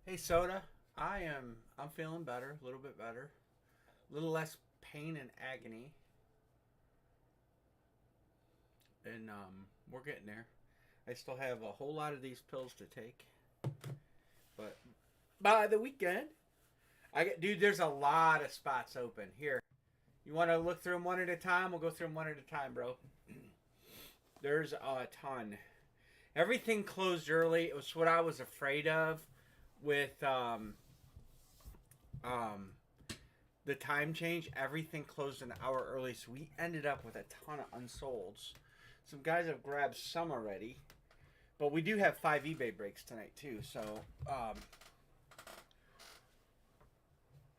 Hey Soda, I'm feeling better, a little bit better, a little less pain and agony, and we're getting there. I still have a whole lot of these pills to take, but by the weekend, dude. There's a lot of spots open here. You want to look through them one at a time? We'll go through them one at a time, bro. There's a ton. Everything closed early. It was what I was afraid of with um the time change. Everything closed an hour early, so we ended up with a ton of unsolds. Some guys have grabbed some already, but we do have 5 eBay breaks tonight too. So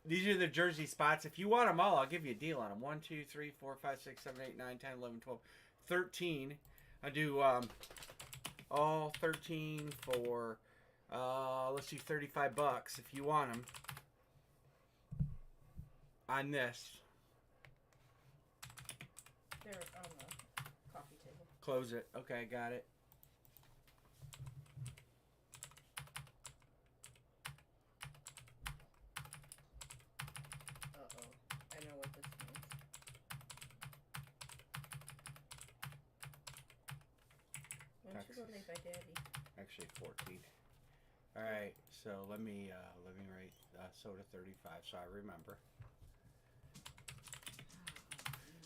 these are the jersey spots. If you want them all, I'll give you a deal on them. 1, 2, 3, 4, 5, 6, 7, 8, 9, 10, 11, 12, 13. I do all 13 for let's see, $35 if you want them on this. They're on the coffee table. Close it. Okay, got it. Uh-oh. I know what this means. Why don't you go lay by Daddy? Actually, 14. All right, so let me write soda 35 so I remember.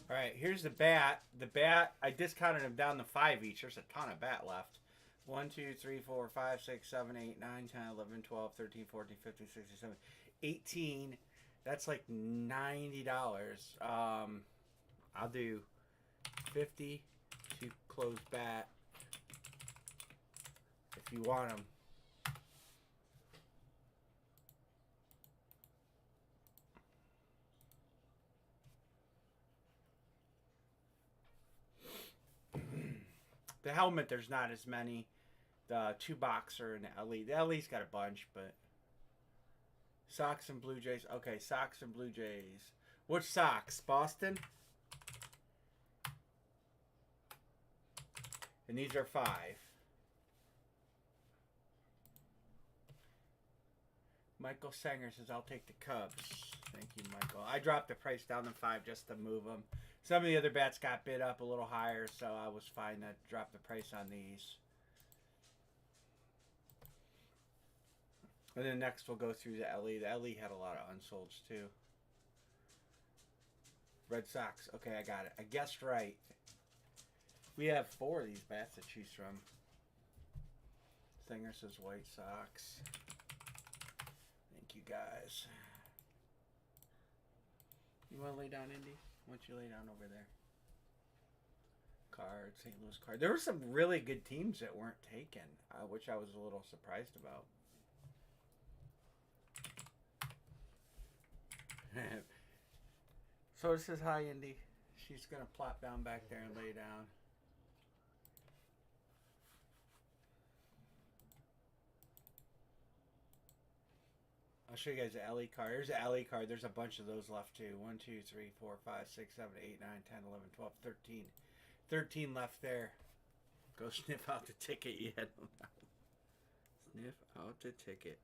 All right, here's the bat. The bat, I discounted them down to 5 each. There's a ton of bat left. 1, 2, 3, 4, 5, 6, 7, 8, 9, 10, 11, 12, 13, 14, 15, 16, 17, 18. That's like $90. I'll do 50 to close bat if you want them. The helmet, there's not as many. The 2 boxer and the LE. The LE's got a bunch, but Sox and Blue Jays. Okay, Sox and Blue Jays. Which Sox? Boston? And these are 5. Michael Sanger says, I'll take the Cubs. Thank you, Michael. I dropped the price down to 5 just to move them. Some of the other bats got bid up a little higher, so I was fine to drop the price on these. And then next we'll go through the LE. The LE had a lot of unsolds too. Red Sox. Okay, I got it. I guessed right. We have 4 of these bats to choose from. Singer says White Sox. Thank you, guys. You want to lay down, Indy? Why don't you lay down over there? Card, St. Louis Card. There were some really good teams that weren't taken, which I was a little surprised about. So it says hi, Indy. She's going to plop down back there and lay down. I'll show you guys the LE card. There's the LE card. There's a bunch of those left too. 1, 2, 3, 4, 5, 6, 7, 8, 9, 10, 11, 12, 13. 13 left there. Go sniff out the ticket you had. Sniff out the ticket.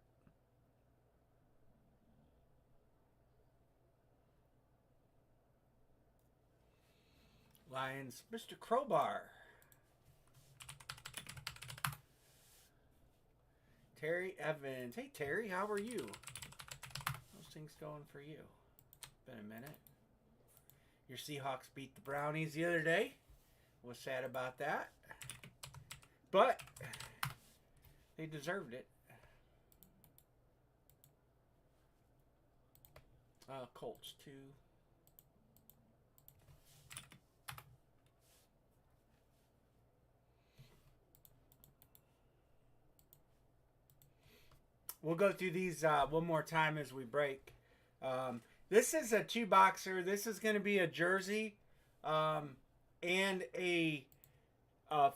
Lions, Mr. Crowbar. Terry Evans. Hey, Terry, how are you? How's things going for you? Been a minute. Your Seahawks beat the Brownies the other day. Was sad about that. But they deserved it. Colts, too. We'll go through these one more time as we break. This is a 2-boxer. This is going to be a jersey and a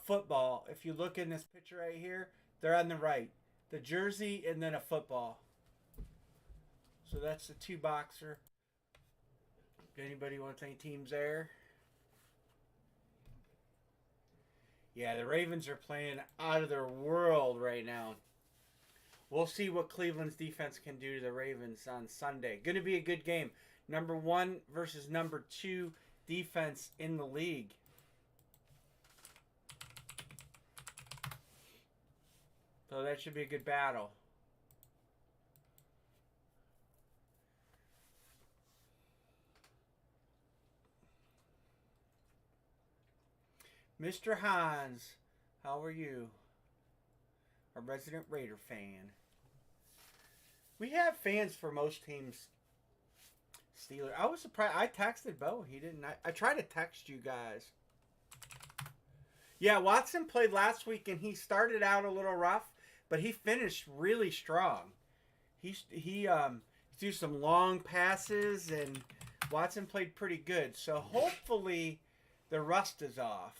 football. If you look in this picture right here, they're on the right. The jersey and then a football. So that's the 2-boxer. Anybody want any teams there? Yeah, the Ravens are playing out of their world right now. we'll see what Cleveland's defense can do to the Ravens on Sunday. Going to be a good game. Number 1 versus number 2 defense in the league. So that should be a good battle. Mr. Hans, how are you? A resident Raider fan. We have fans for most teams. Steelers. I was surprised. I texted Bo. He didn't. I tried to text you guys. Yeah, Watson played last week and he started out a little rough, but he finished really strong. He threw some long passes and Watson played pretty good. So hopefully the rust is off.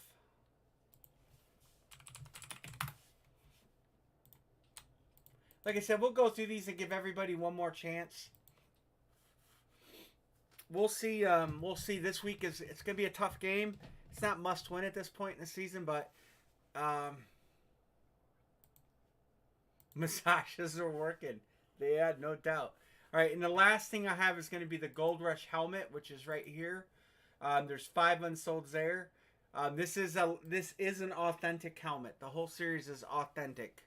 Like I said, we'll go through these and give everybody one more chance. We'll see. We'll see. This week it's going to be a tough game. It's not must win at this point in the season, but massages are working. They had no doubt. All right, and the last thing I have is going to be the Gold Rush helmet, which is right here. There's 5 unsolds there. This is an authentic helmet. The whole series is authentic.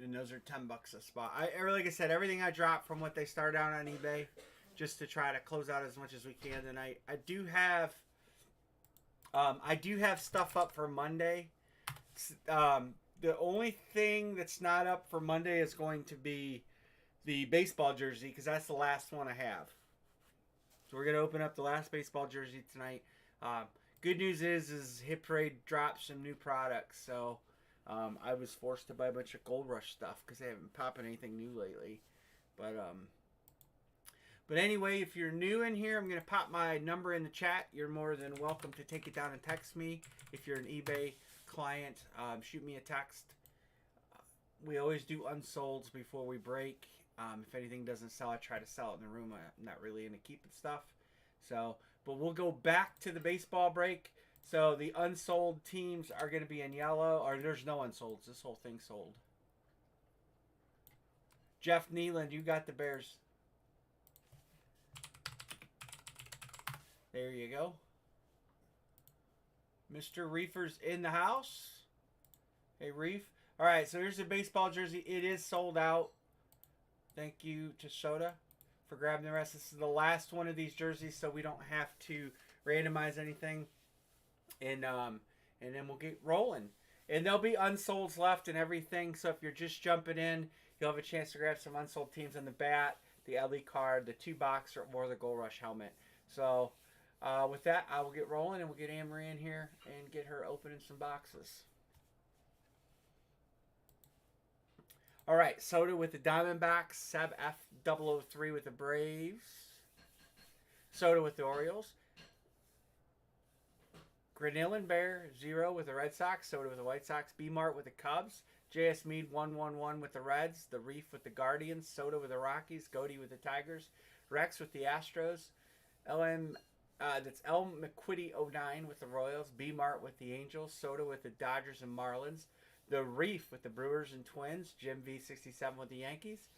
And those are $10 a spot. Like I said, everything I drop from what they start out on eBay, just to try to close out as much as we can. And I do have stuff up for Monday. The only thing that's not up for Monday is going to be the baseball jersey, because that's the last one I have. So we're gonna open up the last baseball jersey tonight. Good news is Hit Parade dropped some new products, so. I was forced to buy a bunch of Gold Rush stuff because they haven't been popping anything new lately. But anyway, if you're new in here, I'm going to pop my number in the chat. You're more than welcome to take it down and text me. If you're an eBay client, shoot me a text. We always do unsolds before we break. If anything doesn't sell, I try to sell it in the room. I'm not really into keeping stuff. So, but we'll go back to the baseball break. So the unsold teams are going to be in yellow, or there's no unsolds. This whole thing's sold. Jeff Nealand, you got the Bears. There you go. Mr. Reefer's in the house. Hey, Reef. All right, so here's the baseball jersey. It is sold out. Thank you to Soda for grabbing the rest. This is the last one of these jerseys, so we don't have to randomize anything. And then we'll get rolling. And there'll be unsolds left and everything. So if you're just jumping in, you'll have a chance to grab some unsold teams on the bat, the LE card, the 2-boxer, or the Gold Rush helmet. So with that, I will get rolling and we'll get Anne-Marie in here and get her opening some boxes. All right, Soda with the Diamondbacks, Seb F003 with the Braves, Soda with the Orioles. Granillan Bear 0 with the Red Sox, Soda with the White Sox, B-Mart with the Cubs, J.S. Mead 111 with the Reds, the Reef with the Guardians, Soda with the Rockies, Goody with the Tigers, Rex with the Astros, that's L. McQuitty 09 with the Royals, B-Mart with the Angels, Soda with the Dodgers and Marlins, the Reef with the Brewers and Twins, Jim V67 with the Yankees,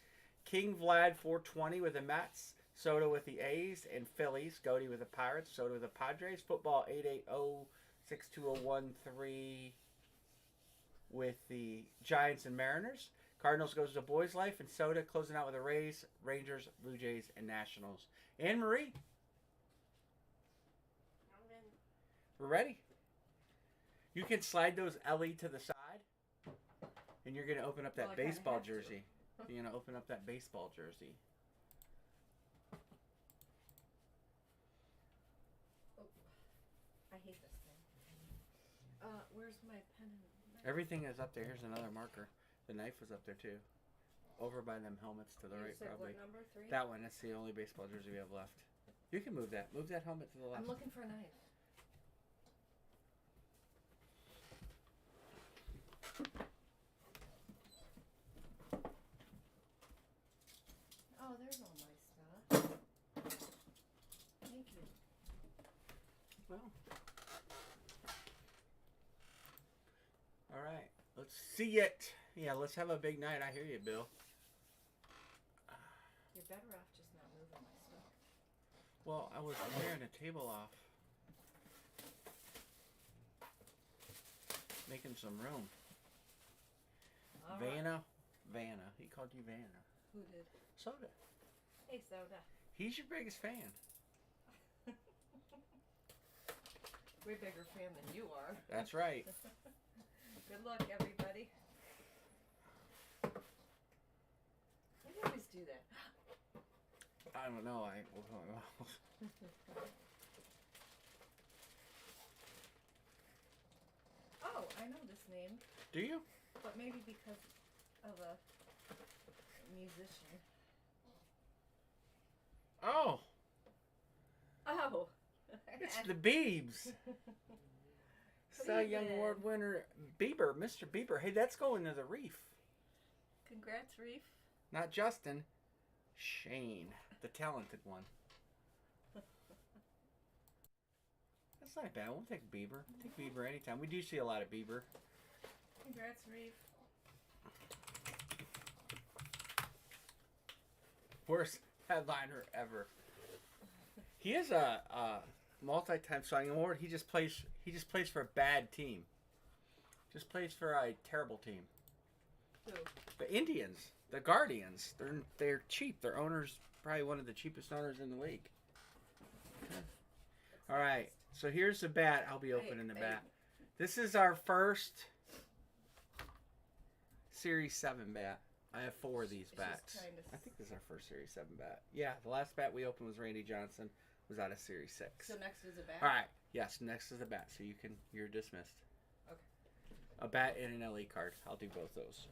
King Vlad 420 with the Mets, Soda with the A's and Phillies, Goody with the Pirates, Soda with the Padres, Football 880-62013 with the Giants and Mariners, Cardinals goes to Boys Life, and Soda closing out with the Rays, Rangers, Blue Jays, and Nationals. Anne-Marie, we're ready. You can slide those LE to the side, and you're going to open up that baseball jersey. You're going to open up that baseball jersey. I hate this thing. Where's my pen and knife? Everything is up there. Here's another marker. The knife was up there too. Over by them helmets to the right, probably. What number? 3? That one. That's the only baseball jersey we have left. You can move that. Move that helmet to the left. I'm looking for a knife. Oh, there's all my stuff. Thank you. Well, let's see it. Yeah, let's have a big night. I hear you, Bill. You're better off just not moving my stuff. Well, I was clearing the table off. Making some room. All right. Vanna. He called you Vanna. Who did? Soda. Hey, Soda. He's your biggest fan. Way bigger fan than you are. That's right. Good luck, everybody. Why do you always do that? I don't know. Oh, I know this name, Do you? but maybe because of a musician. Oh, Oh. it's the Biebs. Cy Young Cleveland. Award winner Bieber, Mr. Bieber. Hey, that's going to the Reef. Congrats, Reef. Not Justin. Shane, the talented one. That's not bad. We'll take Bieber. Take Bieber anytime. We do see a lot of Bieber. Congrats, Reef. Worst headliner ever. He is a multi-time Cy Young Award. He just plays for a bad team. Just plays for a terrible team. Who? The Indians, the Guardians. They're cheap. Their owner's probably one of the cheapest owners in the league. All right. So here's the bat. I'll be opening the bat. This is our first Series 7 bat. I have 4 of these It's bats. just trying to I think this is our first Series 7 bat. Yeah, the last bat we opened was Randy Johnson. Was out of Series 6. So next is a bat? All right. Yes, next is a bat. So you're dismissed. Okay. A bat and an LE card. I'll do both those.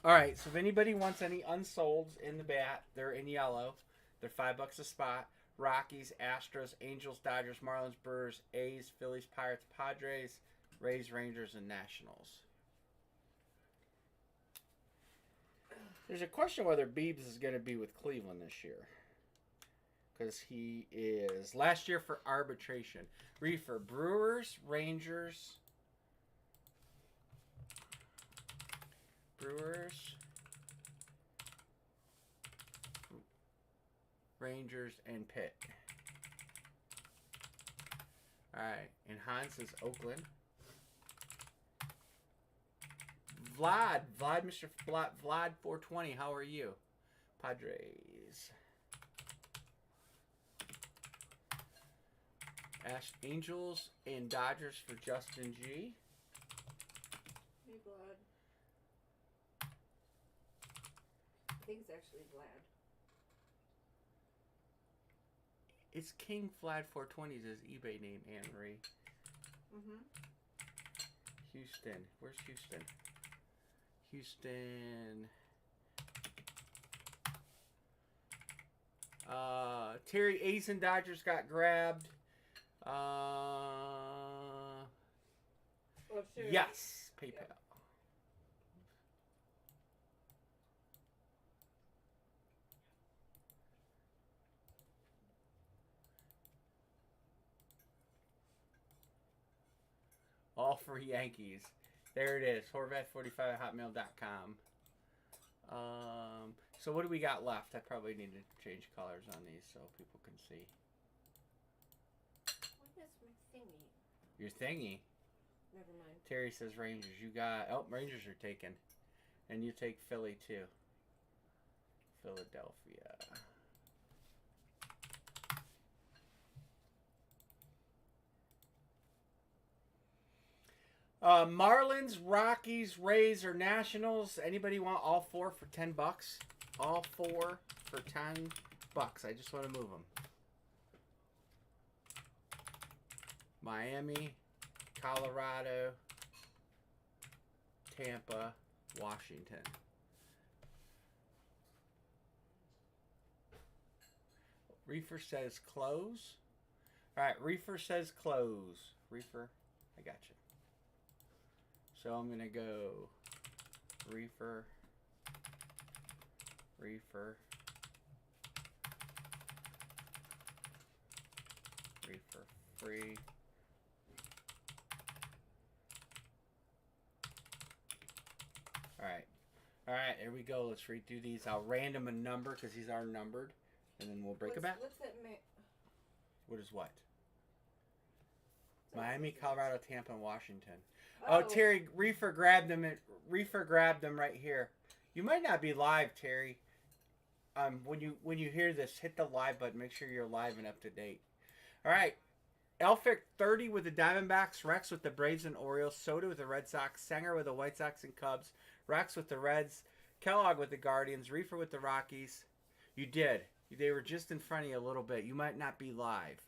All right. So if anybody wants any unsolds in the bat, they're in yellow. They're $5 a spot. Rockies, Astros, Angels, Dodgers, Marlins, Brewers, A's, Phillies, Pirates, Padres, Rays, Rangers, and Nationals. There's a question whether Biebs is going to be with Cleveland this year. Because he is last year for arbitration. Reefer, Brewers, Rangers, and Pitt. All right, and Hans is Oakland. Vlad, Mr. Vlad 420, how are you? Padres. Angels and Dodgers for Justin G. Hey, Vlad. I think it's actually Vlad. It's King Vlad 420 is his eBay name, Anne Marie. Mm-hmm. Houston. Where's Houston? Houston. Terry A's and Dodgers got grabbed. Yes, PayPal. Yeah. All for Yankees. There it is. Horvat45@hotmail.com. So what do we got left? I probably need to change colors on these so people can see. What is my thingy? Your thingy. Never mind. Terry says Rangers. You got... Oh, Rangers are taken. And you take Philly, too. Philadelphia. Marlins, Rockies, Rays, or Nationals. Anybody want all 4 for $10? All 4 for $10. I just want to move them. Miami, Colorado, Tampa, Washington. Reefer says close. All right, Reefer says close. Reefer, I got you. So I'm going to go Reefer, Reefer, Reefer free, All right, here we go. Let's read through these. I'll random a number because these are numbered, and then we'll break them back. What's that? What is what? Miami, Colorado, Tampa, and Washington. Oh, Oh, Terry, Reefer grabbed them. Reefer grabbed them right here. You might not be live, Terry. When you hear this, hit the live button. Make sure you're live and up to date. All right. Elphick 30 with the Diamondbacks, Rex with the Braves and Orioles, Soda with the Red Sox, Sanger with the White Sox and Cubs, Rex with the Reds, Kellogg with the Guardians, Reefer with the Rockies. You did. They were just in front of you a little bit. You might not be live.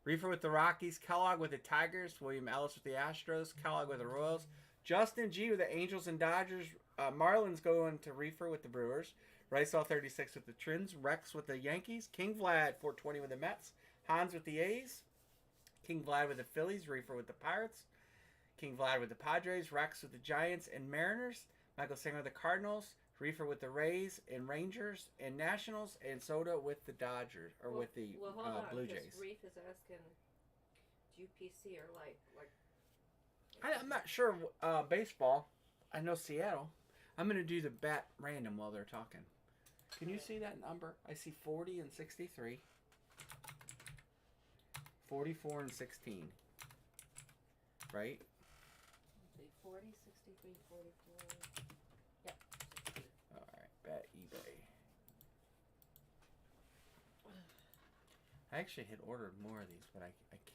Reefer with the Rockies, Kellogg with the Tigers, William Ellis with the Astros, Kellogg with the Royals, Justin G with the Angels and Dodgers, Marlins going to Reefer with the Brewers, Ricel 36 with the Twins, Rex with the Yankees, King Vlad 420 with the Mets, Hans with the A's, King Vlad with the Phillies, Reefer with the Pirates, King Vlad with the Padres, Rex with the Giants and Mariners, Michael Singer with the Cardinals, Reefer with the Rays and Rangers and Nationals, and Soda with the Dodgers, or with the Blue Jays. Reef is asking UPC or like. I'm not sure baseball. I know Seattle. I'm going to do the bat random while they're talking. Can you see that number? I see 40 and 63. 44 and 16. Right? 40, 63, 44. Yep. Alright, bet eBay. I actually had ordered more of these, but I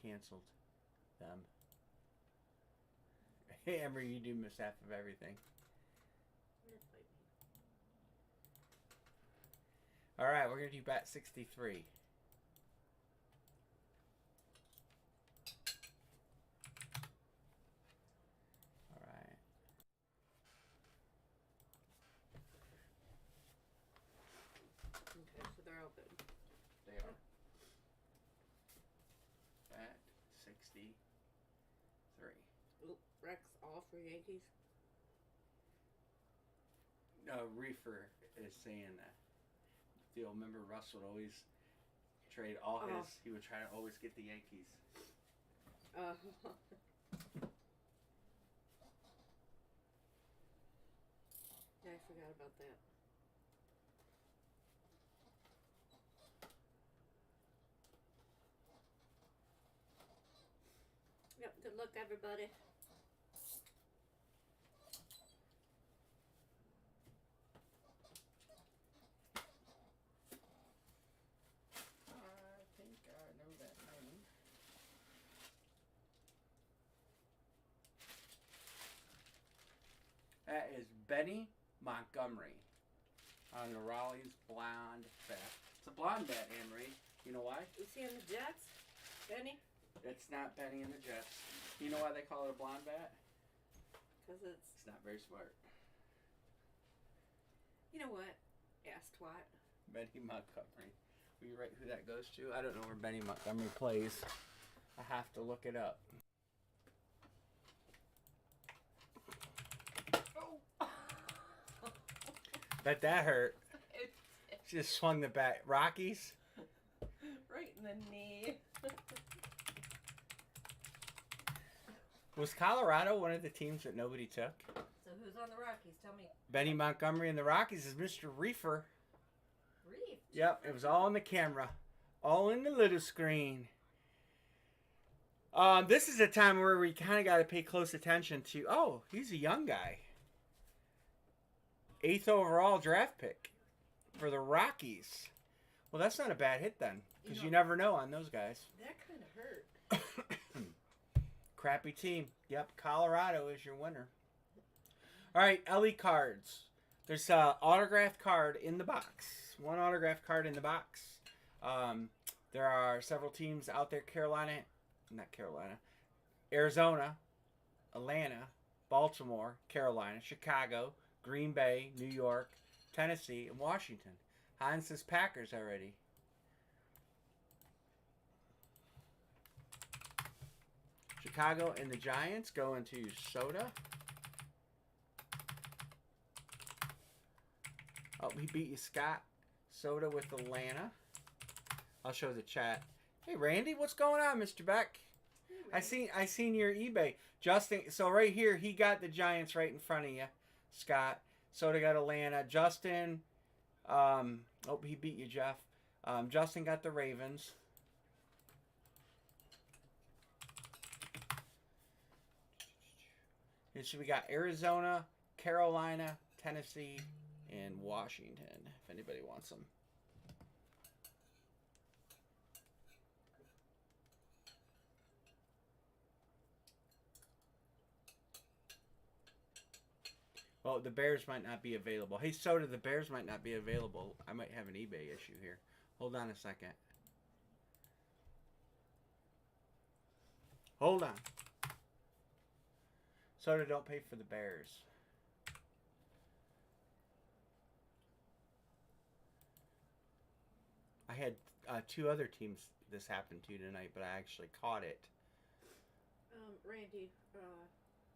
canceled them. Hey, Amber, you do miss half of everything. Alright, we're going to do bat 63. Alright. Okay, so they're open. They are. Bat 63. Ooh, Rex all for Yankees. No, Reefer is saying that. You'll remember Russ would always trade all his. He would try to always get the Yankees. Yeah, I forgot about that. Yep, good luck, everybody. I think I know that name. That is Benny Montgomery on the Raleigh's blonde bat. It's a blonde bat, Anne-Marie. You know why? Is he in the Jets? Benny? It's not Benny and the Jets. You know why they call it a blonde bat? Because it's... It's not very smart. You know what? Ass twat. Benny Montgomery. Will you write who that goes to? I don't know where Benny Montgomery plays. I have to look it up. Oh! Bet that hurt. She just swung the bat. Rockies? Right in the knee. Was Colorado one of the teams that nobody took? So who's on the Rockies? Tell me. Benny Montgomery and the Rockies is Mr. Reefer. Reef? Yep, it was all in the camera. All in the little screen. This is a time where we kind of got to pay close attention to... Oh, he's a young guy. 8th overall draft pick for the Rockies. Well, that's not a bad hit then. Because you never know on those guys. That kind of hurt. Crappy team. Yep, Colorado is your winner. All right, Ellie cards. There's an autographed card in the box. One autographed card in the box. There are several teams out there. Arizona, Atlanta, Baltimore, Carolina, Chicago, Green Bay, New York, Tennessee, and Washington. Hans says Packers already. Chicago and the Giants going to Soda. Oh, he beat you, Scott. Soda with Atlanta. I'll show the chat. Hey, Randy, what's going on, Mr. Beck? Hey, I seen your eBay. Justin, so right here, he got the Giants right in front of you, Scott. Soda got Atlanta. Justin, oh, he beat you, Jeff. Justin got the Ravens. And so we got Arizona, Carolina, Tennessee, and Washington, if anybody wants them. Well, the Bears might not be available. Hey, Soda, the Bears might not be available. I might have an eBay issue here. Hold on a second. Hold on. Soda, don't pay for the Bears. I had two other teams this happened to tonight, but I actually caught it. Randy,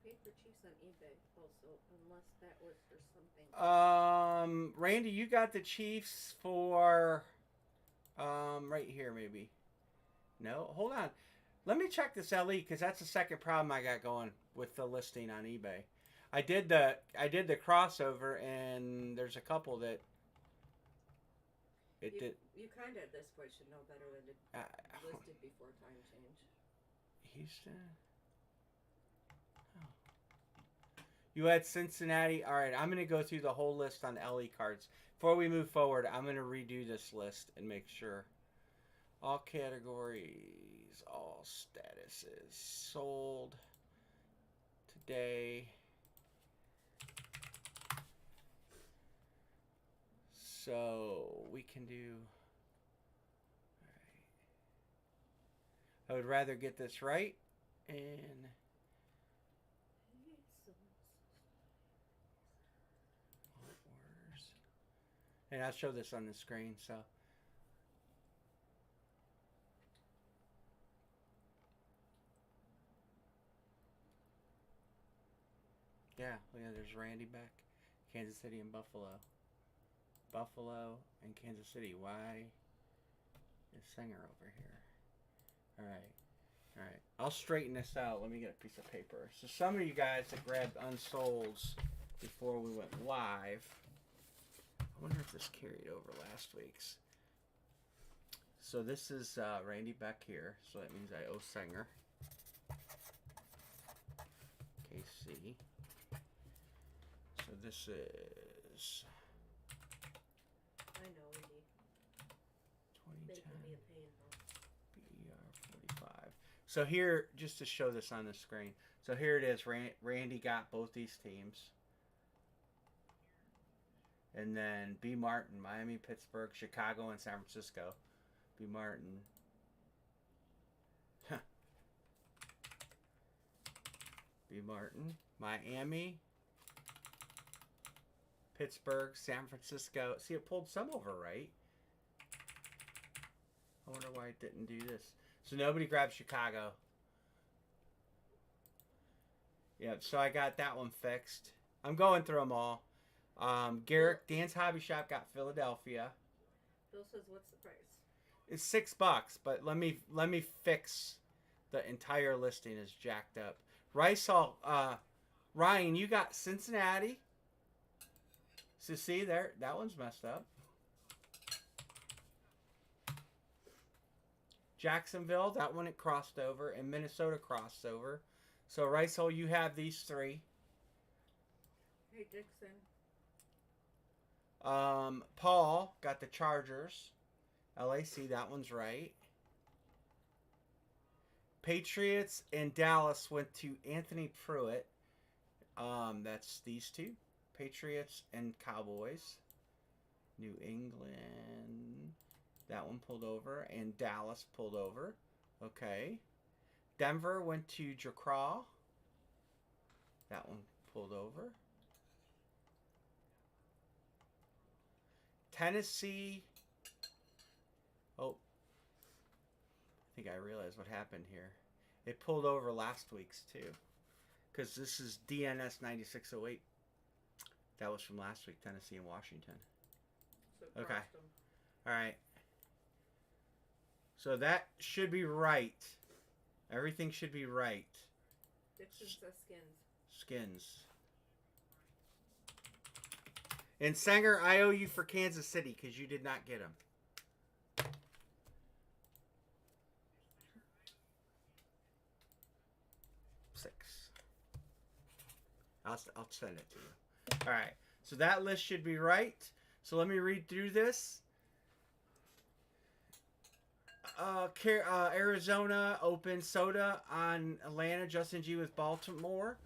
paid for Chiefs on eBay also, unless that was for something. Randy, you got the Chiefs for right here maybe. No, hold on. Let me check this LE because that's the second problem I got going with the listing on eBay. I did the crossover and there's a couple that it did. You kind of at this point should know better than to list it before time change. Houston. Oh. You had Cincinnati. All right, I'm going to go through the whole list on LE cards. Before we move forward, I'm going to redo this list and make sure. All categories, all statuses, sold today. So we can do. All right. I would rather get this right and. And I'll show this on the screen. So. Yeah, look at there's Randy back. Kansas City and Buffalo. Buffalo and Kansas City. Why is Singer over here? Alright. Alright. I'll straighten this out. Let me get a piece of paper. So some of you guys that grabbed unsolds before we went live. I wonder if this carried over last week's. So this is Randy back here. So that means I owe Singer. KC. So this is I know, Indy. 2010 They can be a pain, though. BR45. So here, just to show this on the screen. So here it is. Randy got both these teams. And then B. Martin, Miami, Pittsburgh, Chicago, and San Francisco. B. Martin. Huh. B. Martin, Miami, Pittsburgh, San Francisco. See, it pulled some over, right? I wonder why it didn't do this. So nobody grabbed Chicago. Yep, so I got that one fixed. I'm going through them all. Garrick, Dan's Hobby Shop got Philadelphia. Bill says, what's the price? It's $6, but let me fix the entire listing is jacked up. Ryan, you got Cincinnati. So see there, that one's messed up. Jacksonville, that one it crossed over, and Minnesota crossed over. So Ricehall, you have these three. Hey, Dixon. Paul got the Chargers. LAC, that one's right. Patriots and Dallas went to Anthony Pruitt. That's these two. Patriots and Cowboys. New England. That one pulled over. And Dallas pulled over. Okay. Denver went to Jacraw. That one pulled over. Tennessee. Oh. I think I realized what happened here. It pulled over last week's too. Because this is DNS 9608. That was from last week, Tennessee and Washington. So okay. Alright. So that should be right. Everything should be right. Dixon says skins. Skins. And Sanger, I owe you for Kansas City because you did not get him. Six. I'll send it to you. All right. So that list should be right. So let me read through this. Arizona open soda on Atlanta. Justin G with Baltimore.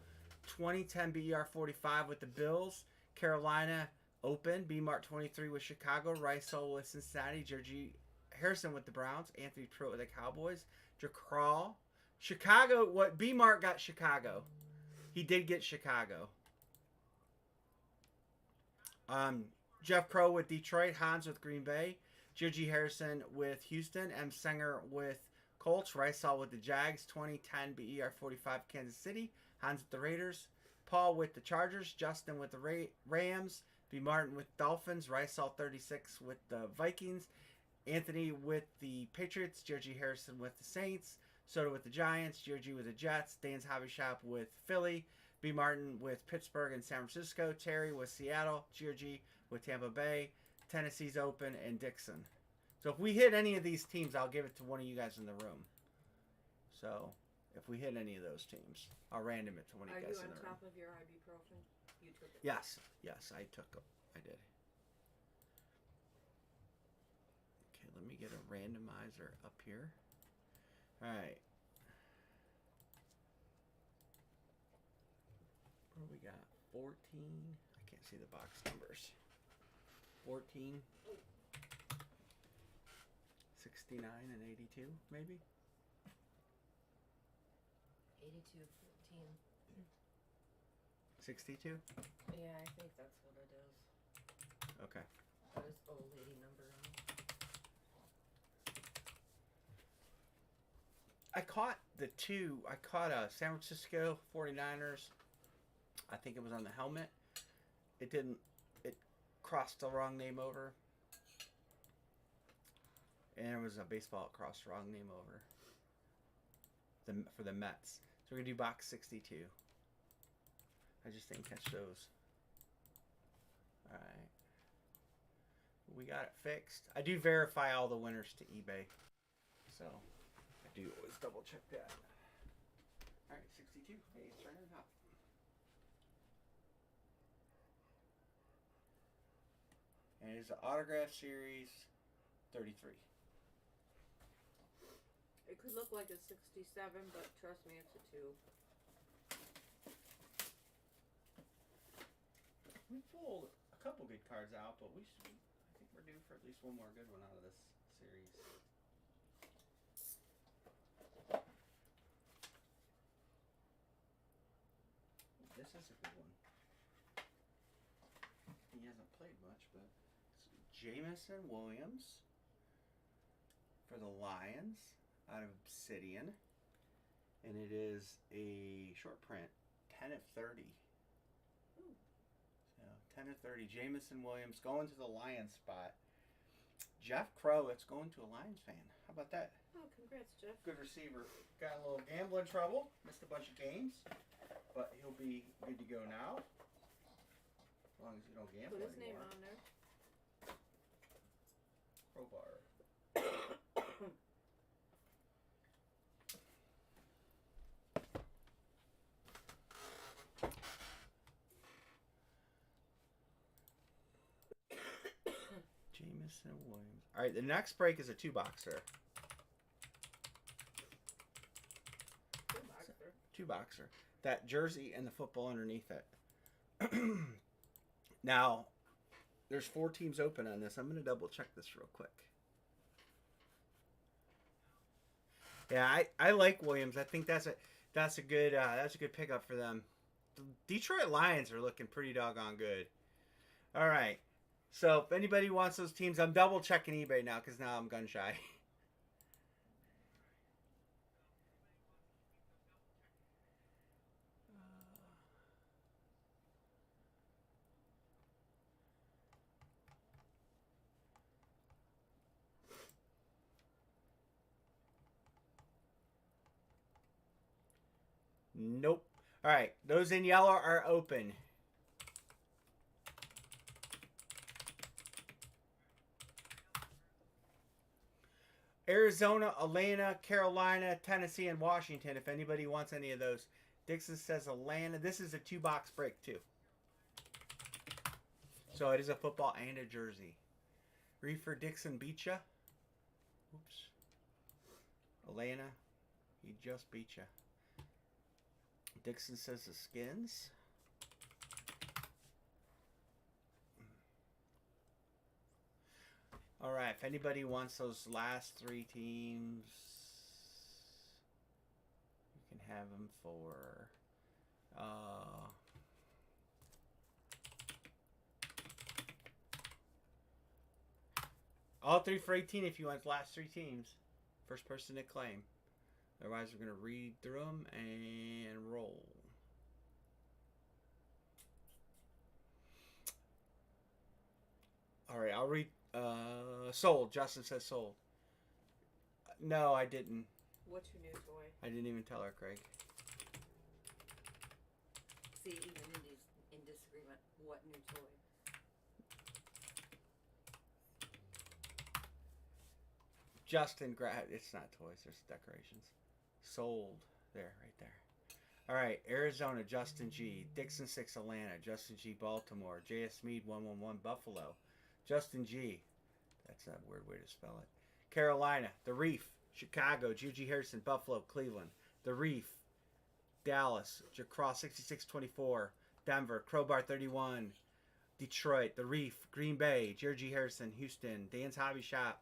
2010 BER 45 with the Bills. Carolina open. B-Mart 23 with Chicago. Rice with Cincinnati. Georgie Harrison with the Browns. Anthony Pruitt with the Cowboys. Jacraw. Chicago. What B-Mart got Chicago. He did get Chicago. Jeff Crow with Detroit. Hans with Green Bay. Georgie Harrison with Houston. M. Sanger with Colts. Rice with the Jags. 2010 BER 45 Kansas City. Hans with the Raiders. Paul with the Chargers. Justin with the Rams. B. Martin with Dolphins. Rice 36 with the Vikings. Anthony with the Patriots. Georgie Harrison with the Saints. Soda with the Giants. Georgie with the Jets. Dan's Hobby Shop with Philly. B. Martin with Pittsburgh and San Francisco. Terry with Seattle. Georgie with Tampa Bay. Tennessee's open, and Dixon. So if we hit any of these teams, I'll give it to one of you guys in the room. So if we hit any of those teams, I'll random it to one of you guys in the room. Are you on top of your ibuprofen? You took it. Yes, I took it. I did. Okay, let me get a randomizer up here. All right. What do we got? 14. I can't see the box numbers. 14, 69, and 82, maybe? 82, 14. 62? Yeah, I think that's what it is. Okay. Put his old lady number on. I caught a San Francisco 49ers. I think it was on the helmet. It crossed the wrong name over. And it was a baseball that crossed the wrong name over. For the Mets. So we're going to do box 62. I just didn't catch those. Alright. We got it fixed. I do verify all the winners to eBay. So, I do always double check that. Alright, 62. Hey, it's turning up. And it's an autograph series 33. It could look like a 67, but trust me, it's a 2. We pulled a couple good cards out, but I think we're due for at least one more good one out of this series. This is a good one. He hasn't played much, but Jamison Williams for the Lions out of Obsidian. And it is a short print, 10 of 30. Ooh. So 10 of 30. Jamison Williams going to the Lions spot. Jeff Crow, it's going to a Lions fan. How about that? Oh, congrats, Jeff. Good receiver. Got a little gambling trouble. Missed a bunch of games. But he'll be good to go now. As long as you don't gamble Put his anymore. name on there. Crowbar. Jamison Williams. All right, the next break is a 2-boxer. 2-boxer. That jersey and the football underneath it. Now, there's 4 teams open on this. I'm going to double check this real quick. Yeah, I like Williams. I think that's a good pickup for them. The Detroit Lions are looking pretty doggone good. All right. So if anybody wants those teams, I'm double checking eBay now because now I'm gun shy. Nope. All right, those in yellow are open. Arizona, Atlanta, Carolina, Tennessee, and Washington. If anybody wants any of those. Dixon says Atlanta. This is a 2-box break, too. So it is a football and a jersey. Reefer Dixon beat ya. Oops. Atlanta, he just beat ya. Dixon says the Skins. All right, if anybody wants those last 3 teams, you can have them for all 3 for 18 if you want the last 3 teams. First person to claim. Otherwise, we're going to read through them and roll. All right, I'll read. Sold. Justin says sold. No, I didn't. What's your new toy? I didn't even tell her, Craig. See, even in disagreement, what new toy? Justin, it's not toys. There's decorations. Sold. There, right there. All right, Arizona, Justin G. Dixon 6, Atlanta. Justin G, Baltimore. J.S. Mead, 111, Buffalo. Justin G. That's a weird way to spell it. Carolina, The Reef. Chicago, G.G. Harrison, Buffalo, Cleveland. The Reef. Dallas, Jacross 6624. Denver, Crowbar 31. Detroit, The Reef. Green Bay, G.G. Harrison, Houston. Dan's Hobby Shop.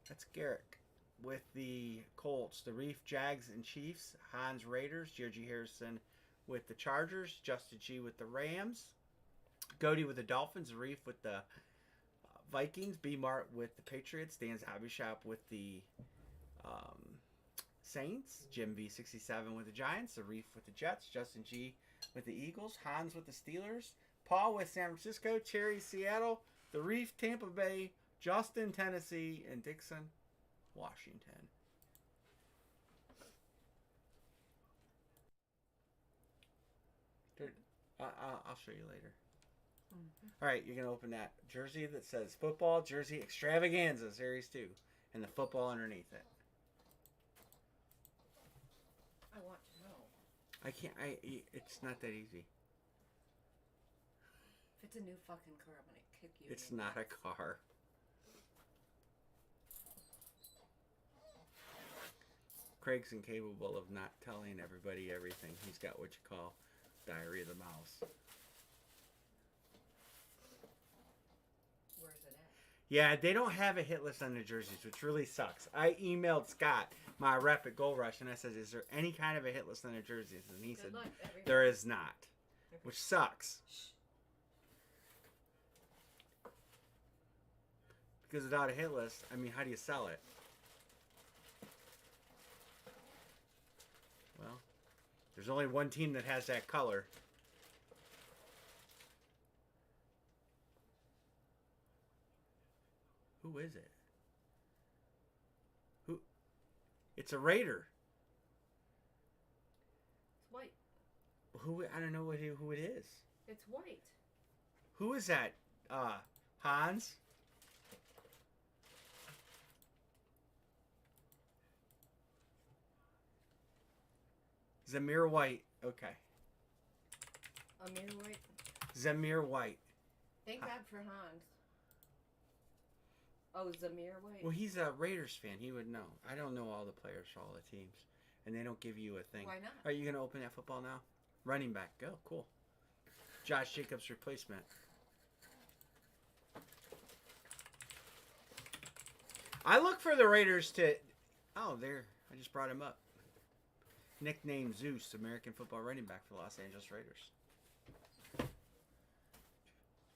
That's Garrick. With the Colts, The Reef, Jags and Chiefs. Hans Raiders, G.G. Harrison with the Chargers. Justin G with the Rams. Goody with the Dolphins. The Reef with the Vikings. B Mart with the Patriots. Dan's Hobby Shop with the Saints. Jim V67 with the Giants. The Reef with the Jets. Justin G with the Eagles. Hans with the Steelers. Paul with San Francisco. Cherry, Seattle. The Reef, Tampa Bay. Justin, Tennessee. And Dixon, Washington. I'll show you later. All right, you're going to open that jersey that says Football Jersey Extravaganza Series 2 and the football underneath it. I want to know. I can't. It's not that easy. If it's a new fucking car, I'm going to kick you. It's not a car. Craig's incapable of not telling everybody everything. He's got what you call diary of the mouse. Where's it at? Yeah, they don't have a hit list on the jerseys, which really sucks. I emailed Scott, my rep at Gold Rush, and I said, is there any kind of a hit list on the jerseys? And he said, there is not, which sucks. Because without a hit list, I mean, how do you sell it? Well, there's only one team that has that color. Who is it? Who? It's a Raider. It's white. Who? I don't know who it is. It's white. Who is that? Hans? Zamir White. Okay. Amir White. Zamir White. Thank God for Hans. Oh, Zamir White? Well, he's a Raiders fan. He would know. I don't know all the players for all the teams. And they don't give you a thing. Why not? Are you going to open that football now? Running back. Go. Cool. Josh Jacobs' replacement. I look for the Raiders to... Oh, there. I just brought him up. Nicknamed Zeus, American football running back for the Los Angeles Raiders.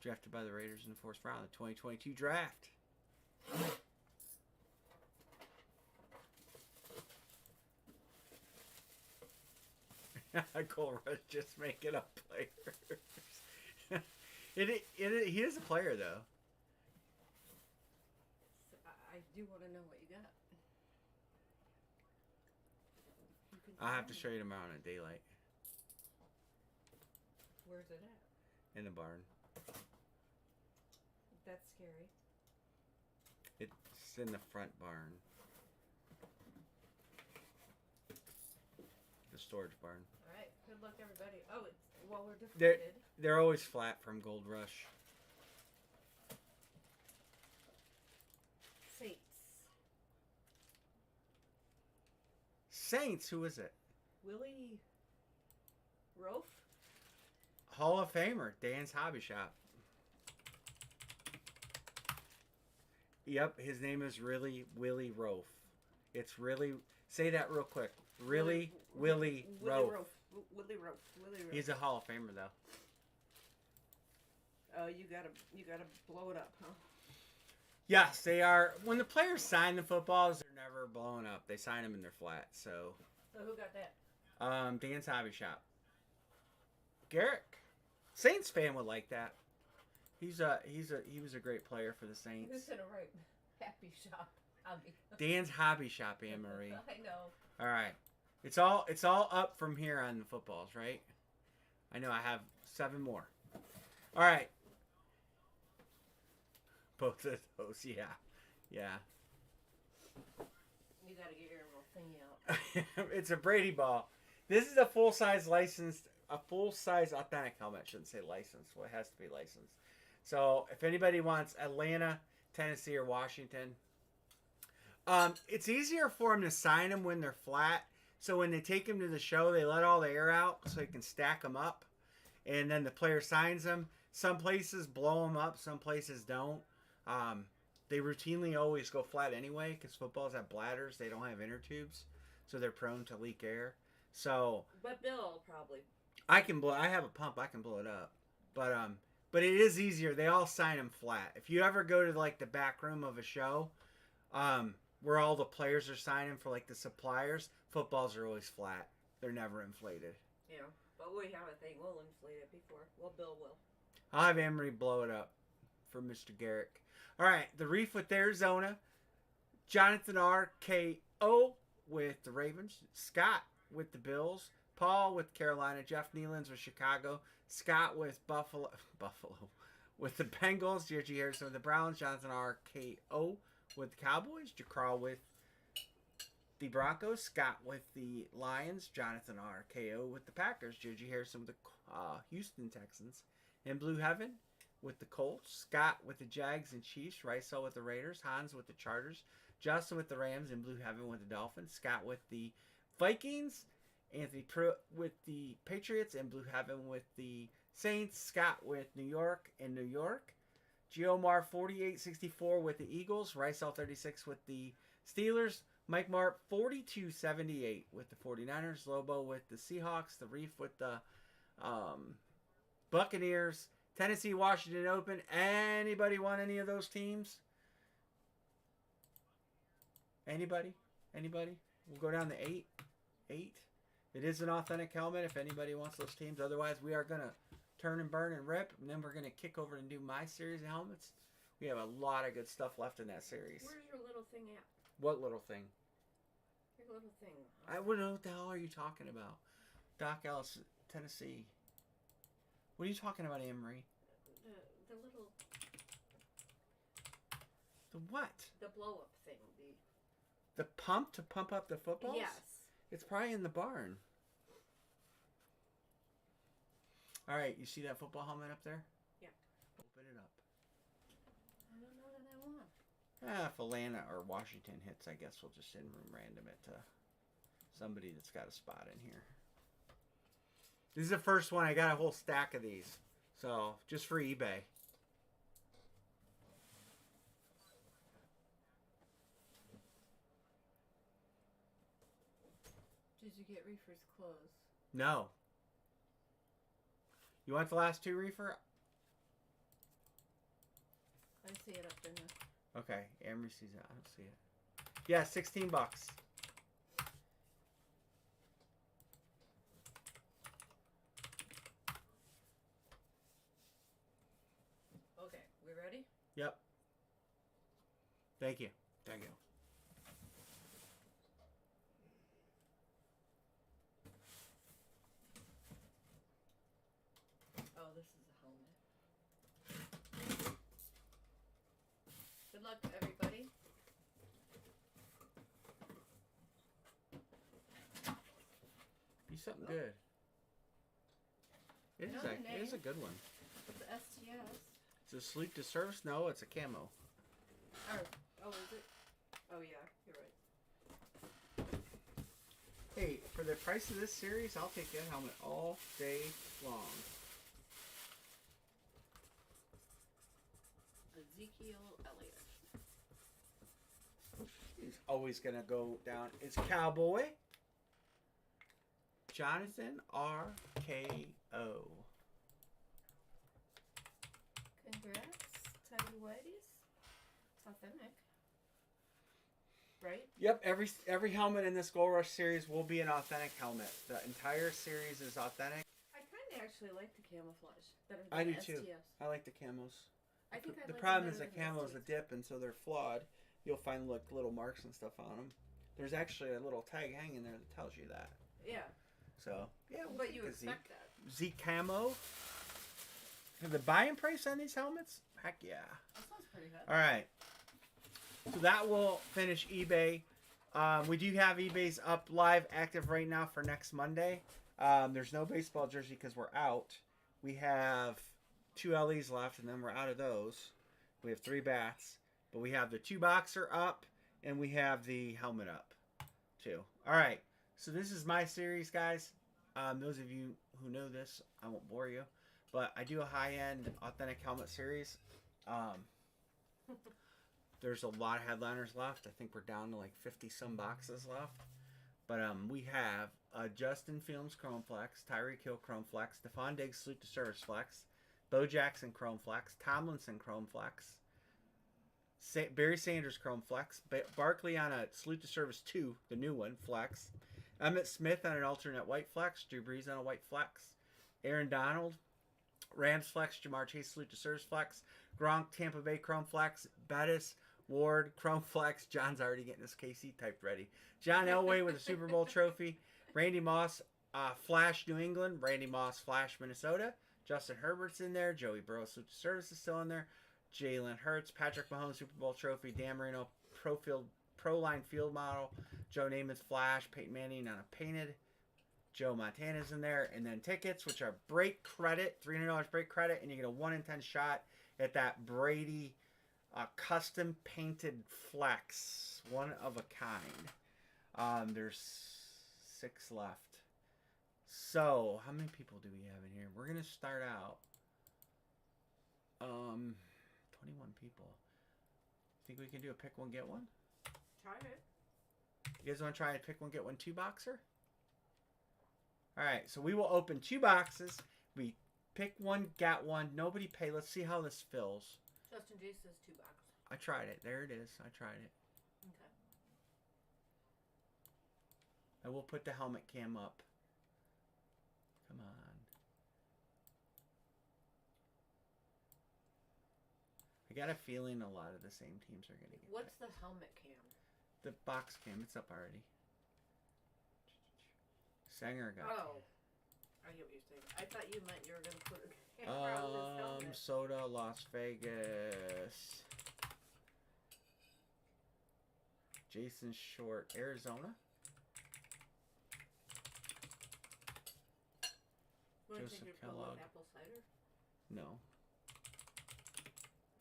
Drafted by the Raiders in the 4th round of the 2022 draft. Cole Rush just making up players. He is a player, though. I do want to know what you got. I'll have to show you tomorrow in daylight. Where's it at? In the barn. That's scary. It's in the front barn. storage barn. All right. Good luck, everybody. Oh, it's well, we're They're, defeated. they're always flat from Gold Rush. Saints. Saints, who is it? Willie Rofe. Hall of Famer, Dan's Hobby Shop. Yep, his name is really Willie Rofe. It's really, say that real quick. Really, Willie Rofe. Willie Rofe. Willie Rofe. He's a Hall of Famer, though. Oh, you gotta blow it up, huh? Yes, they are. When the players sign the footballs, they're never blown up. They sign them and they're flat. So who got that? Dan's Hobby Shop. Garrick, Saints fan would like that. He was a great player for the Saints. Who's gonna write Happy Shop? Hobby. Dan's Hobby Shop, Anne Marie. I know. All right, it's all up from here on the footballs, right? I know I have 7 more. All right. Both of those, yeah. You gotta get your little thingy out. It's a Brady ball. This is a full-size authentic helmet. I shouldn't say licensed. Well, it has to be licensed. So if anybody wants Atlanta, Tennessee, or Washington, it's easier for them to sign them when they're flat. So when they take them to the show, they let all the air out so you can stack them up. And then the player signs them. Some places blow them up. Some places don't. They routinely always go flat anyway because footballs have bladders. They don't have inner tubes, so they're prone to leak air. So, but Bill probably. I can blow. I have a pump. I can blow it up. But it is easier. They all sign them flat. If you ever go to like the back room of a show, where all the players are signing for like the suppliers, footballs are always flat. They're never inflated. Yeah, but we have a thing. We'll inflate it before. Well, Bill will. I'll have Emery blow it up for Mr. Garrick. All right, the Reef with Arizona. Jonathan R.K.O. with the Ravens. Scott with the Bills. Paul with Carolina. Jeff Nealons with Chicago. Scott with Buffalo with the Bengals. J.G. Harrison with the Browns. Jonathan R.K.O. with the Cowboys. Jacral with the Broncos. Scott with the Lions. Jonathan R.K.O. with the Packers. J.G. Harrison with the Houston Texans. In Blue Heaven with the Colts. Scott with the Jags and Chiefs. Rysel with the Raiders. Hans with the Chargers. Justin with the Rams. In Blue Heaven with the Dolphins. Scott with the Vikings. Anthony Pruitt with the Patriots. In Blue Heaven with the Saints. Scott with New York in New York. Geomar 4864 with the Eagles. Rysel 36 with the Steelers. Mike Mark 4278 with the 49ers. Lobo with the Seahawks. The Reef with the Buccaneers. Tennessee, Washington Open. Anybody want any of those teams? Anybody? We'll go down to 8. It is an authentic helmet if anybody wants those teams. Otherwise, we are going to turn and burn and rip. And then we're going to kick over and do my series of helmets. We have a lot of good stuff left in that series. Where's your little thing at? What little thing? Your little thing. I wouldn't know what the hell are you talking about. Doc Ellis, Tennessee. What are you talking about, Anne-Marie? The little... The what? The blow-up thing. The pump to pump up the footballs? Yes. It's probably in the barn. All right, you see that football helmet up there? Yeah. Open it up. I don't know that I want. If Atlanta or Washington hits, I guess we'll just in-room random it to somebody that's got a spot in here. This is the first one. I got a whole stack of these. So, just for eBay. Did you get Reefer's clothes? No. You want the last 2, Reefer? I see it up there now. Okay, Amory sees it. I don't see it. Yeah, $16. Okay, we ready? Yep. Thank you. Oh, this is a helmet. Good luck, everybody. You something Oh. good. It I is, know a, the it is a name. good one. The STS. It's a Salute to Service? No, it's a camo. Oh, is it? Oh, yeah, you're right. Hey, for the price of this series, I'll take that helmet all day long. Ezekiel Elliott. He's always going to go down. It's Cowboy Jonathan RKO. Congrats, Tidy Whiteys. It's authentic. Right? Yep, every helmet in this Gold Rush series will be an authentic helmet. The entire series is authentic. I kind of actually like the camouflage. Better than I do the too. STS. I like the camos. I think I The like problem them is the better than camos a dip, and so they're flawed. You'll find little marks and stuff on them. There's actually a little tag hanging there that tells you that. Yeah. So yeah, we'll But take you the expect that. Zeke camo. And the buying price on these helmets? Heck yeah. That sounds pretty good. All right. So that will finish eBay. We do have eBay's up live active right now for next Monday. There's no baseball jersey because we're out. We have 2 LEs left, and then we're out of those. We have 3 bats, but we have the 2 boxer up, and we have the helmet up too. All right. So this is my series, guys. Those of you who know this, I won't bore you, but I do a high-end authentic helmet series. There's a lot of headliners left. I think we're down to like 50 some boxes left. But we have Justin Fields Chrome Flex, Tyreek Hill Chrome Flex, Stephon Diggs Salute to Service Flex, Bo Jackson Chrome Flex, Tomlinson Chrome Flex, Barry Sanders Chrome Flex, Barkley on a Salute to Service 2, the new one, Flex, Emmitt Smith on an alternate white Flex, Drew Brees on a white Flex, Aaron Donald, Rams Flex, Jamar Chase Salute to Service Flex, Gronk Tampa Bay Chrome Flex, Bettis Ward Chrome Flex. John's already getting his KC typed ready. John Elway with a Super Bowl trophy. Randy Moss Flash New England. Randy Moss Flash Minnesota. Justin Herbert's in there. Joey Burrow Salute to Service is still in there. Jalen Hurts, Patrick Mahomes Super Bowl trophy. Dan Marino Pro Line Field Model. Joe Namath's Flash. Peyton Manning on a painted. Joe Montana's in there. And then tickets, which are break credit. $300 break credit. And you get a 1 in 10 shot at that Brady custom painted Flex. One of a kind. There's 6 left. So, how many people do we have in here? We're going to start out. 21 people. Think we can do a pick one, get one? Try it. You guys want to try a pick one, get one 2 boxer? Alright, so we will open 2 boxes. We pick one, get one. Nobody pay. Let's see how this fills. Justin J says 2 boxes. I tried it. There it is. I tried it. Okay. I will put the helmet cam up. Come on. I got a feeling a lot of the same teams are going to get What's that. the helmet cam? The box cam. It's up already. Sanger got I get what you're saying. I thought you meant you were going to put a camera on this helmet. Soda, Las Vegas. Jason Short, Arizona. Want to Joseph take your Kellogg. apple cider? No,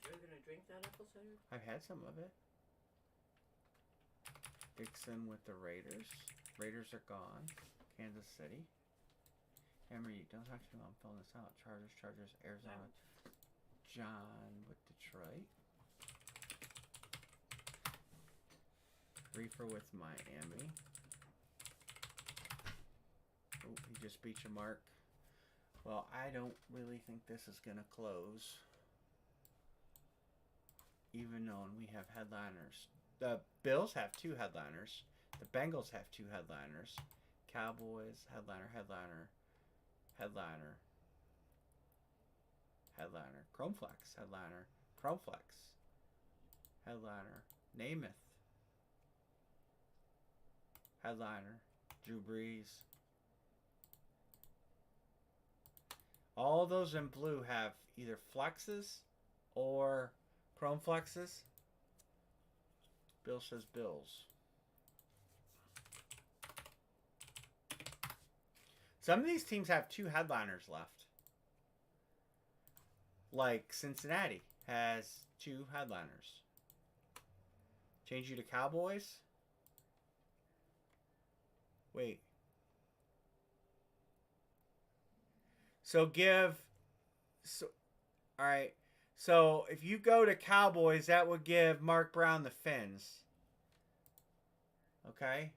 Are you going to drink that apple cider? I've had some of it. Dixon with the Raiders. Raiders are gone. Kansas City. Emery, don't talk to me. I'm filling this out. Chargers, Arizona. John with Detroit. Reefer with Miami. Oh, he just beat your mark. Well, I don't really think this is going to close. Even though we have headliners. The Bills have 2 headliners. The Bengals have 2 headliners. Cowboys, headliner. Chrome Flex, headliner. Chrome Flex. Headliner. Namath. Headliner. Drew Brees. All those in blue have either flexes or chrome flexes. Bill says Bills. Some of these teams have 2 headliners left. Like Cincinnati has 2 headliners. Change you to Cowboys? Wait. So all right. So if you go to Cowboys, that would give Mark Brown the Fins. Okay?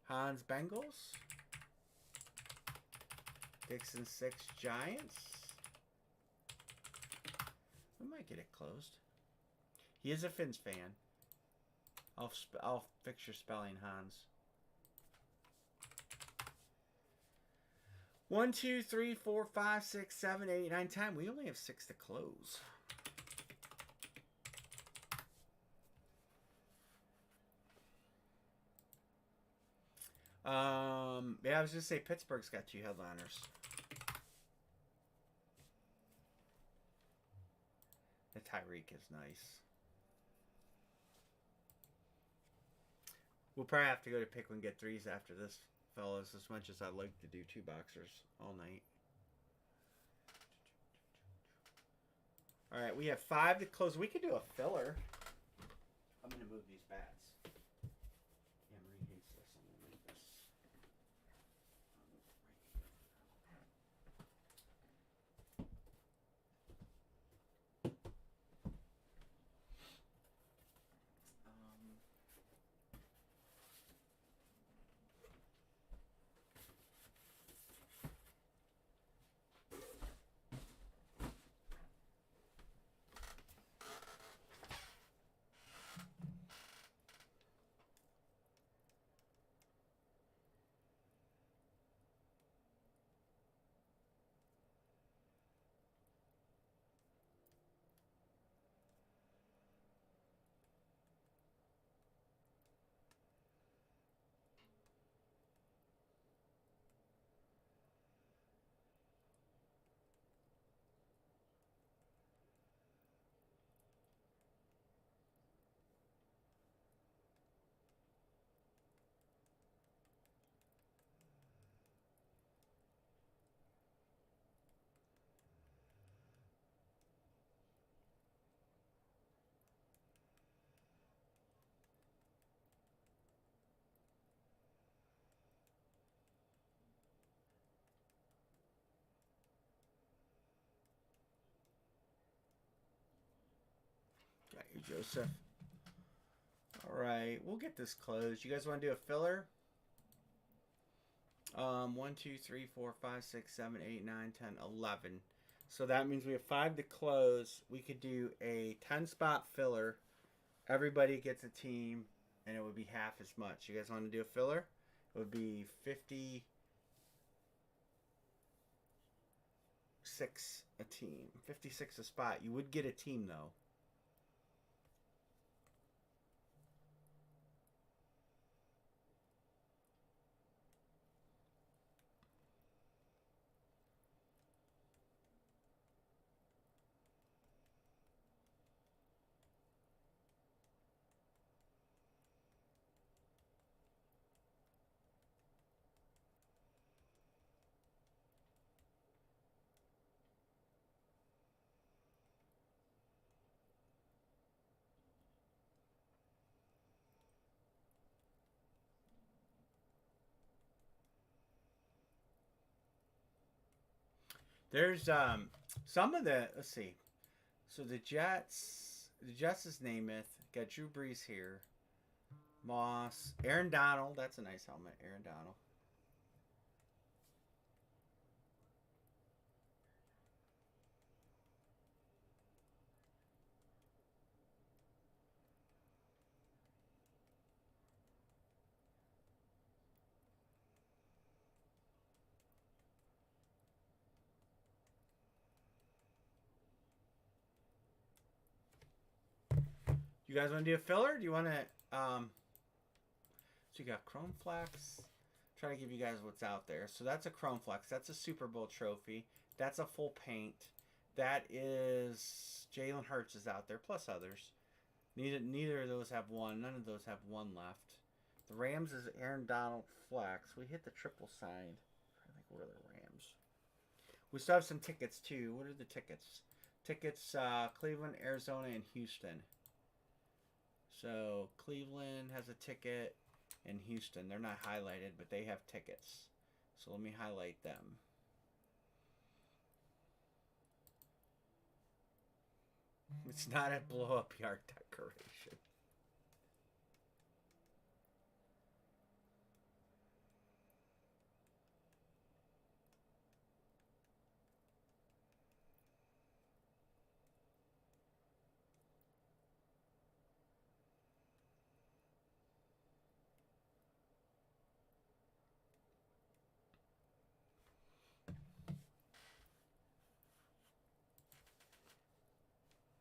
Hans Bengals. Dixon 6 Giants. We might get it closed. He is a Fins fan. I'll fix your spelling, Hans. 1, 2, 3, 4, 5, 6, 7, 8, 9, 10. We only have 6 to close. Yeah, I was just say Pittsburgh's got 2 headliners. The Tyreek is nice. We'll probably have to go to pick one, get 3s after this, fellas, as much as I'd like to do 2 boxers all night. All right, we have 5 to close. We could do a filler. I'm going to move these bats. Yeah, Marie hates this. I'm going to move this. Got you, Joseph. All right, we'll get this closed. You guys want to do a filler? 1, 2, 3, 4, 5, 6, 7, 8, 9, 10, 11. So that means we have 5 to close. We could do a 10-spot filler. Everybody gets a team, and it would be half as much. You guys want to do a filler? It would be 56 a team. 56 a spot. You would get a team, though. There's some of the, let's see. So the Jets is Namath. Got Drew Brees here. Moss, Aaron Donald. That's a nice helmet, Aaron Donald. You guys want to do a filler? Do you want to? So you got Chrome Flex. Try to give you guys what's out there. So that's a Chrome Flex. That's a Super Bowl trophy. That's a full paint. That is Jalen Hurts is out there, plus others. Neither of those have one. None of those have one left. The Rams is Aaron Donald flex. We hit the triple side. I think we're the Rams. We still have some tickets too. What are the tickets? Tickets Cleveland, Arizona, and Houston. So Cleveland has a ticket and Houston. They're not highlighted, but they have tickets. So let me highlight them. It's not a blow-up yard decoration.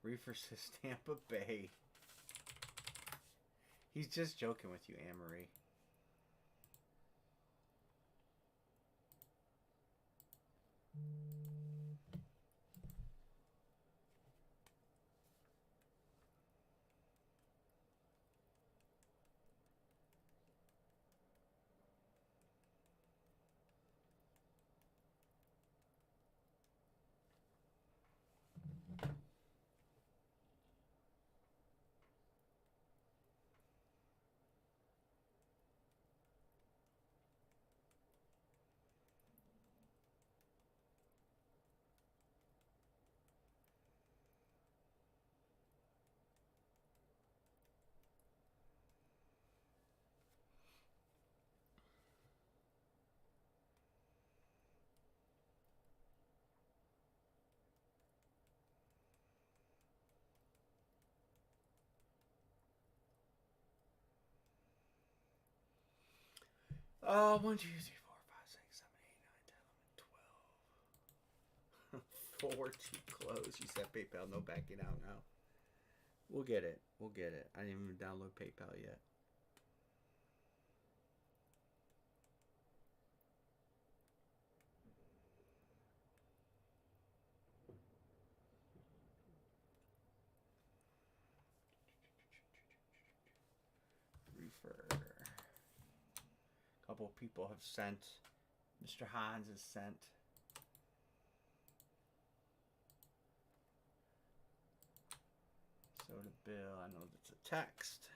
Reefer says Tampa Bay. He's just joking with you, Amory. Oh, 1, 2, 3, 4, 5, 6, 7, 8, 9, 10, 11, 12. 4 too close. You said PayPal, no backing out now. We'll get it. We'll get it. I didn't even download PayPal yet. Reefer. A couple people have sent. Mr. Hans has sent. So to Bill, I know that's a text.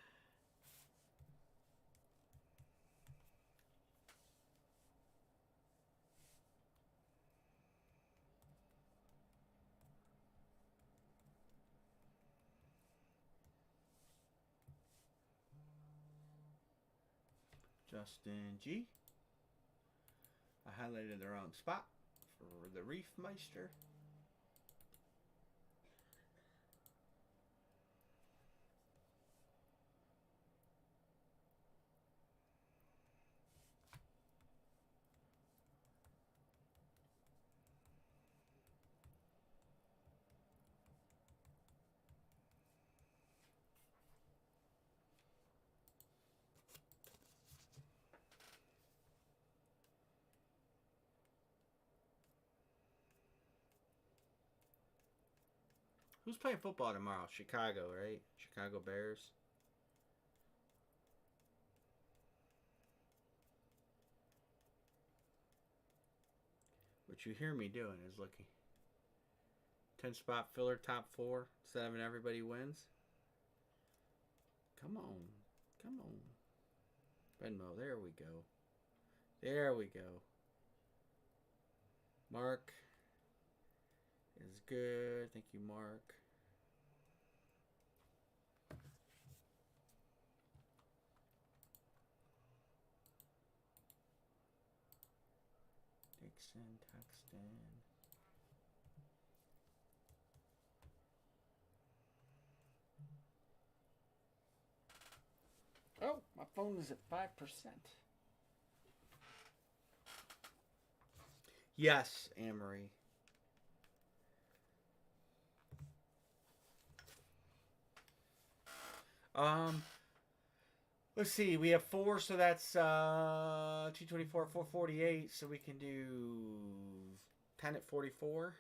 Justin G. I highlighted the wrong spot for the Reef Meister. Who's playing football tomorrow? Chicago, right? Chicago Bears. What you hear me doing is looking. 10 spot filler top 4. 7 everybody wins. Come on. Come on. Venmo, there we go. There we go. Mark is good. Thank you, Mark. Dixon, Tuxton. Oh, my phone is at 5%. Yes, Amory. Let's see. We have 4, so that's 224, 448. So we can do 10 at 44.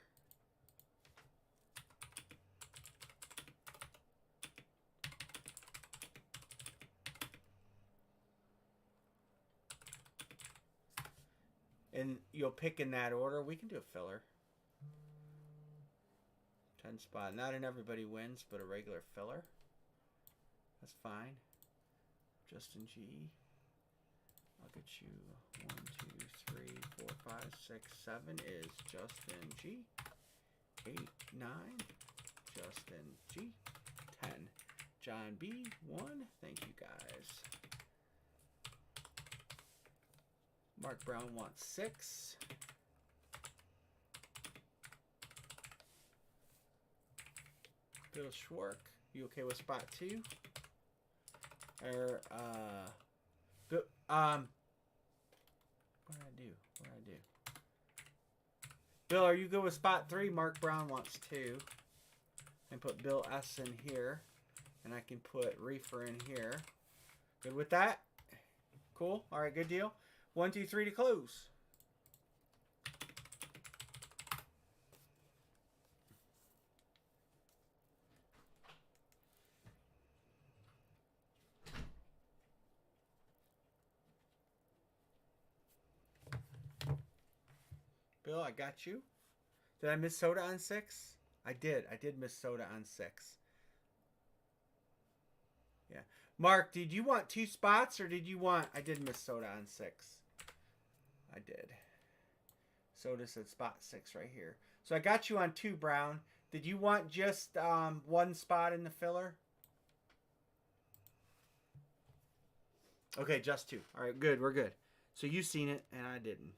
And you'll pick in that order. We can do a filler. 10 spot. Not an everybody wins, but a regular filler. That's fine. Justin G. I'll get you 1, 2, 3, 4, 5, 6, 7 is Justin G. 8, 9, Justin G. 10, John B. 1. Thank you guys. Mark Brown wants 6. Bill Schwark, you okay with spot 2? Or what did I do? Bill, are you good with spot 3? Mark Brown wants 2. And put Bill S in here. And I can put Reefer in here. Good with that? Cool. All right, good deal. 1, 2, 3 to close. Bill, I got you. Did I miss soda on 6? I did. I did miss soda on 6. Yeah. Mark, did you want 2 spots or did you want... I did miss soda on 6. I did. Soda said spot 6 right here. So I got you on 2, Brown. Did you want just 1 spot in the filler? Okay, just 2. All right, good. We're good. So you seen it and I didn't.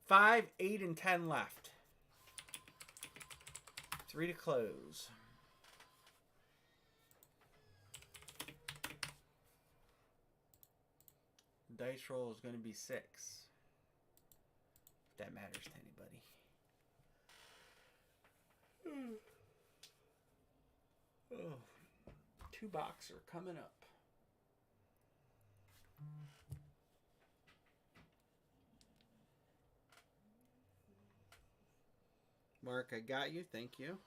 5, 8, and 10 left. 3 to close. Dice roll is going to be 6. If that matters to anybody. Oh, 2 boxer coming up. Mark, I got you. Thank you.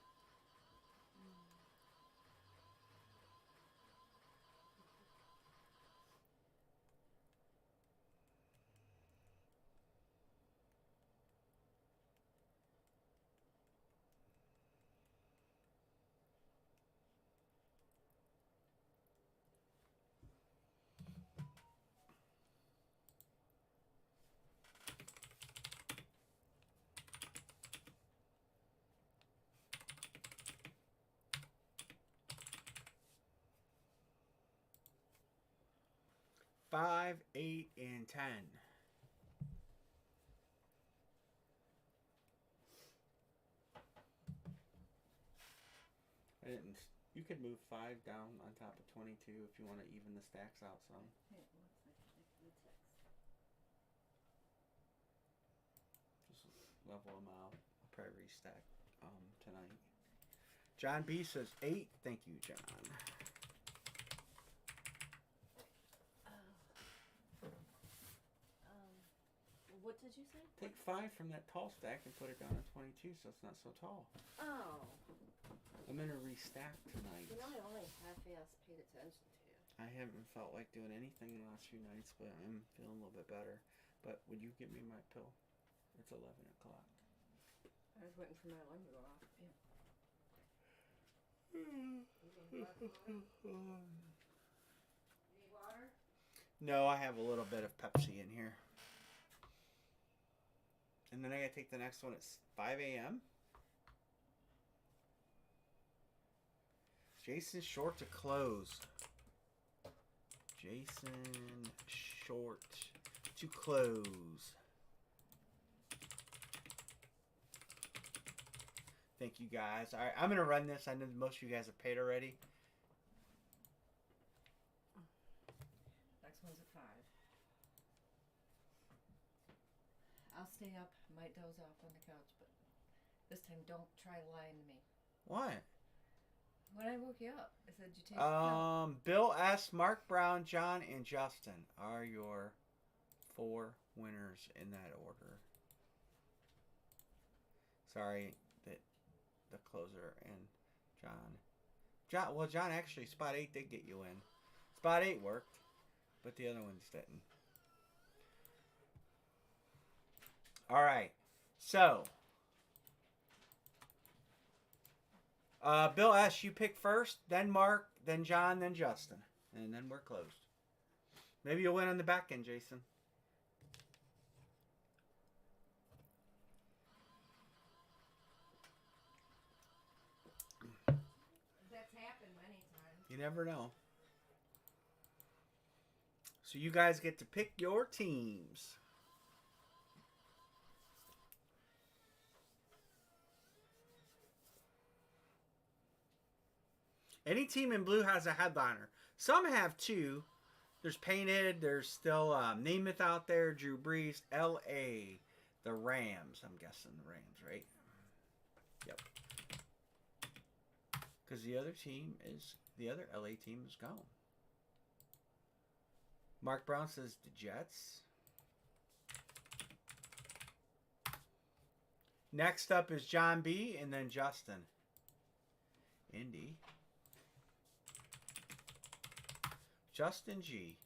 Five, 8, and 10. I didn't. You could move 5 down on top of 22 if you want to even the stacks out some. Hey, 1 second. The text. Just level them out. I'll probably restack tonight. John B says 8. Thank you, John. What did you say? Take 5 from that tall stack and put it down to 22 so it's not so tall. Oh. I'm going to restack tonight. You know, I only half-ass paid attention to you. I haven't felt like doing anything the last few nights, but I'm feeling a little bit better. But would you give me my pill? It's 11 o'clock. I was waiting for my alarm to go off. Yeah. Need water? No, I have a little bit of Pepsi in here. And then I gotta take the next one at 5 a.m. Jason Short to close. Jason Short to close. Thank you guys. All right, I'm gonna run this. I know most of you guys have paid already. Next one's at 5. I'll stay up. Might doze off on the couch, but this time don't try lying to me. What? When I woke you up, I said you take a pill. Bill S., Mark Brown, John, and Justin are your 4 winners in that order. Sorry that the closer and John John, actually, spot 8 did get you in. Spot 8 worked, but the other ones didn't. All right. So, Bill S., you pick first, then Mark, then John, then Justin. And then we're closed. Maybe you'll win on the back end, Jason. That's happened many times. You never know. So you guys get to pick your teams. Any team in blue has a headliner. Some have two. There's Painted. There's still Namath out there. Drew Brees. L.A. The Rams. I'm guessing the Rams, right? Yep. Because the other LA team is gone. Mark Brown says the Jets. Next up is John B. and then Justin. Indy. Justin G.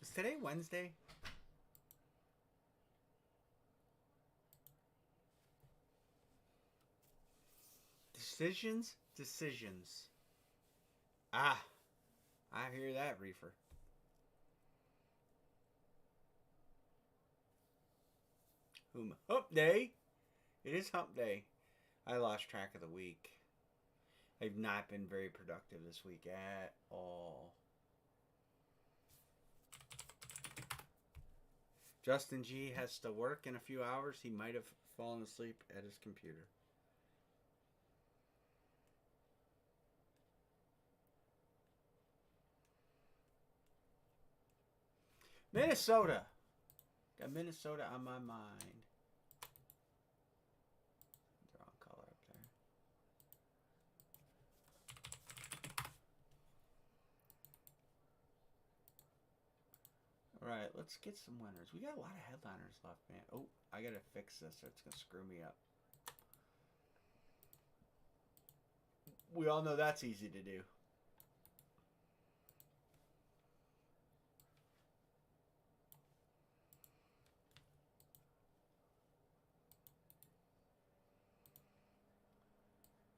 Is today Wednesday? Decisions. Ah, I hear that, Reefer. Hump day. It is hump day. I lost track of the week. I've not been very productive this week at all. Justin G has to work in a few hours. He might have fallen asleep at his computer. Minnesota. Got Minnesota on my mind. Wrong color up there. Alright, let's get some winners. We got a lot of headliners left, man. Oh, I gotta fix this or it's gonna screw me up. We all know that's easy to do.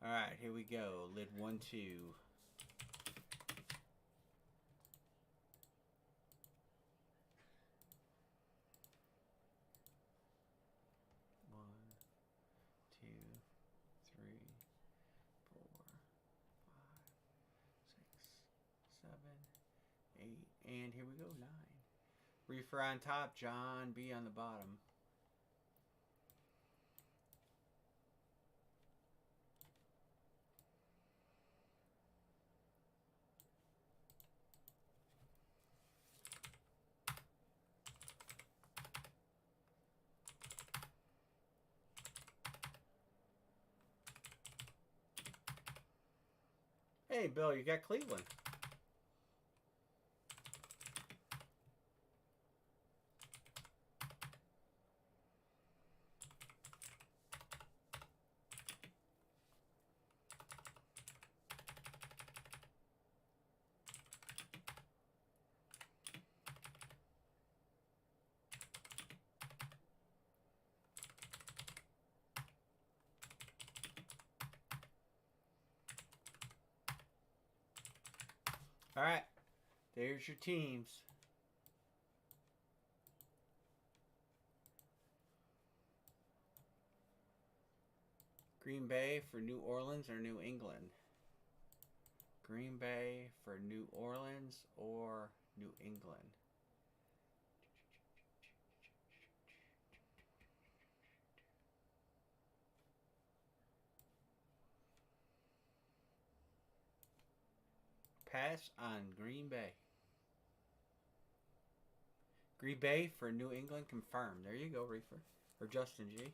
Alright, here we go. Lid 1, 2. 1, 2, 3, 4, 5, 6, 7, 8, and here we go, 9. Reefer on top, John B on the bottom. Hey, Bill, you got Cleveland. All right, there's your teams. Green Bay for New Orleans or New England? Green Bay for New Orleans or New England? Pass on Green Bay. Green Bay for New England confirmed. There you go, Reefer. Or Justin G.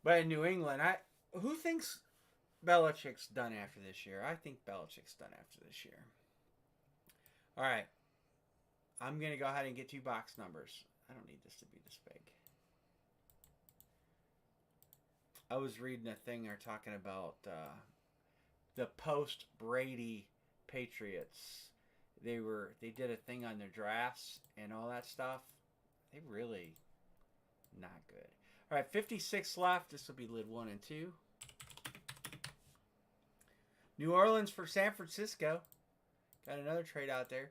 But in New England, who thinks Belichick's done after this year. I think Belichick's done after this year. All right. I'm going to go ahead and get you box numbers. I don't need this to be this big. I was reading a thing they're talking about the post Brady Patriots. They did a thing on their drafts and all that stuff. They really not good. All right, 56 left. This will be lid 1 and 2. New Orleans for San Francisco. Got another trade out there.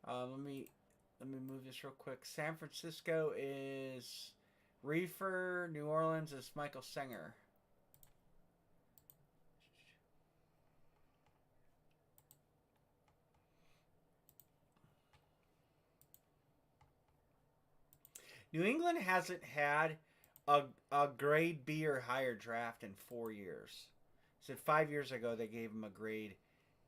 Let me move this real quick. San Francisco is Reefer. New Orleans is Michael Singer. New England hasn't had a grade B or higher draft in 4 years. So 5 years ago they gave them a grade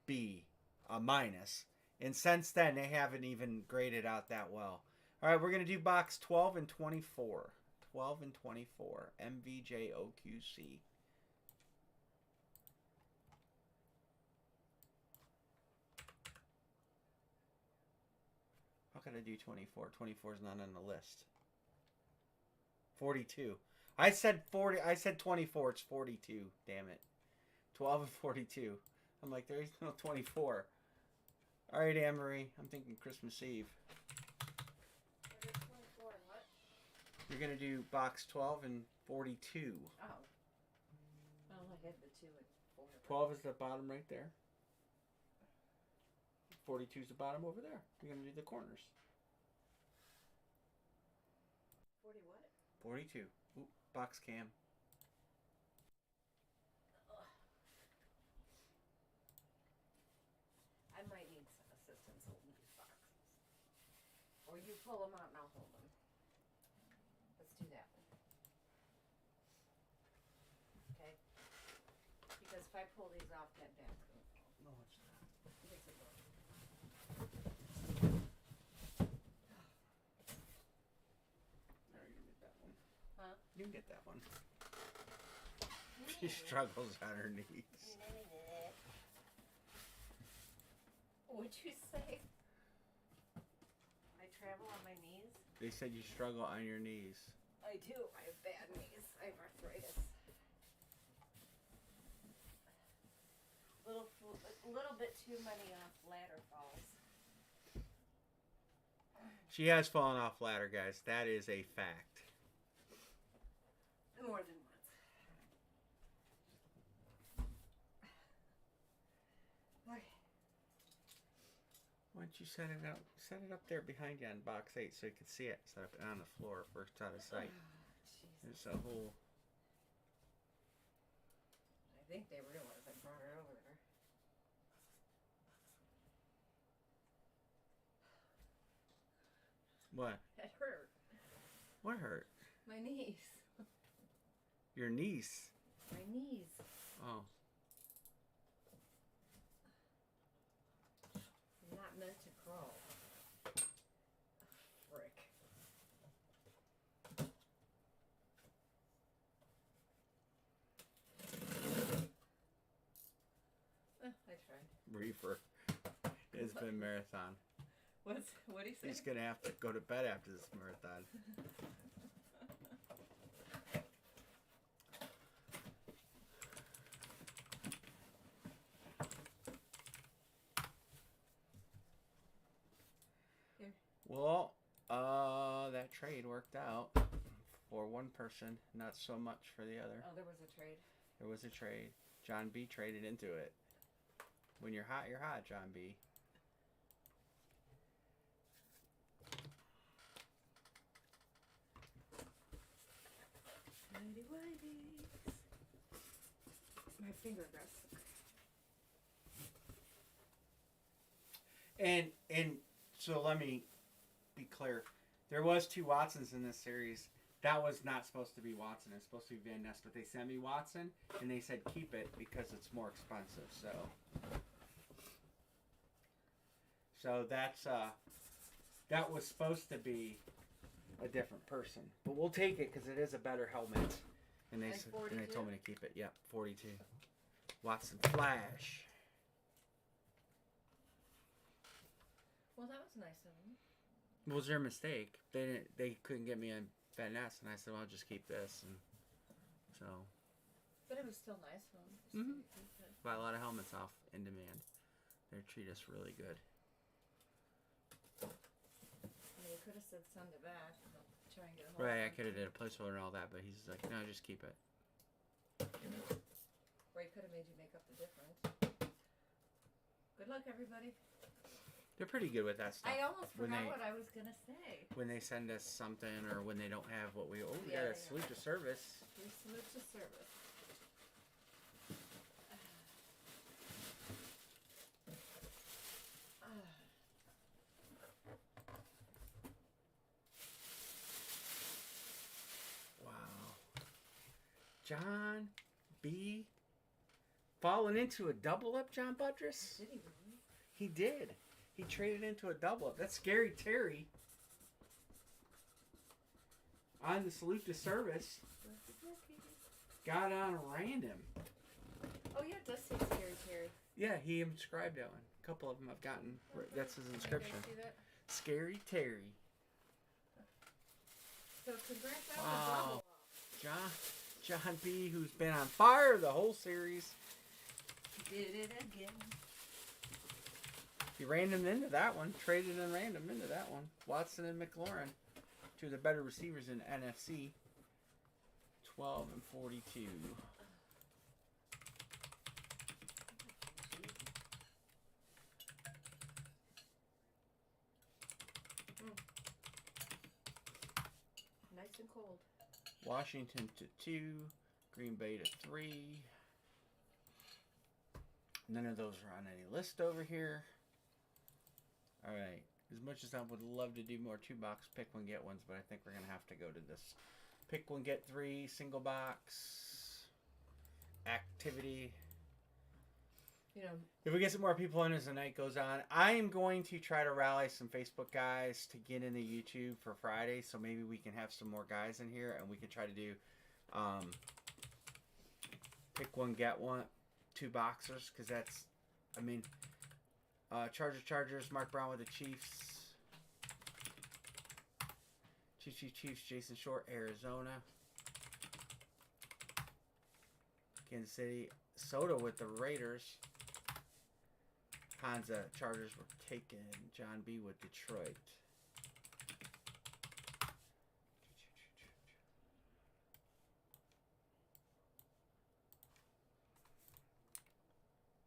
B, a minus. And since then they haven't even graded out that well. All right, we're going to do box 12 and 24. 12 and 24. MVJOQC. How can I do 24? 24 is not on the list. 42. I said 40. I said 24. It's 42. Damn it. 12 and 42. I'm like, there is no 24. All right, Anne-Marie. I'm thinking Christmas Eve. 24 and what? You're going to do box 12 and 42. Oh. Well, I had the 2 and 4. 12 is the bottom right there. 42 is the bottom over there. You're going to do the corners. 40 what? 42. Ooh, box cam. I might need some assistance holding these boxes. Or you pull them out and I'll hold them. Let's do that one. Okay? Because if I pull these off, that back's going to fall. No, it's not. Yes, it will. There, you can get that one. Huh? You can get that one. She struggles on her knees. What'd you say? I travel on my knees? They said you struggle on your knees. I do. I have bad knees. I have arthritis. A little bit too many ladder falls. She has fallen off ladder, guys. That is a fact. More than once. Okay. Why don't you set it up? Set it up there behind you on box 8 so you can see it. Set it on the floor first out of sight. There's a whole. I think they realize I brought her over there. What? It hurt. What hurt? My knees. Your niece. My knees. Oh. I'm not meant to crawl. Frick. I tried. Reefer. It's been marathon. What do you say? He's gonna have to go to bed after this marathon. Here. Well, that trade worked out for one person, not so much for the other. Oh, there was a trade. There was a trade. John B traded into it. When you're hot, John B. Whitey whiteys. My finger got stuck. And so let me be clear. There was 2 Watsons in this series. That was not supposed to be Watson. It's supposed to be Van Ness, but they sent me Watson, and they said keep it because it's more expensive. So that's that was supposed to be a different person, but we'll take it because it is a better helmet. And they told me to keep it. Yep, 42. Watson Flash. Well, that was nice of them. What was their mistake? They couldn't get me on Van Ness, and I said, well, I'll just keep this. And so. But it was still nice of them. Mm-hmm. Buy a lot of helmets off in demand. They treat us really good. I mean, you could have said send it back. Try and get a hold Right, of I it. could have did a placeholder and all that, but he's like, no, just keep it. Or he could have made you make up the difference. Good luck, everybody. They're pretty good with that stuff. I almost forgot what I was going to say. When they send us something or when they don't have what we got a salute to service. We salute to service. Wow. John B. falling into a double up, John Buttress? Did he really? He did. He traded into a double up. That's Scary Terry. On the salute to service. Got on random. Oh, yeah, it does say Scary Terry. Yeah, he inscribed that one. A couple of them I've gotten. That's his inscription. See that? Scary Terry. So congrats on Wow. the double up. John B., who's been on fire the whole series. Did it again. He randomed into that one. Traded and random into that one. Watson and McLaurin. Two of the better receivers in NFC. 12 and 42. Nice and cold. Washington to 2. Green Bay to 3. None of those are on any list over here. Alright. As much as I would love to do more 2-box pick one, get ones, but I think we're going to have to go to this pick one, get 3 single box activity. You know, If we get some more people in as the night goes on, I am going to try to rally some Facebook guys to get into YouTube for Friday, so maybe we can have some more guys in here and we can try to do pick one, get one, 2 boxers, because that's, I mean, Chargers, Mark Brown with the Chiefs. Chiefs, Jason Short, Arizona. Kansas City, Soto with the Raiders. Hansa, Chargers were taken. John B. with Detroit.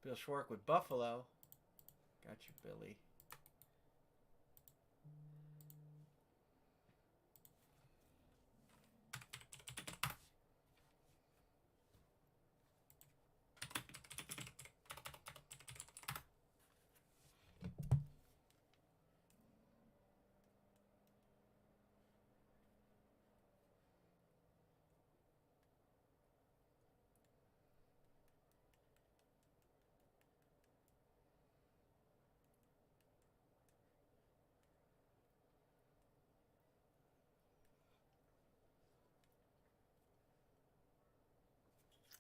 Bill Schwartz with Buffalo. Got you, Billy.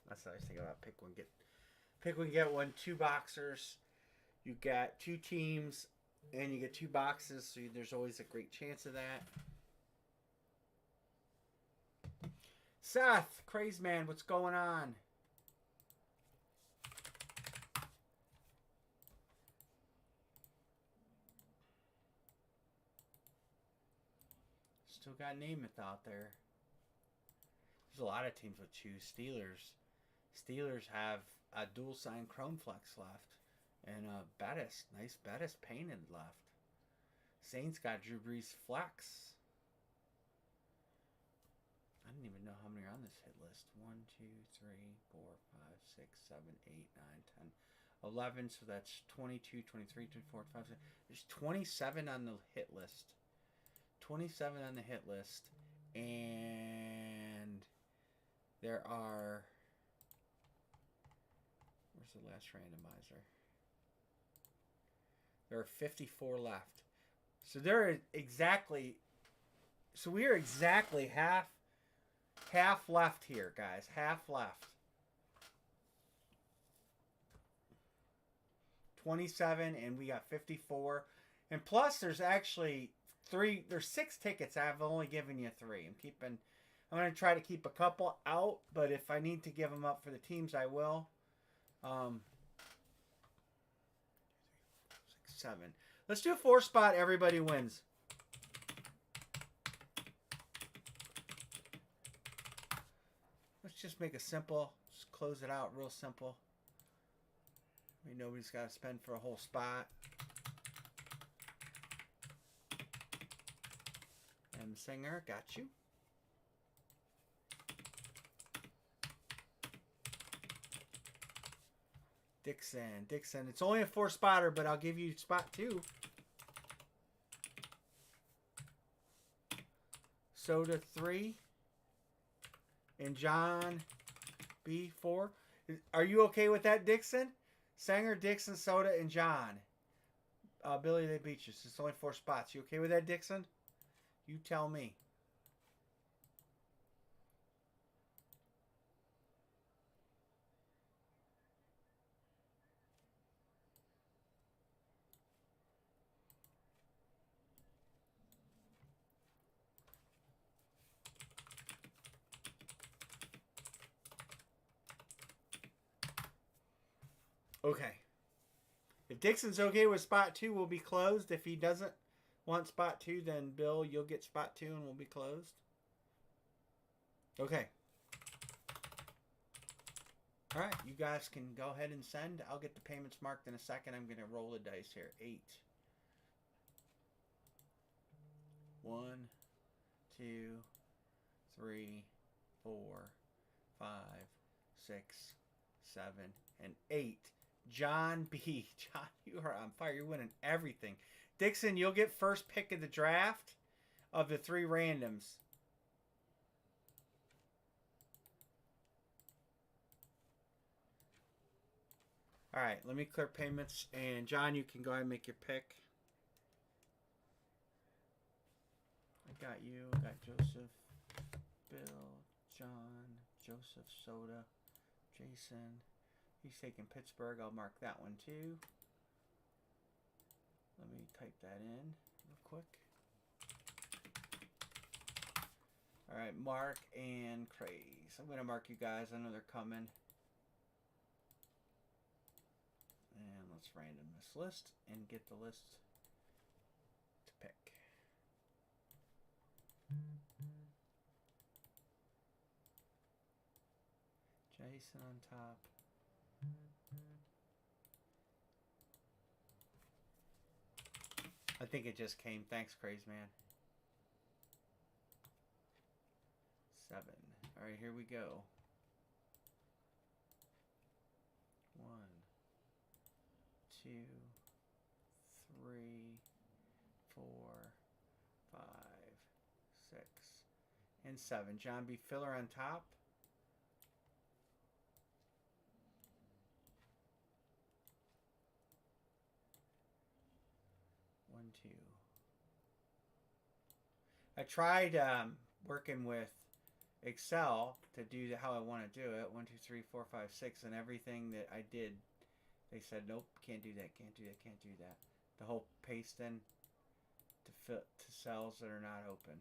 That's the nice thing about pick one, get one. 2 boxers. You got 2 teams, and you get 2 boxes, so there's always a great chance of that. Seth, Crazy Man, what's going on? Still got Namath out there. There's a lot of teams with 2. Steelers have a dual sign Chrome Flex left. And Bettis, nice Bettis painted left. Saints got Drew Brees Flex. I don't even know how many are on this hit list. 1, 2, 3, 4, 5, 6, 7, 8, 9, 10, 11. So that's 22, 23, 24, 25. There's 27 on the hit list. 27 on the hit list. And there are... Where's the last randomizer? There are 54 left. So there are exactly... So we are exactly half left here, guys. Half left. 27, and we got 54. And plus, there's actually there's 6 tickets. I've only given you 3. I'm going to try to keep a couple out, but if I need to give them up for the teams, I will. 6, 7. Let's do a 4 spot. Everybody wins. Let's just make it simple. Just close it out real simple. I mean, nobody's got to spend for a whole spot. M. Singer, got you. Dixon. It's only a 4 spotter, but I'll give you spot 2. Soda 3. And John B 4. Are you okay with that, Dixon? Sanger, Dixon, Soda, and John. Billy, they beat you. So it's only 4 spots. You okay with that, Dixon? You tell me. Okay. If Dixon's okay with spot 2, we'll be closed. If he doesn't want spot 2, then Bill, you'll get spot 2 and we'll be closed. Okay. All right. You guys can go ahead and send. I'll get the payments marked in a second. I'm going to roll the dice here. 8. 1, 2, 3, 4, 5, 6, 7, and 8. John B. John, you are on fire. You're winning everything. Dixon, you'll get first pick of the draft of the 3 randoms. All right, let me clear payments. And John, you can go ahead and make your pick. I got you. I got Joseph, Bill, John, Joseph, Soda, Jason. He's taking Pittsburgh. I'll mark that one too. Let me type that in real quick. All right, Mark and Craze. I'm going to mark you guys. I know they're coming. And let's random this list and get the list to pick. Jason on top. I think it just came. Thanks, Craze Man. 7. All right, here we go. 1, 2, 3, 4, 5, 6, and 7. John B. Filler on top. 1, 2. I tried working with Excel to do how I want to do it. 1, 2, 3, 4, 5, 6, and everything that I did, they said nope, can't do that, can't do that, can't do that. The whole pasting to fit to cells that are not open.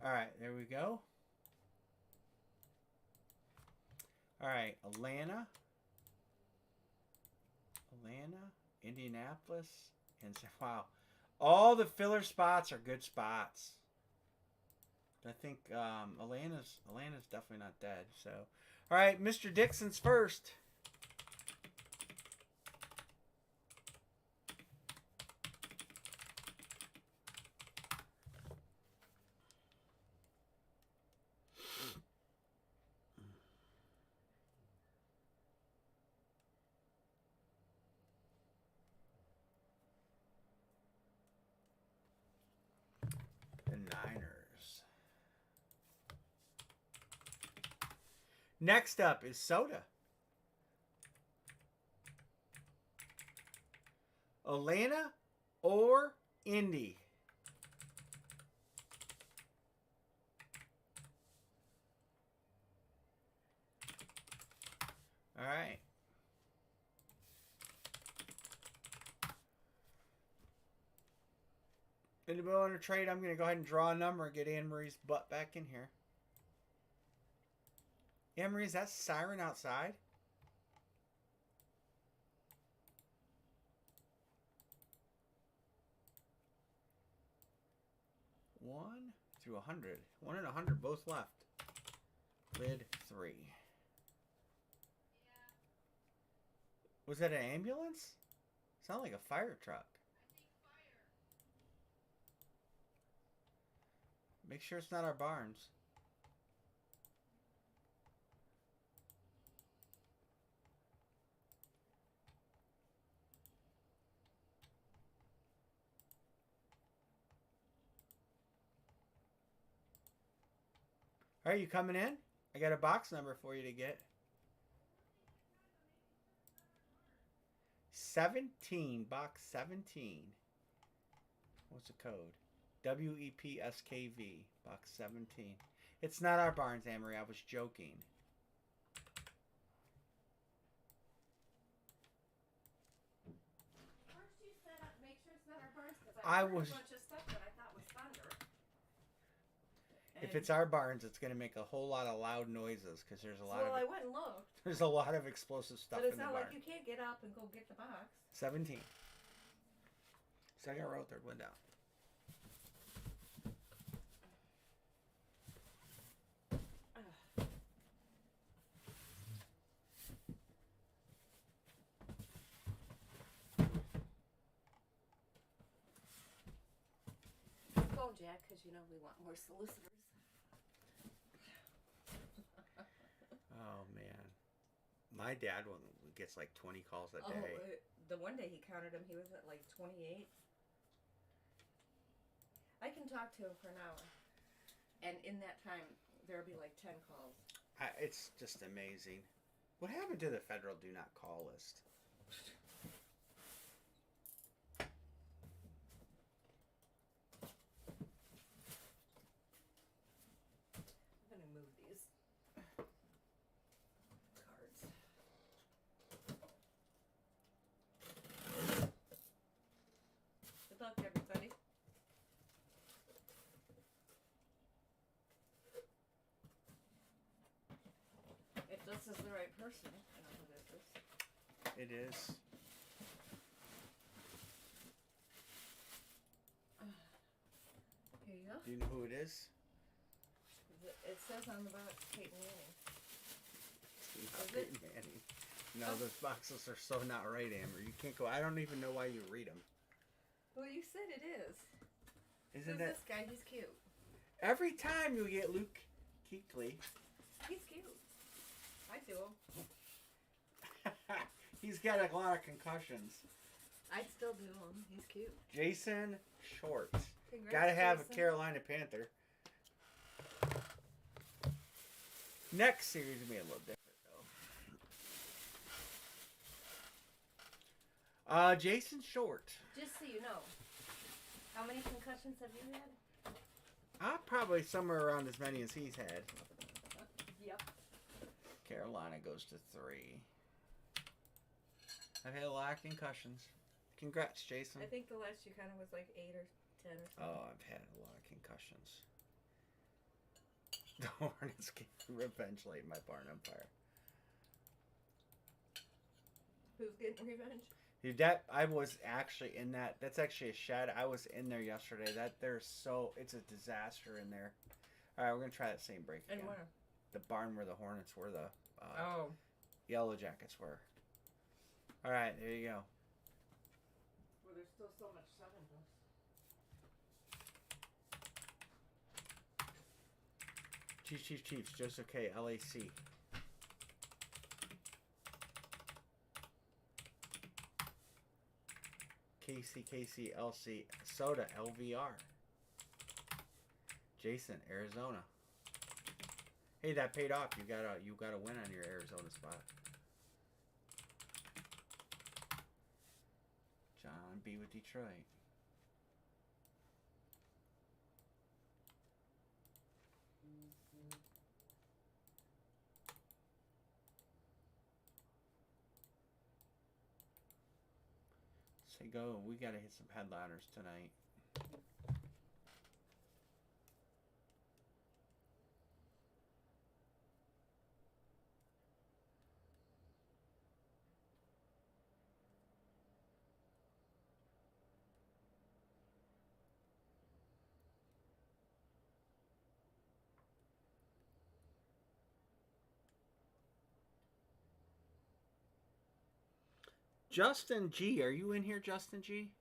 All right, there we go. All right, Atlanta, Indianapolis, and wow, all the filler spots are good spots. I think Atlanta's definitely not dead. So, all right, Mr. Dixon's first. Next up is soda. Atlanta or Indy? All right. Anybody want to trade? I'm going to go ahead and draw a number and get Anne Marie's butt back in here. Anne Marie, is that siren outside? One through 100. 1 and 100 both left. Lid 3. Was that an ambulance? Sound like a fire truck. Make sure it's not our barns. Are you coming in? I got a box number for you to get. 17, box 17. What's the code? WEPSKV, box 17. It's not our barns, Amory. I was joking. First you set up, make sure it's not our barns, because I I heard was- a bunch of stuff that I thought was thunder. If it's our barns, it's going to make a whole lot of loud noises because there's a lot Well, I of went and looked, there's a lot of explosive stuff but it's in the not barn. like you can't get up and go get the box. 17. Second row, third one down. Go, Jack, because you know we want more solicitors. Oh man, my dad gets like 20 calls a day. The one day he counted them, he was at like 28. I can talk to him for an hour, and in that time there'll be like 10 calls. It's just amazing. What happened to the federal do not call list? I'm gonna move these cards. Good luck, everybody. If this is the right person, I know who this is. It is. Here you go. Do you know who it is? It says on the box Peyton Manning. Not Is it? Peyton Manning. No, Oh. those boxes are so not right, Amber. You can't go. I don't even know why you read them. Well, you said it is. Isn't Who's it? this guy? He's cute. Every time you get Luke Kuechly, He's cute. I do him. he's got a lot of concussions. I'd still do him. He's cute. Jason Short. Congrats, Gotta have a Jason. Carolina Panther. Next series will be a little different, though. Jason Short. Just so you know, how many concussions have you had? Probably somewhere around as many as he's had. Yep. Carolina goes to 3. I've had a lot of concussions. Congrats, Jason. I think the last you kind of was like 8 or 10 or something. Oh, I've had a lot of concussions. The Hornets get revenge late in my barn empire. Who's getting revenge? Dude, that I was actually in that. That's actually a shed. I was in there yesterday. It's a disaster in there. All right, we're gonna try that same break again. And where? The barn where the Hornets were, the Oh. Yellow Jackets were. All right, there you go. Well, there's still so much sun in this. Chiefs. Joseph K. LAC. KC, LC, Soda, LVR. Jason, Arizona. Hey, that paid off. You got a win on your Arizona spot. John B with Detroit. Say go. We gotta hit some headliners tonight. Justin G, are you in here, Justin G?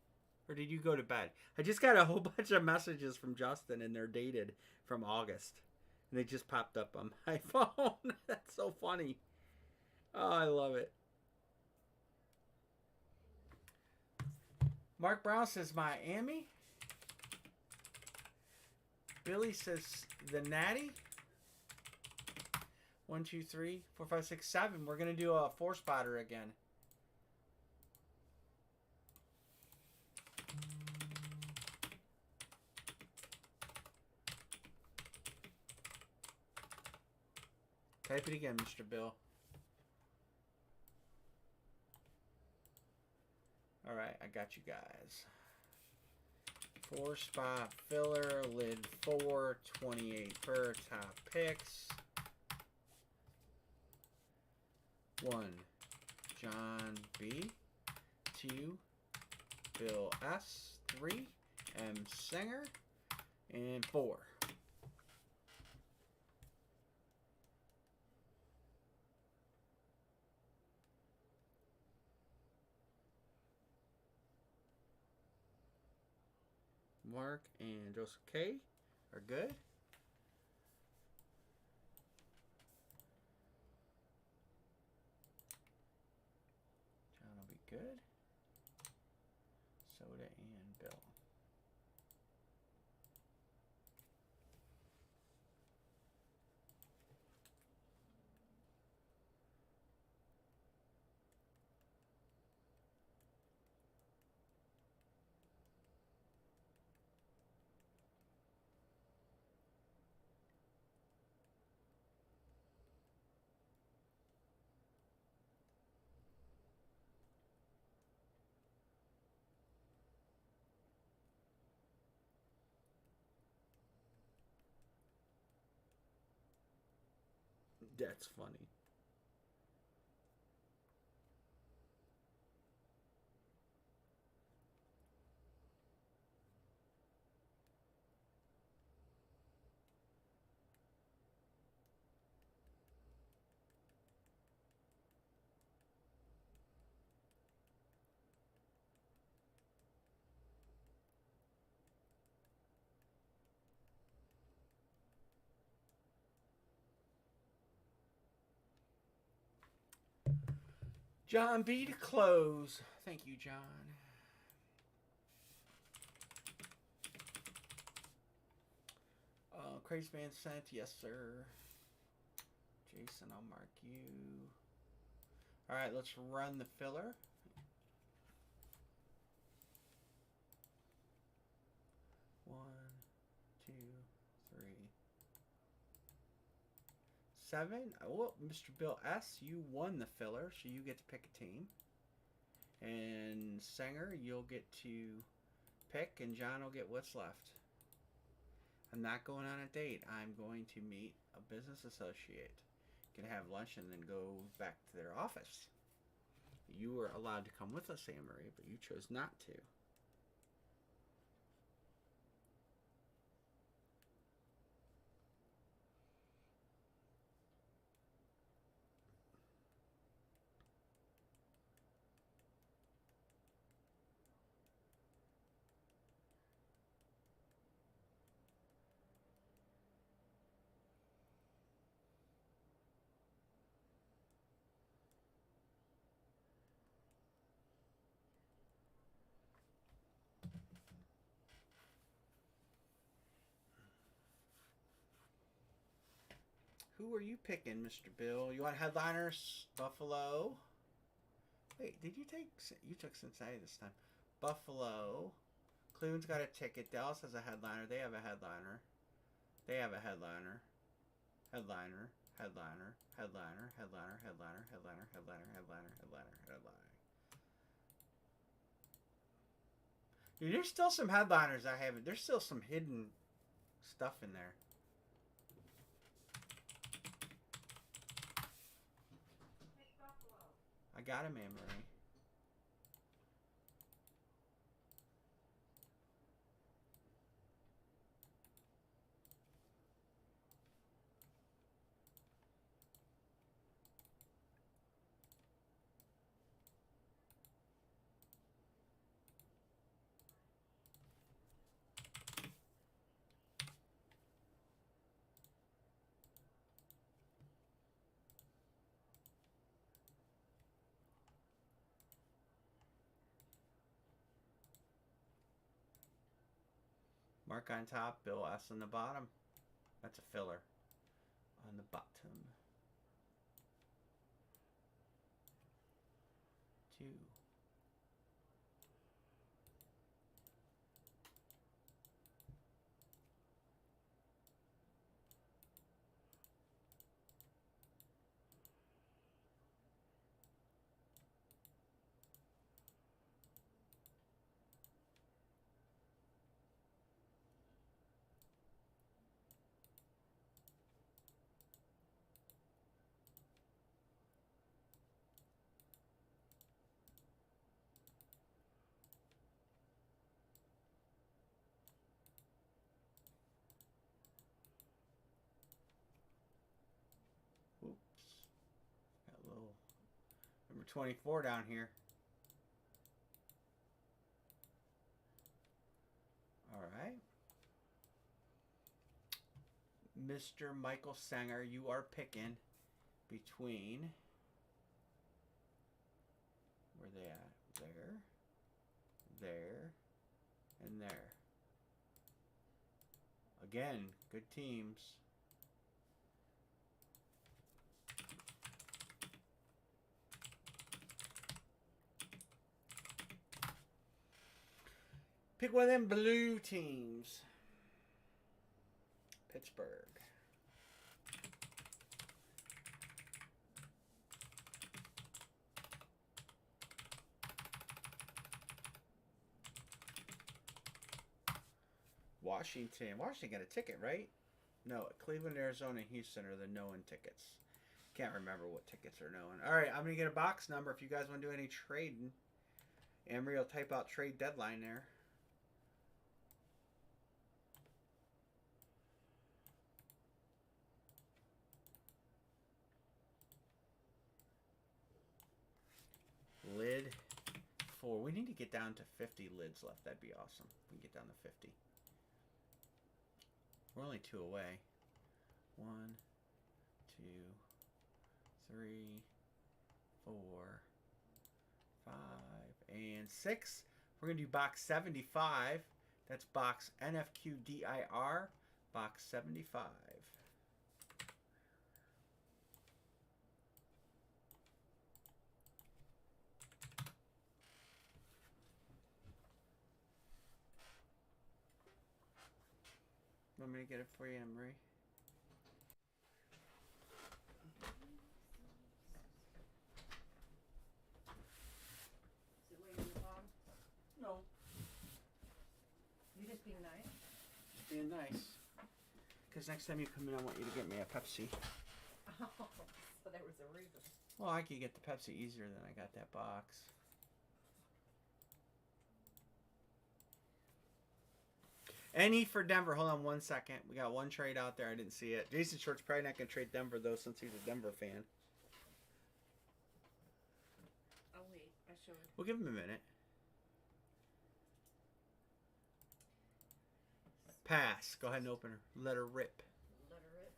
Or did you go to bed? I just got a whole bunch of messages from Justin, and they're dated from August. And they just popped up on my phone. That's so funny. Oh, I love it. Mark Brown says Miami. Billy says the Natty. 1, 2, 3, 4, 5, 6, 7. We're gonna do a 4-spotter again. Type it again, Mr. Bill. All right, I got you guys. 4-spot filler, lid 4, 28 per top picks. 1, John B. 2, Bill S. 3, M. Singer. And 4. Mark and Joseph K. are good. John will be good. Soda and Bill. That's funny. John B to close. Thank you, John. Crazy Man sent. Yes, sir. Jason, I'll mark you. All right, let's run the filler. One, 2, 3, 7. Oh, Mr. Bill S., you won the filler, so you get to pick a team. And Sanger, you'll get to pick, and John will get what's left. I'm not going on a date. I'm going to meet a business associate. Can have lunch and then go back to their office. You were allowed to come with us, Anne Marie, but you chose not to. Who are you picking, Mr. Bill? You want headliners? Buffalo. Wait, did you take... You took Cincinnati this time. Buffalo. Cleveland's got a ticket. Dallas has a headliner. They have a headliner. They have a headliner. Headliner. Headliner. Headliner. Headliner. Headliner. Headliner. Headliner. Headliner. Headliner. Headliner. Dude, there's still some headliners I haven't... There's still some hidden stuff in there. I got him, Anne-Marie. Mark on top, Bill S on the bottom. That's a filler. On the bottom. 2. Oops. Got a little number 24 down here. All right. Mr. Michael Sanger, you are picking between... Where they at? There, there, and there. Again, good teams. Pick one of them blue teams. Pittsburgh. Washington. Washington got a ticket, right? No, Cleveland, Arizona, Houston are the no-win tickets. Can't remember what tickets are no-win. All right, I'm going to get a box number if you guys want to do any trading. Emery will type out trade deadline there. Lid 4. We need to get down to 50 lids left. That'd be awesome. We can get down to 50. We're only 2 away. 1, 2, 3, 4, 5, and 6. We're going to do box 75. That's box NFQDIR, box 75. Want me to get it for you, Emery? Is it waiting on the bottom? No. You just being nice? Being nice. Because next time you come in, I want you to get me a Pepsi. Oh, so there was a reason. Well, I could get the Pepsi easier than I got that box. Any for Denver. Hold on 1 second. We got one trade out there. I didn't see it. Jason Short's probably not going to trade Denver, though, since he's a Denver fan. Oh, wait. I showed. We'll give him a minute. Pass. Go ahead and open her. Let her rip. Let her rip.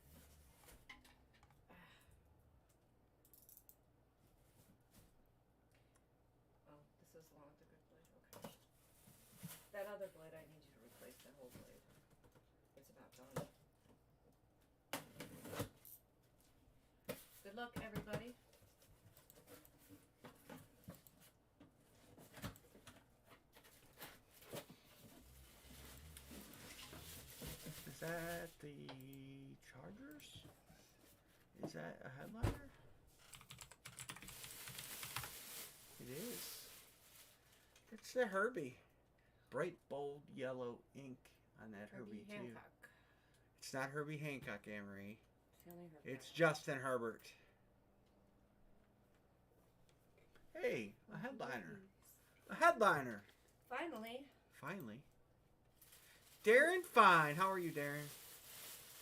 Oh, this is long. It's a good blade. Okay. That other blade, I need you to replace the whole blade. It's about done. luck, everybody. Is that the Chargers? Is that a headliner? It is. It's the Herbie. Bright, bold, yellow ink on that Herbie too. Hancock. It's not Herbie Hancock, Anne-Marie. Herbert. It's Justin Herbert. Hey, a headliner. A headliner. Finally. Darren Fine. How are you, Darren?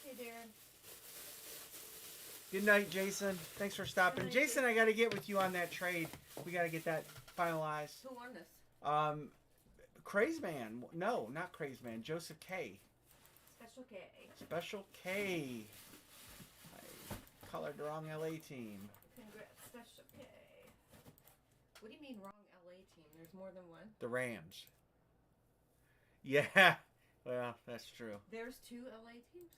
Hey, Darren. Good night, Jason. Thanks for stopping. Night, Jason, I got to get with you on that trade. We got to get that finalized. Who won this? Craze Man. No, not Craze Man. Joseph K. Special K. Special K. I colored the wrong LA team. Congrats, Special K. What do you mean wrong LA team? There's more than one? The Rams. Yeah. Well, that's true. There's 2 LA teams?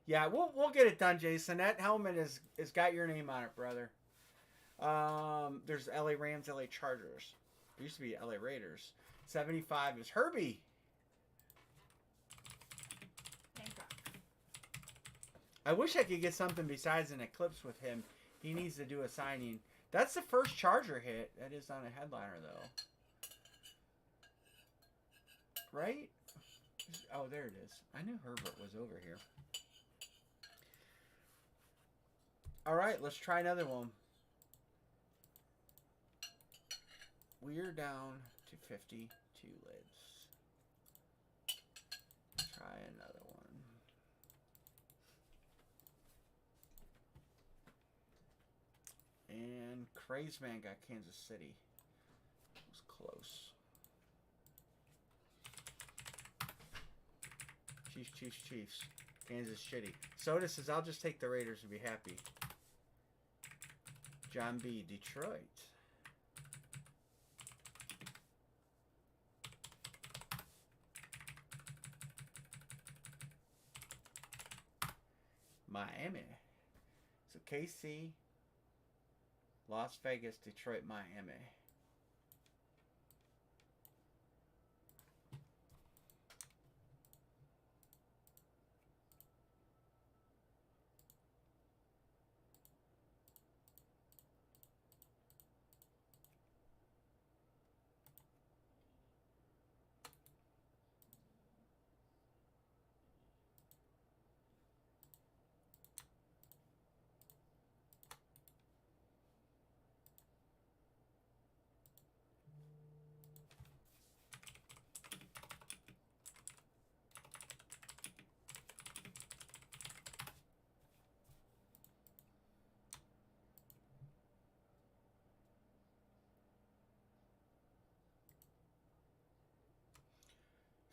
Yeah, we'll get it done, Jason. That helmet is got your name on it, brother. There's LA Rams, LA Chargers. It used to be LA Raiders. 75 is Herbie. Hancock. I wish I could get something besides an Eclipse with him. He needs to do a signing. That's the first Charger hit. That is on a headliner, though. Right? Oh, there it is. I knew Herbert was over here. All right, let's try another one. We're down to 52 lids. Try another one. And Craze Man got Kansas City. It was close. Chiefs. Kansas City. Soda says, I'll just take the Raiders and be happy. John B. Detroit. Miami. So KC, Las Vegas, Detroit, Miami.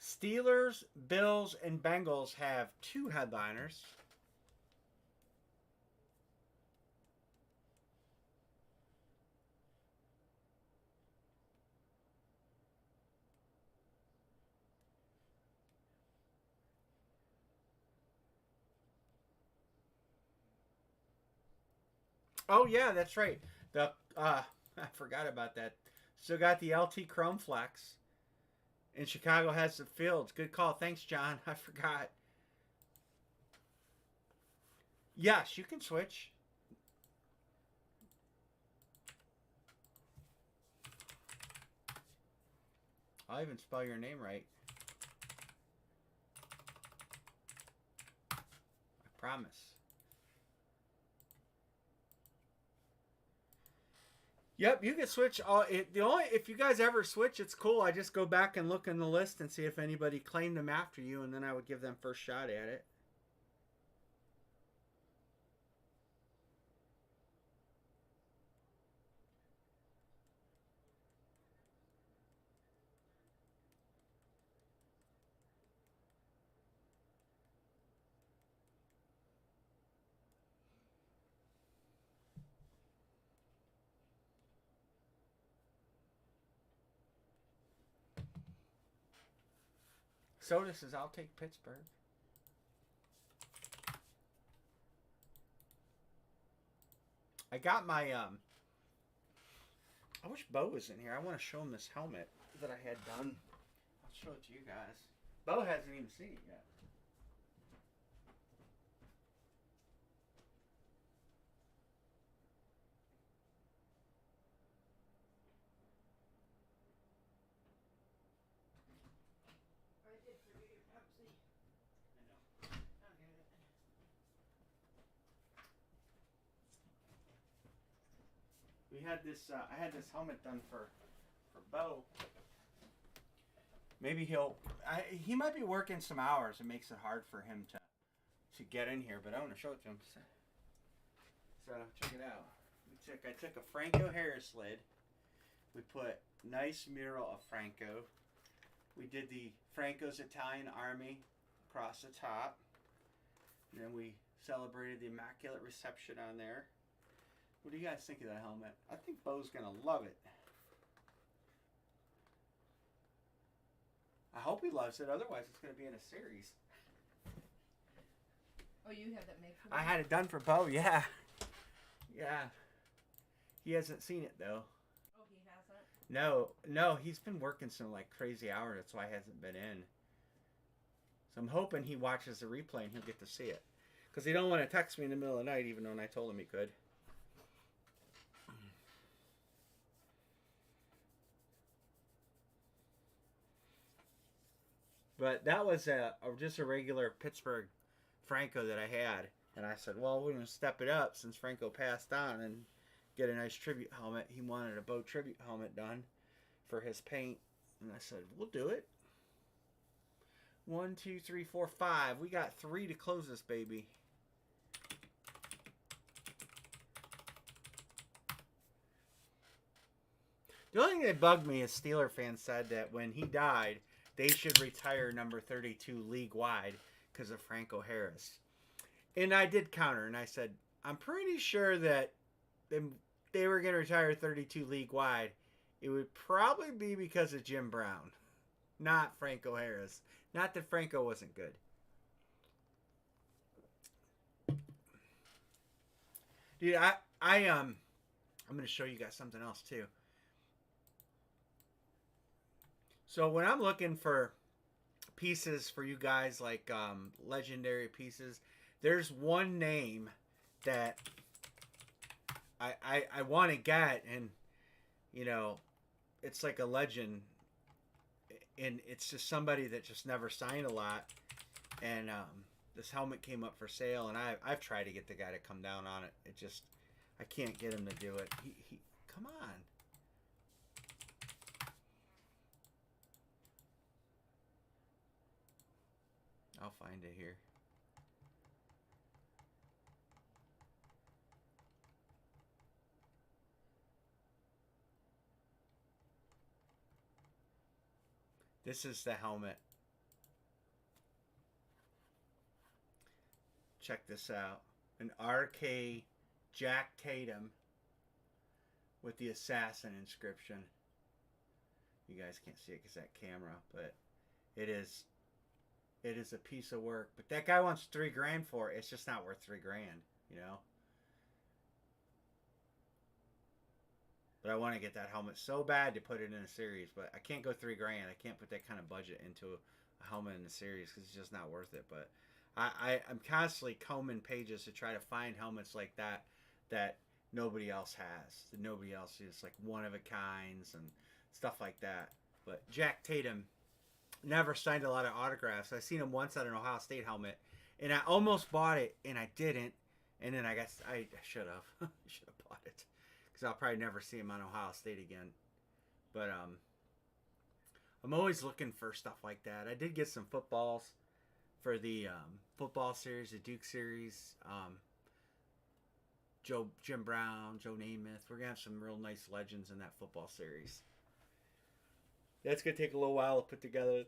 Steelers, Bills, and Bengals have 2 headliners. Oh yeah, that's right. The I forgot about that. Still got the LT Chrome Flex. And Chicago has some Fields. Good call. Thanks, John. I forgot. Yes, you can switch. I'll even spell your name right. I promise. Yep, you can switch. If you guys ever switch, it's cool. I just go back and look in the list and see if anybody claimed them after you, and then I would give them first shot at it. Soda says, I'll take Pittsburgh. I got my I wish Bo was in here. I want to show him this helmet that I had done. I'll show it to you guys. Bo hasn't even seen it yet. I did forget your Pepsi. I know. I'll get it. We had this. I had this helmet done for Bo. Maybe he might be working some hours. It makes it hard for him to get in here. But I want to show it to him. So check it out. I took a Franco Harris lid. We put nice mural of Franco. We did the Franco's Italian Army across the top. And then we celebrated the Immaculate Reception on there. What do you guys think of that helmet? I think Bo's going to love it. I hope he loves it. Otherwise, it's going to be in a series. Oh, you had that made for me? I had it done for Bo, yeah. Yeah. He hasn't seen it, though. Oh, he hasn't? No, he's been working some like crazy hours. That's why he hasn't been in. So I'm hoping he watches the replay and he'll get to see it. Because he don't want to text me in the middle of the night, even though I told him he could. But that was just a regular Pittsburgh Franco that I had. And I said, well, we're going to step it up since Franco passed on and get a nice tribute helmet. He wanted a Bo tribute helmet done for his paint. And I said, we'll do it. 1, 2, 3, 4, 5. We got 3 to close this baby. The only thing that bugged me is Steeler fans said that when he died, they should retire number 32 league-wide because of Franco Harris. And I did counter, and I said, I'm pretty sure that they were going to retire 32 league-wide. It would probably be because of Jim Brown, not Franco Harris. Not that Franco wasn't good. Dude, I'm going to show you guys something else, too. So when I'm looking for pieces for you guys, like legendary pieces, there's one name that I want to get, and you know, it's like a legend, and it's just somebody that just never signed a lot, and this helmet came up for sale, and I've tried to get the guy to come down on it. It just, I can't get him to do it. He come on. I'll find it here. This is the helmet. Check this out. An RK Jack Tatum with the assassin inscription. You guys can't see it because that camera, but it is a piece of work. But that guy wants $3,000 for it. It's just not worth $3,000, you know. But I want to get that helmet so bad to put it in a series, but I can't go $3,000. I can't put that kind of budget into a helmet in a series because it's just not worth it. But I'm constantly combing pages to try to find helmets like that nobody else has. That nobody else is, like one of a kinds and stuff like that. But Jack Tatum never signed a lot of autographs. I seen him once at an Ohio State helmet, and I almost bought it, and I didn't. And then I should have. Should have bought it. Because I'll probably never see him on Ohio State again. But I'm always looking for stuff like that. I did get some footballs for the football series, the Duke series. Jim Brown, Joe Namath. We're going to have some real nice legends in that football series. That's going to take a little while to put together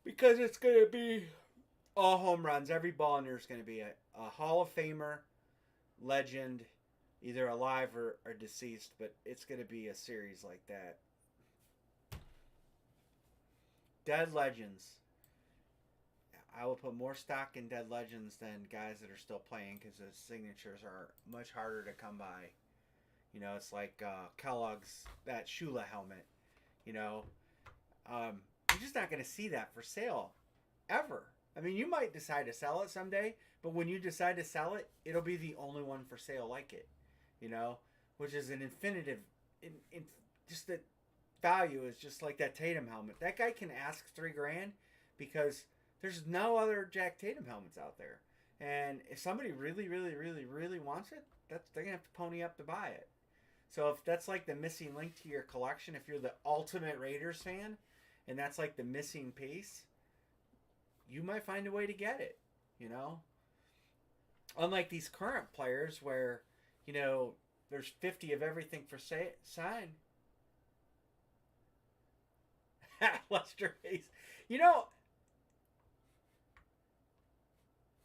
because it's going to be all home runs. Every ball in there is going to be a Hall of Famer, legend, either alive or deceased, but it's going to be a series like that. Dead legends. I will put more stock in dead legends than guys that are still playing because the signatures are much harder to come by. You know, it's like Kellogg's that Shula helmet. You know, you're just not going to see that for sale ever. I mean, you might decide to sell it someday, but when you decide to sell it, it'll be the only one for sale like it. You know, which is an infinitive. Just the value is just like that Tatum helmet. That guy can ask $3,000 because there's no other Jack Tatum helmets out there. And if somebody really, really, really, really wants it, they're gonna have to pony up to buy it. So if that's like the missing link to your collection, if you're the ultimate Raiders fan, and that's like the missing piece, you might find a way to get it. You know, unlike these current players where, you know, there's 50 of everything for sign. Lester Hayes, you know,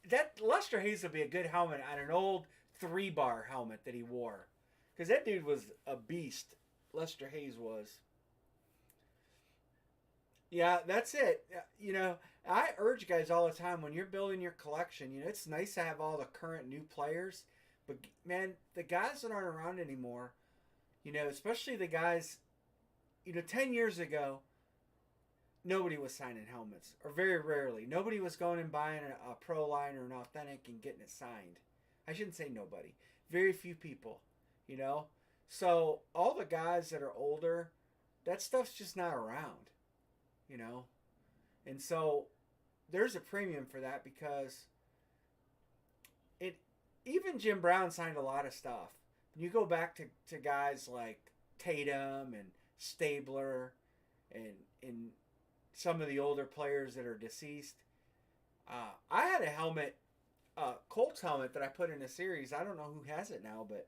that Lester Hayes would be a good helmet on an old 3-bar helmet that he wore. Because that dude was a beast. Lester Hayes was. Yeah, that's it. You know, I urge guys all the time when you're building your collection, you know, it's nice to have all the current new players. But, man, the guys that aren't around anymore, you know, especially the guys, you know, 10 years ago, nobody was signing helmets, or very rarely. Nobody was going and buying a pro line or an authentic and getting it signed. I shouldn't say nobody. Very few people, you know. So all the guys that are older, that stuff's just not around, you know. And so there's a premium for that because even Jim Brown signed a lot of stuff. You go back to guys like Tatum and Stabler and some of the older players that are deceased. I had a helmet, Colts helmet that I put in a series. I don't know who has it now, but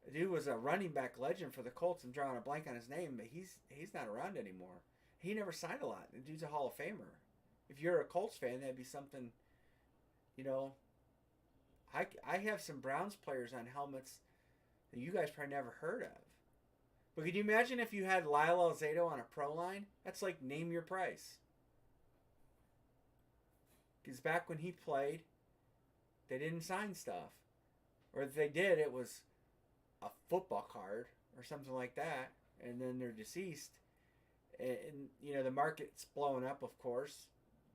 the dude was a running back legend for the Colts. I'm drawing a blank on his name, but he's not around anymore. He never signed a lot. The dude's a Hall of Famer. If you're a Colts fan, that'd be something, you know. I have some Browns players on helmets that you guys probably never heard of. But could you imagine if you had Lyle Alzado on a pro line? That's like name your price. Because back when he played, they didn't sign stuff. Or if they did, it was a football card or something like that. And then they're deceased. And you know, the market's blowing up, of course.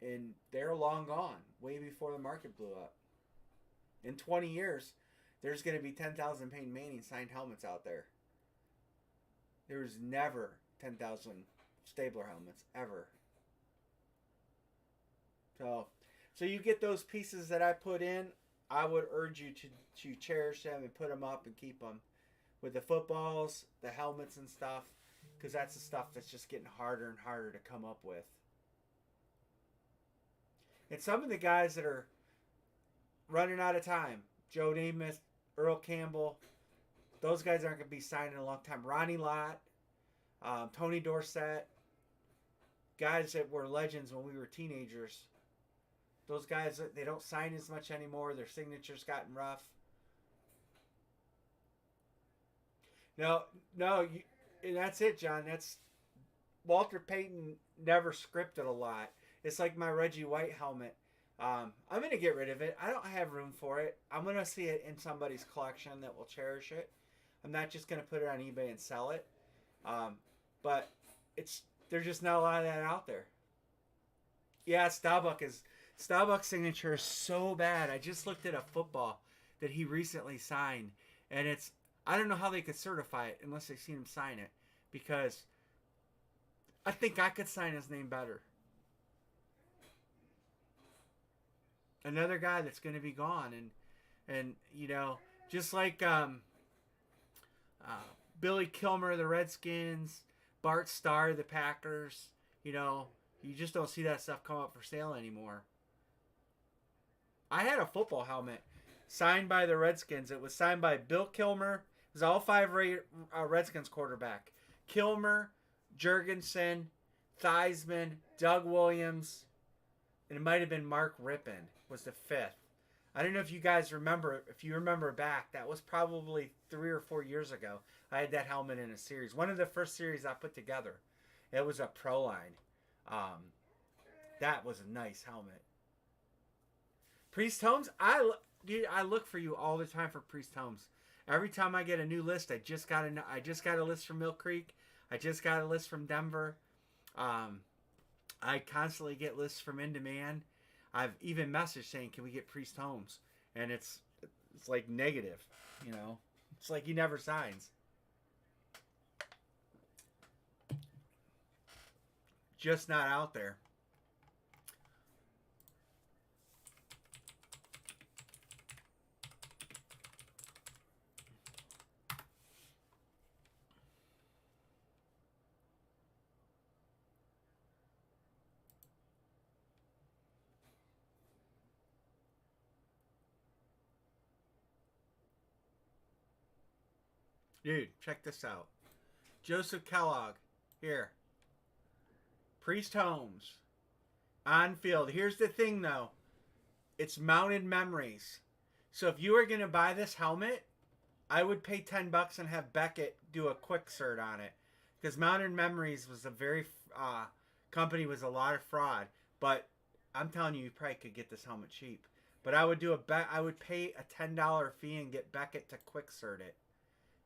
And they're long gone, way before the market blew up. In 20 years, there's going to be 10,000 Peyton Manning signed helmets out there. There was never 10,000 Stabler helmets, ever. So you get those pieces that I put in. I would urge you to cherish them and put them up and keep them. With the footballs, the helmets and stuff. Because that's the stuff that's just getting harder and harder to come up with. And some of the guys that are running out of time, Joe Namath, Earl Campbell, those guys aren't going to be signed in a long time. Ronnie Lott, Tony Dorsett, guys that were legends when we were teenagers. Those guys, they don't sign as much anymore. Their signatures gotten rough. No, and that's it, John. That's Walter Payton never scripted a lot. It's like my Reggie White helmet. I'm going to get rid of it. I don't have room for it. I'm going to see it in somebody's collection that will cherish it. I'm not just going to put it on eBay and sell it. But there's just not a lot of that out there. Yeah, Starbuck's signature is so bad. I just looked at a football that he recently signed. And I don't know how they could certify it unless they've seen him sign it. Because I think I could sign his name better. Another guy that's going to be gone, and you know, just like Billy Kilmer of the Redskins, Bart Starr of the Packers, you know, you just don't see that stuff come up for sale anymore. I had a football helmet signed by the Redskins. It was signed by Bill Kilmer. It was all 5 Redskins quarterback: Kilmer, Jurgensen, Theismann, Doug Williams, and it might have been Mark Rippon was the 5th. I don't know if you guys remember. If you remember back, that was probably 3 or 4 years ago. I had that helmet in a series. One of the first series I put together. It was a pro line. That was a nice helmet. Priest Homes, dude, I look for you all the time for Priest Homes. Every time I get a new list, I just got a list from Mill Creek. I just got a list from Denver. I constantly get lists from In Demand. I've even messaged saying, "Can we get Priest Homes?" And it's like negative, you know. It's like he never signs. Just not out there. Dude, check this out. Joseph Kellogg, here. Priest Homes, on field. Here's the thing, though. It's mounted memories. So if you were gonna buy this helmet, I would pay $10 and have Beckett do a quick cert on it, because Mounted Memories was a very company was a lot of fraud. But I'm telling you, you probably could get this helmet cheap. But I would I would pay a $10 fee and get Beckett to quick cert it,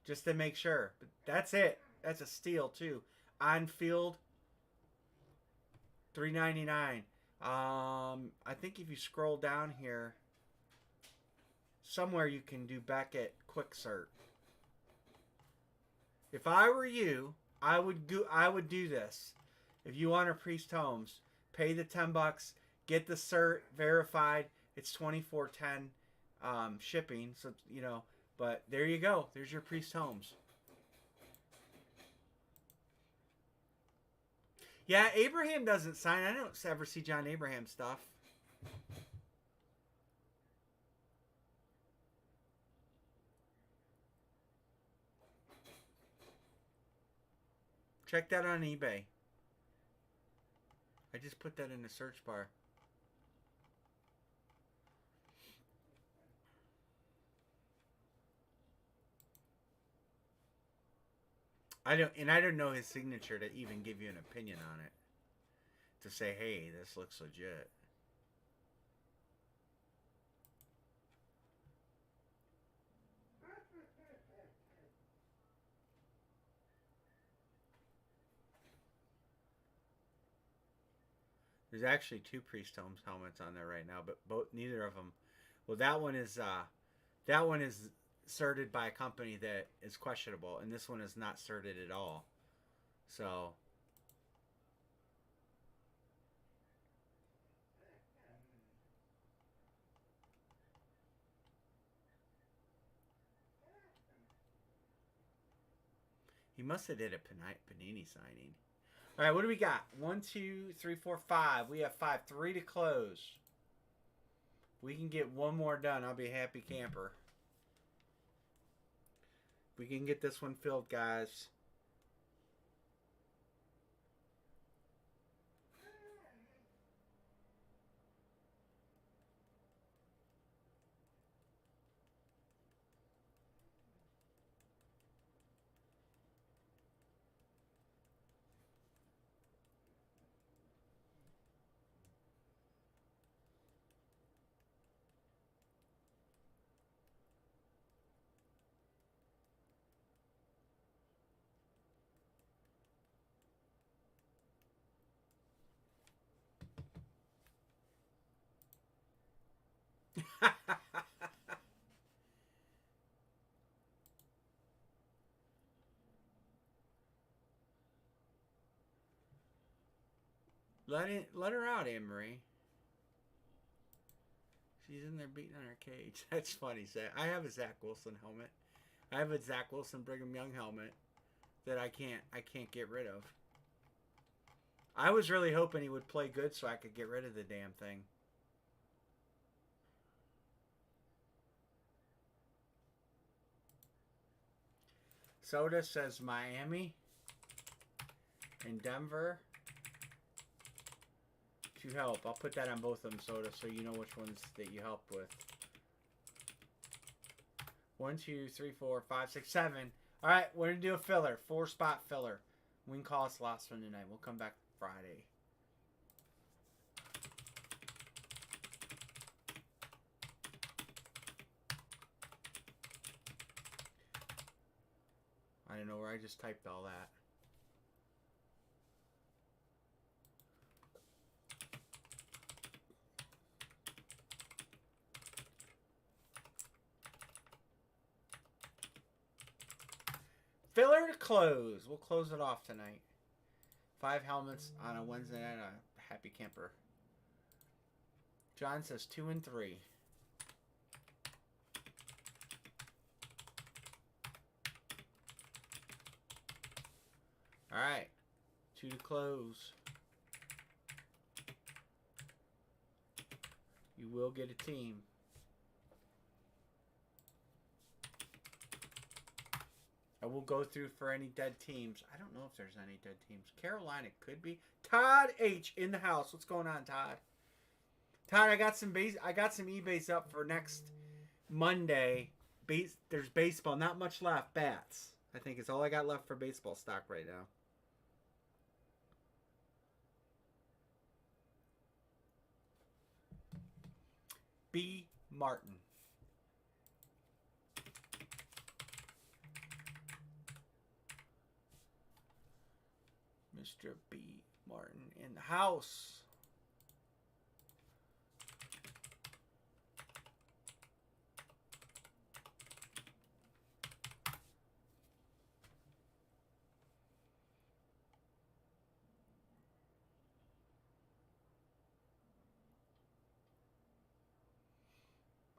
just to make sure. But that's it. That's a steal too. On field, $3.99. I think if you scroll down here, somewhere you can do Beckett quick cert. If I were you, I would do this. If you want a Priest Homes, pay the $10, get the cert verified. It's $24.10 shipping. So you know, but there you go. There's your Priest Homes. Yeah, Abraham doesn't sign. I don't ever see John Abraham stuff. Check that on eBay. I just put that in the search bar. I don't know his signature to even give you an opinion on it. To say, hey, this looks legit. There's actually two Priest Homes helmets on there right now, but neither of them. Well, that one is certed by a company that is questionable, and this one is not certed at all. So he must have did a Panini signing. All right, what do we got? 1, 2, 3, 4, 5. We have 5. 3 to close. We can get one more done. I'll be a happy camper. We can get this one filled, guys. Let her out, Anne Marie. She's in there beating on her cage. That's funny, Zach. I have a Zach Wilson helmet. I have a Zach Wilson Brigham Young helmet that I can't get rid of. I was really hoping he would play good so I could get rid of the damn thing. Soda says Miami and Denver to help. I'll put that on both of them, Soda, so you know which ones that you helped with. 1, 2, 3, 4, 5, 6, 7. All right, we're gonna do a filler, 4-spot filler. We can call us last one tonight. We'll come back Friday. of nowhere. I just typed all that. Filler to close. We'll close it off tonight. 5 helmets on a Wednesday night. A happy camper. John says 2 and 3. All right. 2 to close. You will get a team. I will go through for any dead teams. I don't know if there's any dead teams. Carolina could be. Todd H in the house. What's going on, Todd? Todd, I got some eBays up for next Monday. There's baseball. Not much left. Bats. I think it's all I got left for baseball stock right now. B. Martin. Mr. B. Martin in the house.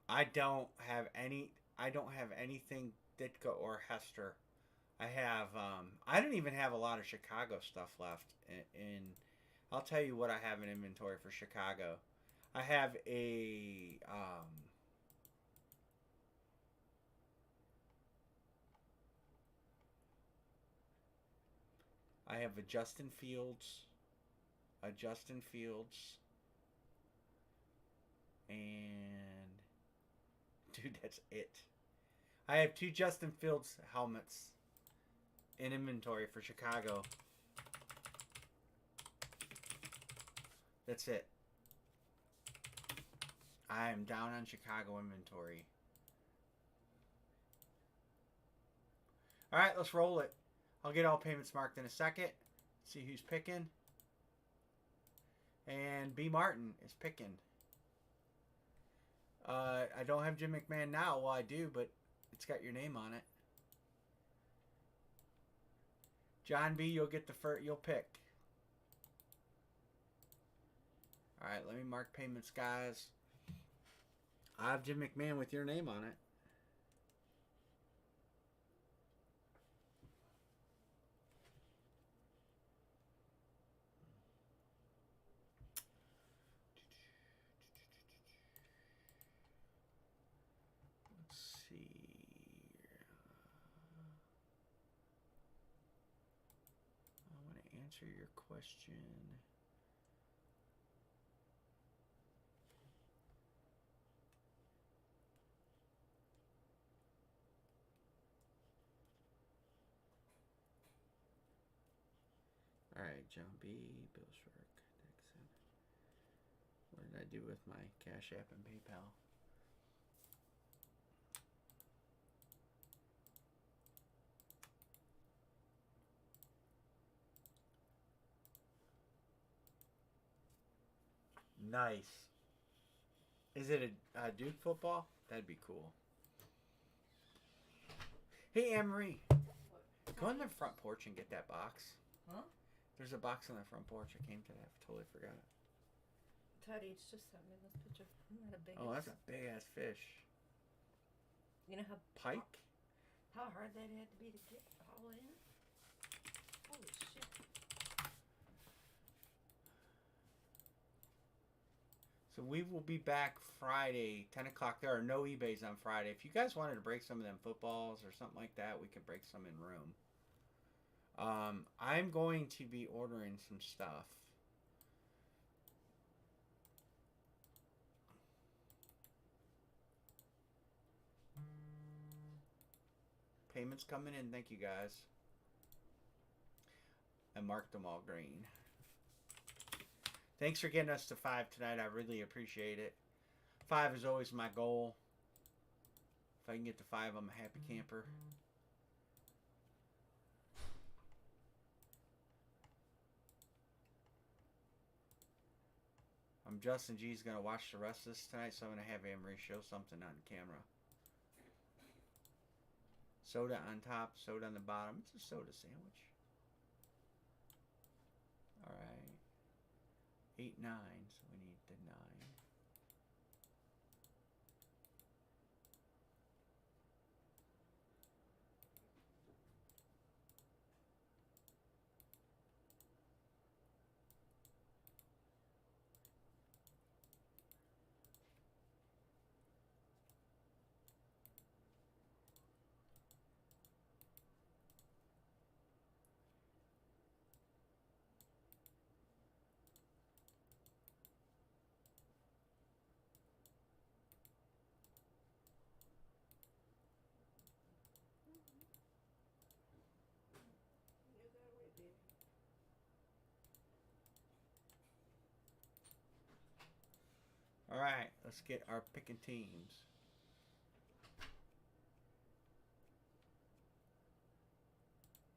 I don't have anything Ditka or Hester. I don't even have a lot of Chicago stuff left. I'll tell you what I have in inventory for Chicago. I have a Justin Fields, and dude, that's it. I have 2 Justin Fields helmets in inventory for Chicago. That's it. I am down on Chicago inventory. All right, let's roll it. I'll get all payments marked in a second. See who's picking. And B. Martin is picking. I don't have Jim McMahon now. Well, I do, but it's got your name on it. John B, you'll get the first. You'll pick. All right, let me mark payments, guys. I have Jim McMahon with your name on it. Let's see. I want to answer your question. All right, John B, Bill Shirk, Dixon. What did I do with my Cash App and PayPal? Nice. Is it a Duke football? That'd be cool. Hey, Anne-Marie. Go on the front porch and get that box. Huh? There's a box on the front porch. I came today. I totally forgot it. Teddy just sent me this picture. Isn't that a big? Oh, that's a big ass fish. You know how Pike? How hard that had to be to get all in? Holy shit! So we will be back Friday, 10 o'clock. There are no eBays on Friday. If you guys wanted to break some of them footballs or something like that, we can break some in room. I'm going to be ordering some stuff. Payments coming in. Thank you, guys. I marked them all green. Thanks for getting us to 5 tonight. I really appreciate it. 5 is always my goal. If I can get to 5, I'm a happy camper. Justin G's gonna watch the rest of this tonight, so I'm gonna have Amory show something on camera. Soda on top, soda on the bottom. It's a soda sandwich. All right. 8, 9. So we need the 9. You got away, baby. All right, let's get our picking teams.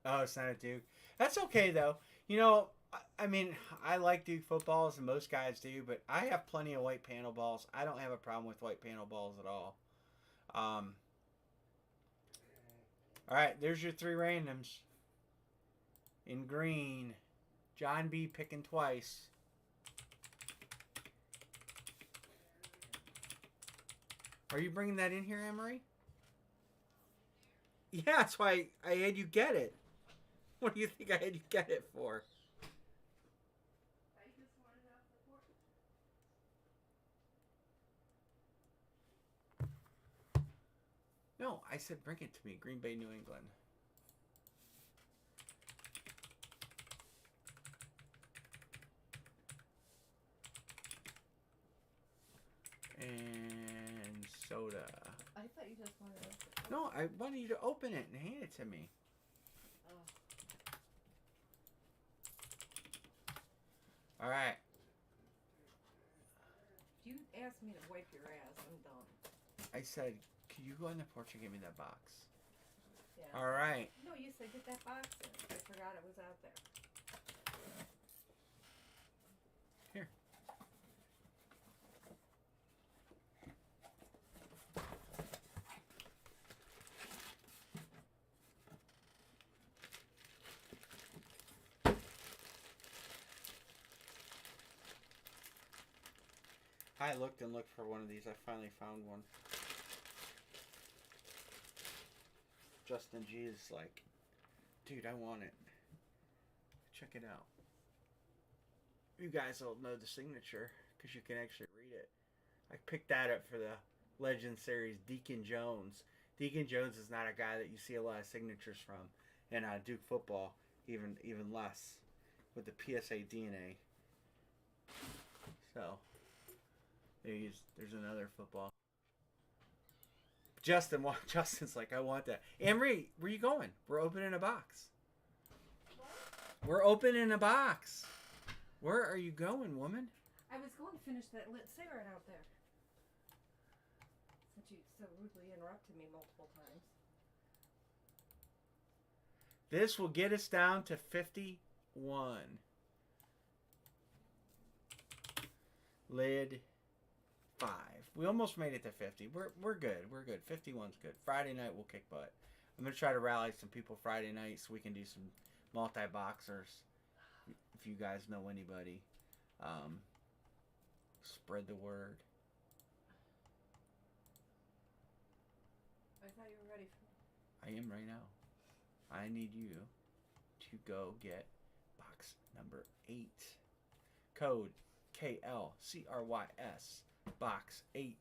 Oh, it's not a Duke. That's okay though. You know, I mean, I like Duke footballs, and most guys do, but I have plenty of white panel balls. I don't have a problem with white panel balls at all. All right, there's your 3 randoms. In green, John B. picking twice. Are you bringing that in here, Emery? Yeah, that's why I had you get it. What do you think I had you get it for? I just wanted off the porch. No, I said bring it to me. Green Bay, New England. And soda. I thought you just wanted off the porch. No, I wanted you to open it and hand it to me. Oh. All right. If you ask me to wipe your ass, I'm done. I said, could you go on the porch and give me that box? Yeah. All right. No, you said get that box in. I forgot it was out there. Here. I looked and looked for one of these. I finally found one. Justin G is like, dude, I want it. Check it out. You guys will know the signature because you can actually read it. I picked that up for the Legend Series Deacon Jones. Deacon Jones is not a guy that you see a lot of signatures from. And Duke football, even less with the PSA DNA. So, there's another football. Justin's like, I want that. Anne-Marie, where you going? We're opening a box. What? We're opening a box. Where are you going, woman? I was going to finish that lit cigarette out there. Since you so rudely interrupted me multiple times. This will get us down to 51. Lid 5. We almost made it to 50. We're good. We're good. 51's good. Friday night we'll kick butt. I'm gonna try to rally some people Friday night so we can do some multi-boxers. If you guys know anybody, spread the word. I thought you were ready for I am right now. I need you to go get box number 8. Code KLCRYS. Box 8.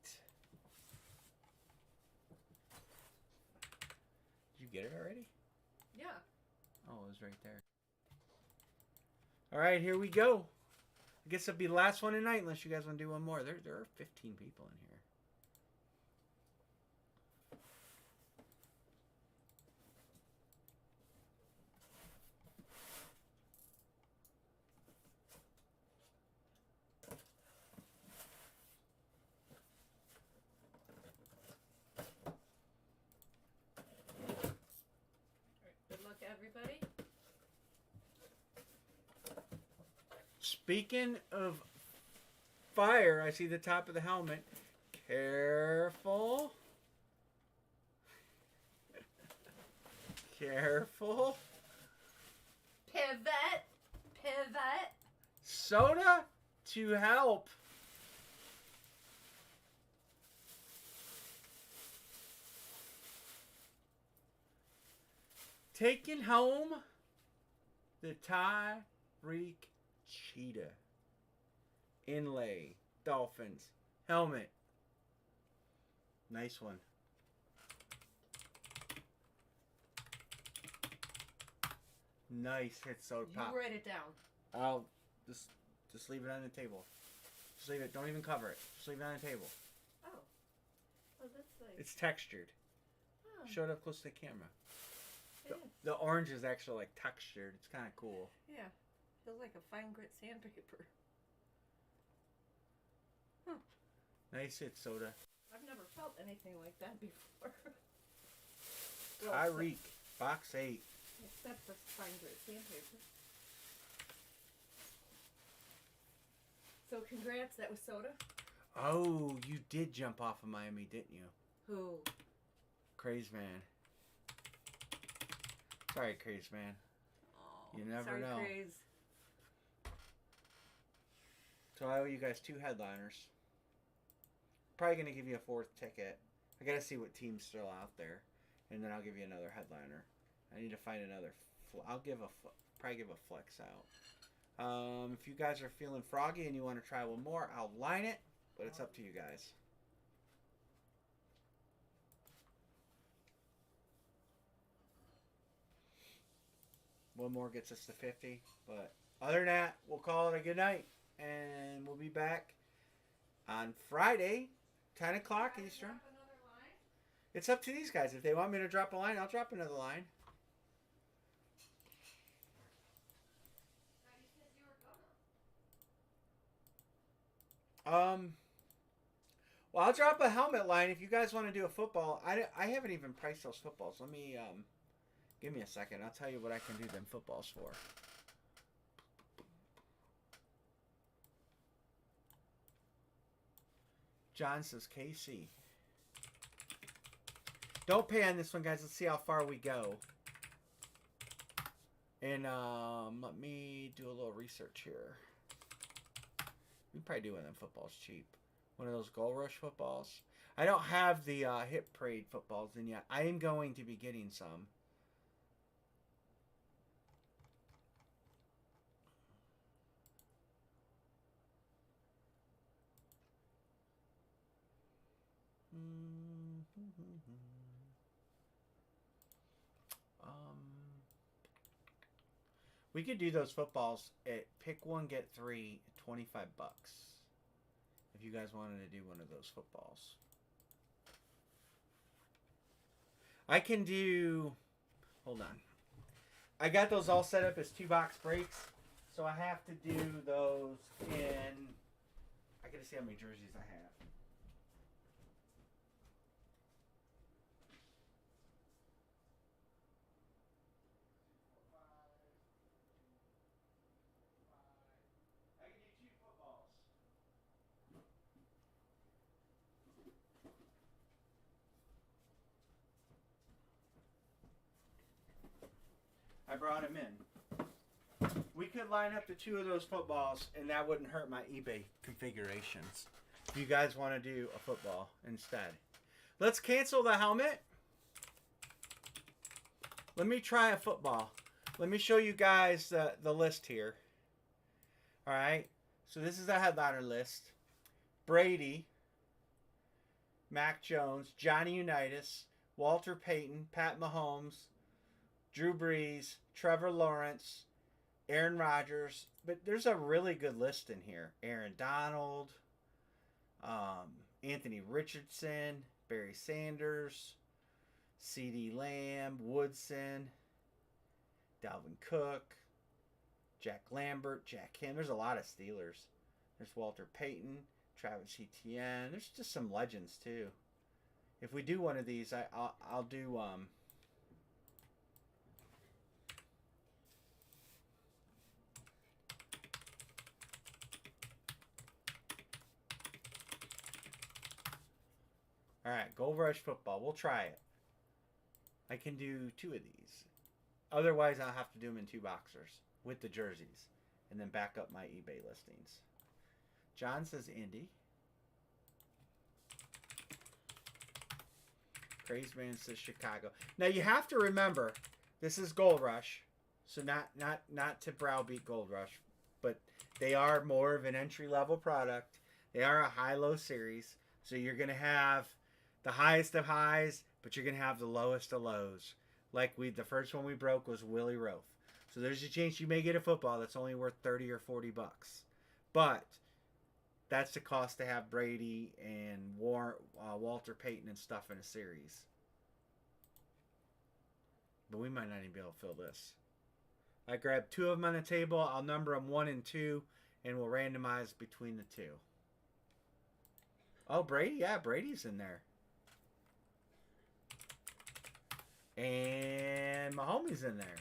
Did you get it already? Yeah. Oh, it was right there. All right, here we go. I guess it'll be the last one tonight unless you guys want to do one more. There are 15 people in here. Good luck, everybody. Speaking of fire. I see the top of the helmet. Careful. Careful. Pivot. Pivot. Soda to help. Taking home the Tyreek Cheetah. Inlay. Dolphins. Helmet. Nice one. Nice hit, soda pop. You write it down. I'll just leave it on the table. Just leave it. Don't even cover it. Just leave it on the table. Oh. Oh, that's nice. It's textured. Oh, Show it up close to the camera. it is. The orange is actually like textured. It's kind of cool. Yeah. Feels like a fine grit sandpaper. Nice hit, soda. I've never felt anything like that before. Tyreek, box 8. Except for fine grit sandpaper. So congrats, that was soda. Oh, you did jump off of Miami, didn't you? Who? Craze Man. Sorry, Craze Man. Oh, You never sorry, know. Craze. So I owe you guys 2 headliners. Probably going to give you a 4th ticket. I got to see what team's still out there. And then I'll give you another headliner. I need to find another. I'll probably give a flex out. If you guys are feeling froggy and you want to try one more, I'll line it. But it's up to you guys. One more gets us to 50. But other than that, we'll call it a good night. And we'll be back on Friday, 10 o'clock Eastern. It's up to these guys. If they want me to drop a line, I'll drop another line. Well, I'll drop a helmet line if you guys want to do a football. I haven't even priced those footballs. Let me, give me a second. I'll tell you what I can do them footballs for. John says KC. Don't pay on this one, guys. Let's see how far we go. And let me do a little research here. We probably do one of them footballs cheap. One of those Gold Rush footballs. I don't have the Hip Parade footballs in yet. I am going to be getting some. We could do those footballs at pick one, get 3, $25. If you guys wanted to do one of those footballs. I can do, hold on. I got those all set up as 2-box breaks. So I have to do those in, I gotta see how many jerseys I have. I brought him in. We could line up the 2 of those footballs, and that wouldn't hurt my eBay configurations. If you guys want to do a football instead. Let's cancel the helmet. Let me try a football. Let me show you guys the list here. All right. So this is the headliner list. Brady, Mac Jones, Johnny Unitas, Walter Payton, Pat Mahomes, Drew Brees, Trevor Lawrence, Aaron Rodgers. But there's a really good list in here. Aaron Donald, Anthony Richardson, Barry Sanders, CeeDee Lamb, Woodson, Dalvin Cook, Jack Lambert, Jack Ham. There's a lot of Steelers. There's Walter Payton, Travis Etienne. There's just some legends too. If we do one of these, I'll do All right, Gold Rush football. We'll try it. I can do 2 of these. Otherwise, I'll have to do them in 2 boxers with the jerseys and then back up my eBay listings. John says Indy. Crazed Man says Chicago. Now you have to remember, this is Gold Rush, so not to browbeat Gold Rush, but they are more of an entry level product. They are a high-low series, so you're gonna have the highest of highs, but you're gonna have the lowest of lows. Like the first one we broke was Willie Roaf. So there's a chance you may get a football that's only worth 30 or 40 bucks, but that's the cost to have Brady and Walter Payton and stuff in a series. But we might not even be able to fill this. I grabbed 2 of them on the table. I'll number them 1 and 2, and we'll randomize between the 2. Oh, Brady? Yeah, Brady's in there. And Mahomes in there.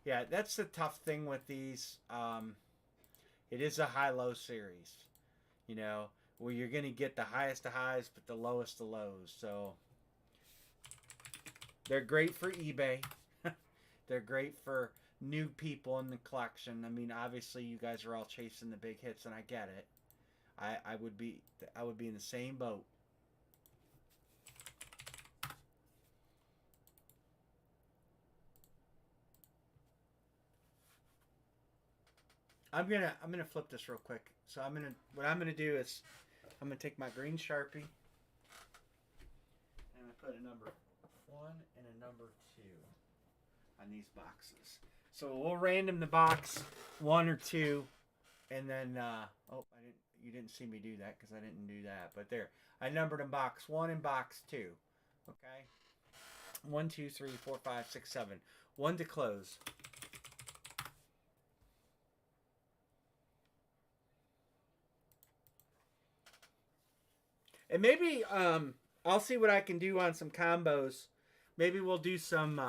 Yeah, that's the tough thing with these. It is a high-low series, you know, where you're going to get the highest of highs but the lowest of lows. So they're great for eBay. They're great for new people in the collection. I mean, obviously you guys are all chasing the big hits, and I get it. I would be in the same boat. I'm gonna flip this real quick. So what I'm gonna do is I'm gonna take my green Sharpie and I'm gonna put a number 1 and a number 2 on these boxes. So we'll random the box 1 or 2, and then you didn't see me do that because I didn't do that. But there, I numbered in box 1 and box 2. Okay, 1, 2, 3, 4, 5, 6, 7. 1 to close. And maybe I'll see what I can do on some combos. Maybe we'll do some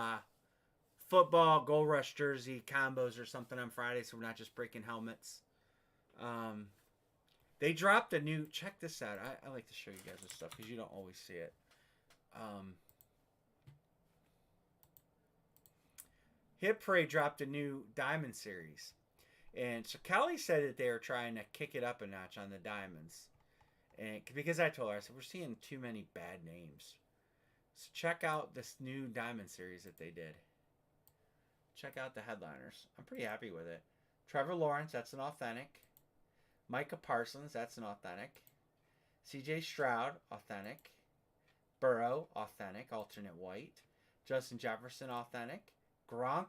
football Gold Rush jersey combos or something on Friday, so we're not just breaking helmets. They dropped a new. Check this out. I like to show you guys this stuff because you don't always see it. Hit Parade dropped a new Diamond series, and so Kelly said that they are trying to kick it up a notch on the diamonds. And because I told her, I said, we're seeing too many bad names. So check out this new Diamond series that they did. Check out the headliners. I'm pretty happy with it. Trevor Lawrence, that's an authentic. Micah Parsons, that's an authentic. CJ Stroud, authentic. Burrow, authentic, alternate white. Justin Jefferson, authentic. Gronk,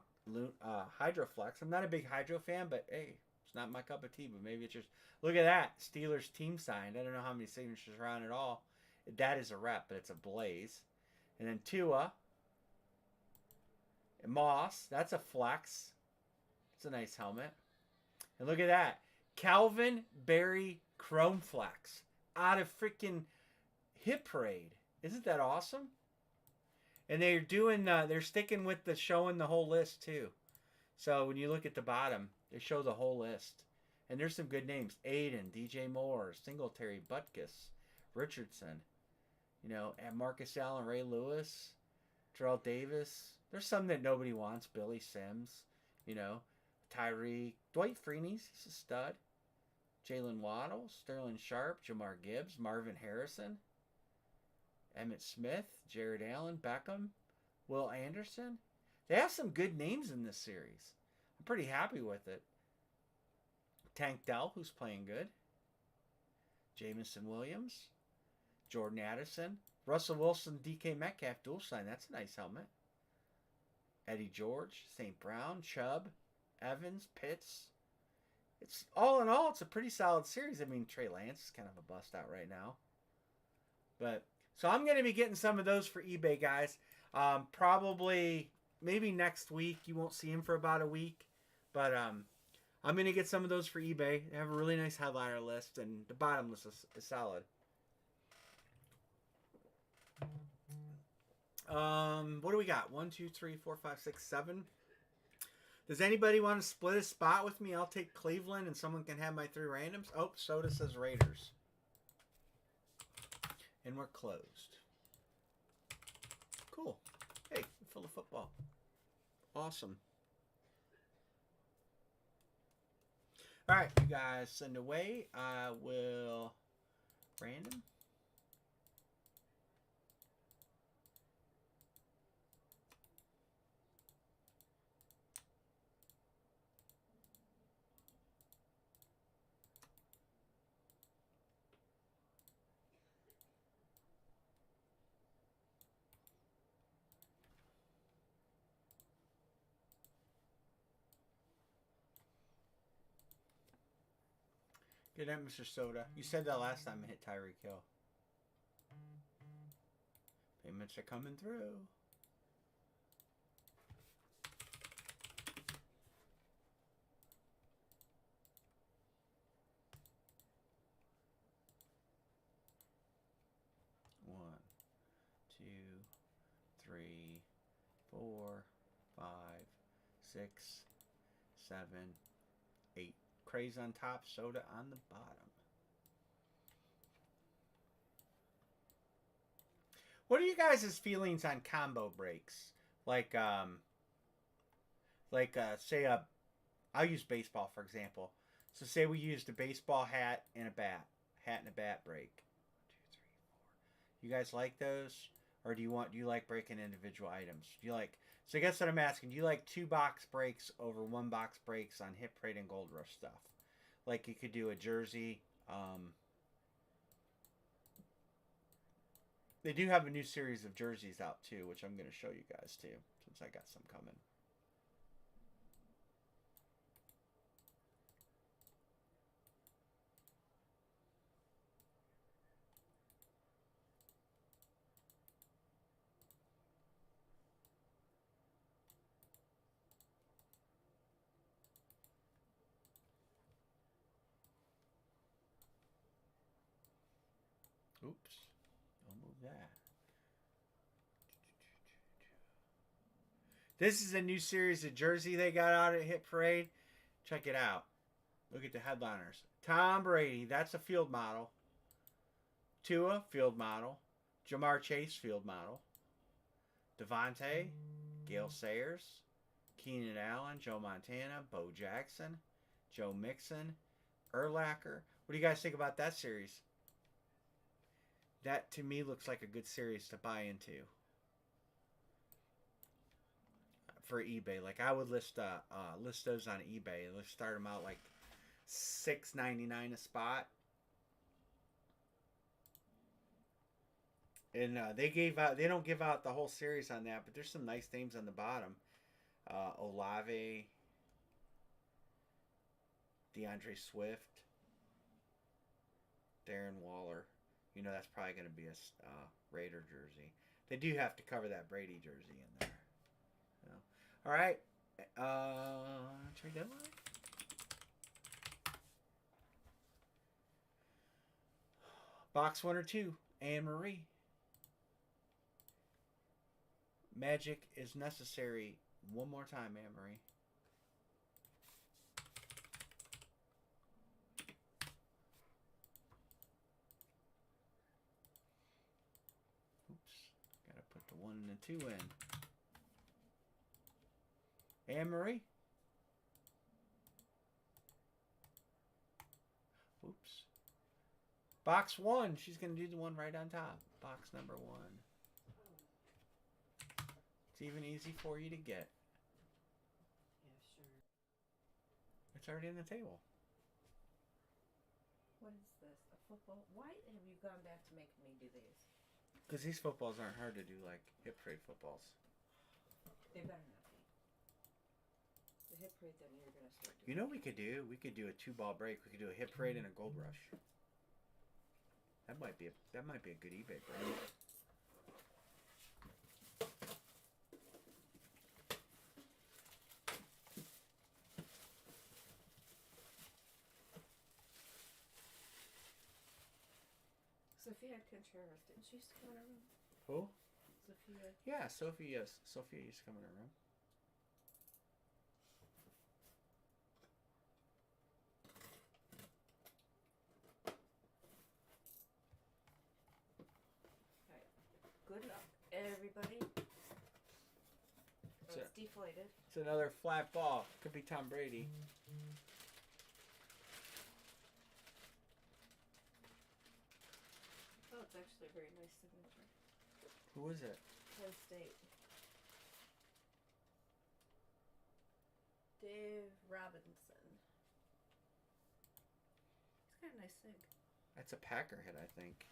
Hydroflex. I'm not a big Hydro fan, but hey, it's not my cup of tea, but maybe it's yours. Look at that. Steelers team signed. I don't know how many signatures are on it all. That is a rep, but it's a blaze. And then Tua. And Moss. That's a flex. It's a nice helmet. And look at that. Calvin Berry Chrome Flex. Out of freaking Hit Parade. Isn't that awesome? And they're doing, they're sticking with the showing the whole list too. So when you look at the bottom, they show the whole list. And there's some good names. Aiden, DJ Moore, Singletary, Butkus, Richardson. You know, and Marcus Allen, Ray Lewis, Terrell Davis. There's some that nobody wants. Billy Sims, you know, Tyree, Dwight Freeney's, he's a stud. Jalen Waddle, Sterling Sharp, Jamar Gibbs, Marvin Harrison, Emmitt Smith, Jared Allen, Beckham, Will Anderson. They have some good names in this series. I'm pretty happy with it. Tank Dell, who's playing good. Jamison Williams. Jordan Addison. Russell Wilson, DK Metcalf, dual sign. That's a nice helmet. Eddie George, St. Brown, Chubb, Evans, Pitts. It's all in all, it's a pretty solid series. I mean, Trey Lance is kind of a bust out right now. But so I'm going to be getting some of those for eBay, guys. Probably maybe next week. You won't see him for about a week. But I'm going to get some of those for eBay. They have a really nice headliner list, and the bottom list is solid. What do we got? 1, 2, 3, 4, 5, 6, 7. Does anybody want to split a spot with me? I'll take Cleveland, and someone can have my 3 randoms. Oh, Soda says Raiders. And we're closed. Cool. Hey, full of football. Awesome. All right, you guys send away. I will random. Good night, Mr. Soda. You said that last time I hit Tyreek Hill. Payments are coming through. One, two, three, 4, 5, 6, 7, 8. Craze on top, Soda on the bottom. What are you guys' feelings on combo breaks? Like say I'll use baseball for example. So say we used a baseball hat and a bat break. 1, 2, 3, 4. You guys like those, or do you like breaking individual items? Do you like? So I guess what I'm asking, do you like 2 box breaks over 1 box breaks on Hit Parade and Gold Rush stuff? Like you could do a jersey. They do have a new series of jerseys out too, which I'm going to show you guys too, since I got some coming. Oops. Don't move that. This is a new series of jersey they got out at Hit Parade. Check it out. Look at the headliners. Tom Brady, that's a field model. Tua, field model. Jamar Chase, field model. Devontae, Gale Sayers, Keenan Allen, Joe Montana, Bo Jackson, Joe Mixon, Urlacher. What do you guys think about that series? That to me looks like a good series to buy into for eBay. Like I would list those on eBay. Let's start them out like $6.99 a spot. And they don't give out the whole series on that, but there's some nice names on the bottom. Olave, DeAndre Swift, Darren Waller. You know that's probably going to be a Raider jersey. They do have to cover that Brady jersey in there. So, all right. Trade deadline. Box 1 or 2. Anne Marie. Magic is necessary. One more time, Anne Marie. Oops. Gotta put the 1 and the 2 in. Anne Marie. Oops. Box 1. She's going to do the one right on top. Box number 1. It's even easy for you to get. Yeah, sure. It's already on the table. What is this? A football? Why have you gone back to making me do these? Because these footballs aren't hard to do like Hit Parade footballs. They better not be. The Hit Parade that you're going to start doing. You know what we could do? We could do a 2-ball break. We could do a Hit Parade and a Gold Rush. That might be a good eBay break. Sophia Contreras, didn't she used to come in our room? Who? Sophia. Yeah, Sophia used to come in our room. What up, everybody? Oh, it's deflated. It's another flat ball. Could be Tom Brady. Oh, it's actually a very nice signature. Who is it? Penn State. Dave Robinson. He's got a nice sig. That's a Packer hit, I think.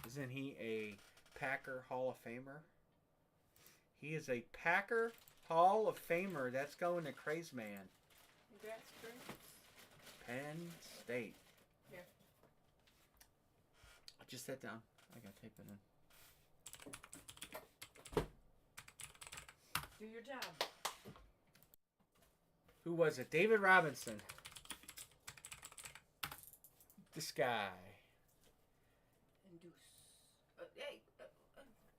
Isn't he a Packer Hall of Famer? He is a Packer Hall of Famer. That's going to Craze Man. Congrats, Chris. Penn State. Here. Just sit down. I got tape it in. Do your job. Who was it? David Robinson. This guy. Induce. Hey.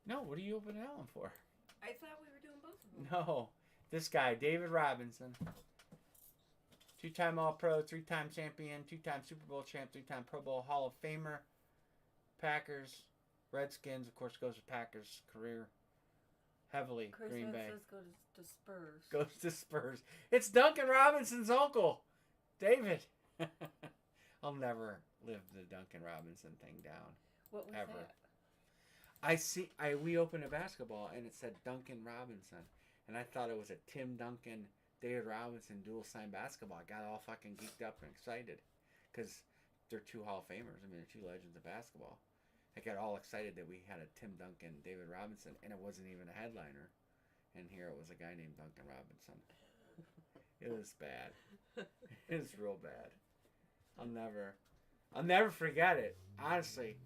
No, what are you opening that one for? I thought we were doing both of them. No. This guy, David Robinson. 2-time All-Pro, 3-time champion, 2-time Super Bowl champ, 3-time Pro Bowl Hall of Famer. Packers, Redskins, of course, goes to Packers career. Heavily, Chris Green Bay. says go to Spurs. Goes to Spurs. It's Duncan Robinson's uncle, David. I'll never live the Duncan Robinson thing down. What was ever. that? We opened a basketball and it said Duncan Robinson, and I thought it was a Tim Duncan, David Robinson dual sign basketball. I got all fucking geeked up and excited because they're two Hall of Famers. I mean, they're two legends of basketball. I got all excited that we had a Tim Duncan, David Robinson, and it wasn't even a headliner. And here it was a guy named Duncan Robinson. It was bad. It was real bad. I'll never forget it. Honestly,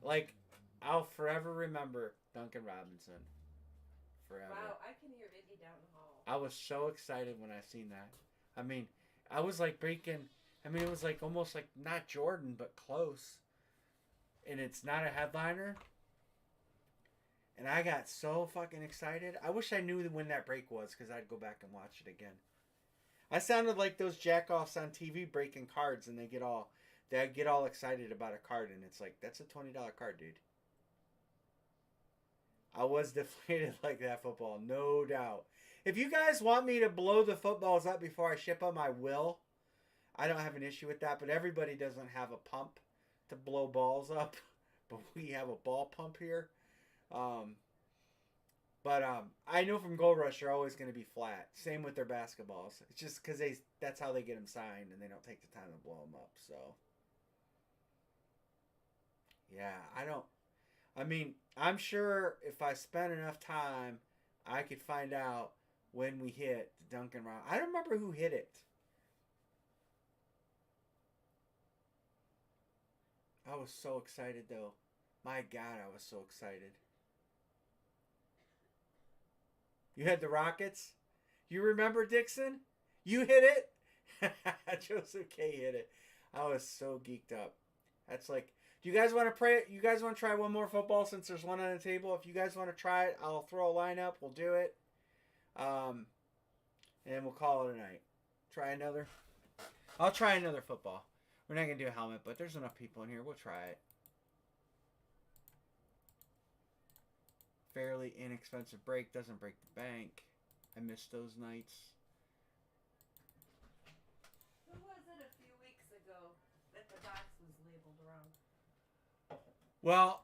like, I'll forever remember Duncan Robinson. Forever. Wow, I can hear Iggy down the hall. I was so excited when I seen that. I mean, I was like breaking. I mean, it was like almost like not Jordan, but close. And it's not a headliner. And I got so fucking excited. I wish I knew when that break was, because I'd go back and watch it again. I sounded like those jackoffs on TV breaking cards, and they get all excited about a card, and it's like, that's a $20 card, dude. I was deflated like that football, no doubt. If you guys want me to blow the footballs up before I ship them, I will. I don't have an issue with that, but everybody doesn't have a pump to blow balls up, but we have a ball pump here. I know from Gold Rush they're always going to be flat. Same with their basketballs. It's just because that's how they get them signed, and they don't take the time to blow them up. So, yeah, I'm sure if I spent enough time, I could find out when we hit the Duncan Round. I don't remember who hit it. I was so excited, though. My God, I was so excited. You had the Rockets? You remember, Dixon? You hit it? Joseph K hit it. I was so geeked up. That's like, do you guys want to pray? You guys want to try one more football since there's one on the table? If you guys want to try it, I'll throw a lineup. We'll do it. And we'll call it a night. Try another? I'll try another football. We're not going to do a helmet, but there's enough people in here. We'll try it. Fairly inexpensive break. Doesn't break the bank. I miss those nights. Who was it a few weeks ago that the box was labeled wrong? Well,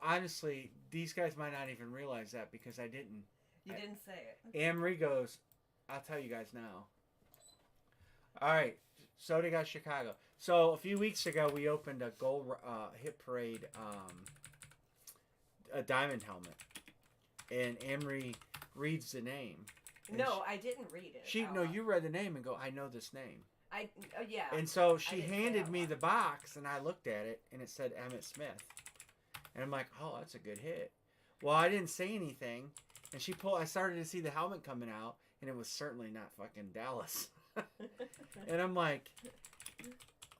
honestly, these guys might not even realize that because I didn't. You didn't say it. Amory goes, I'll tell you guys now. All right. So they got Chicago. So a few weeks ago, we opened a gold hit parade, a diamond helmet, and Amory reads the name. No, I didn't read it. You read the name and go, I know this name. Yeah. And so she handed me the box, and I looked at it, and it said Emmitt Smith, and I'm like, oh, that's a good hit. Well, I didn't say anything, and I started to see the helmet coming out, and it was certainly not fucking Dallas. And I'm like,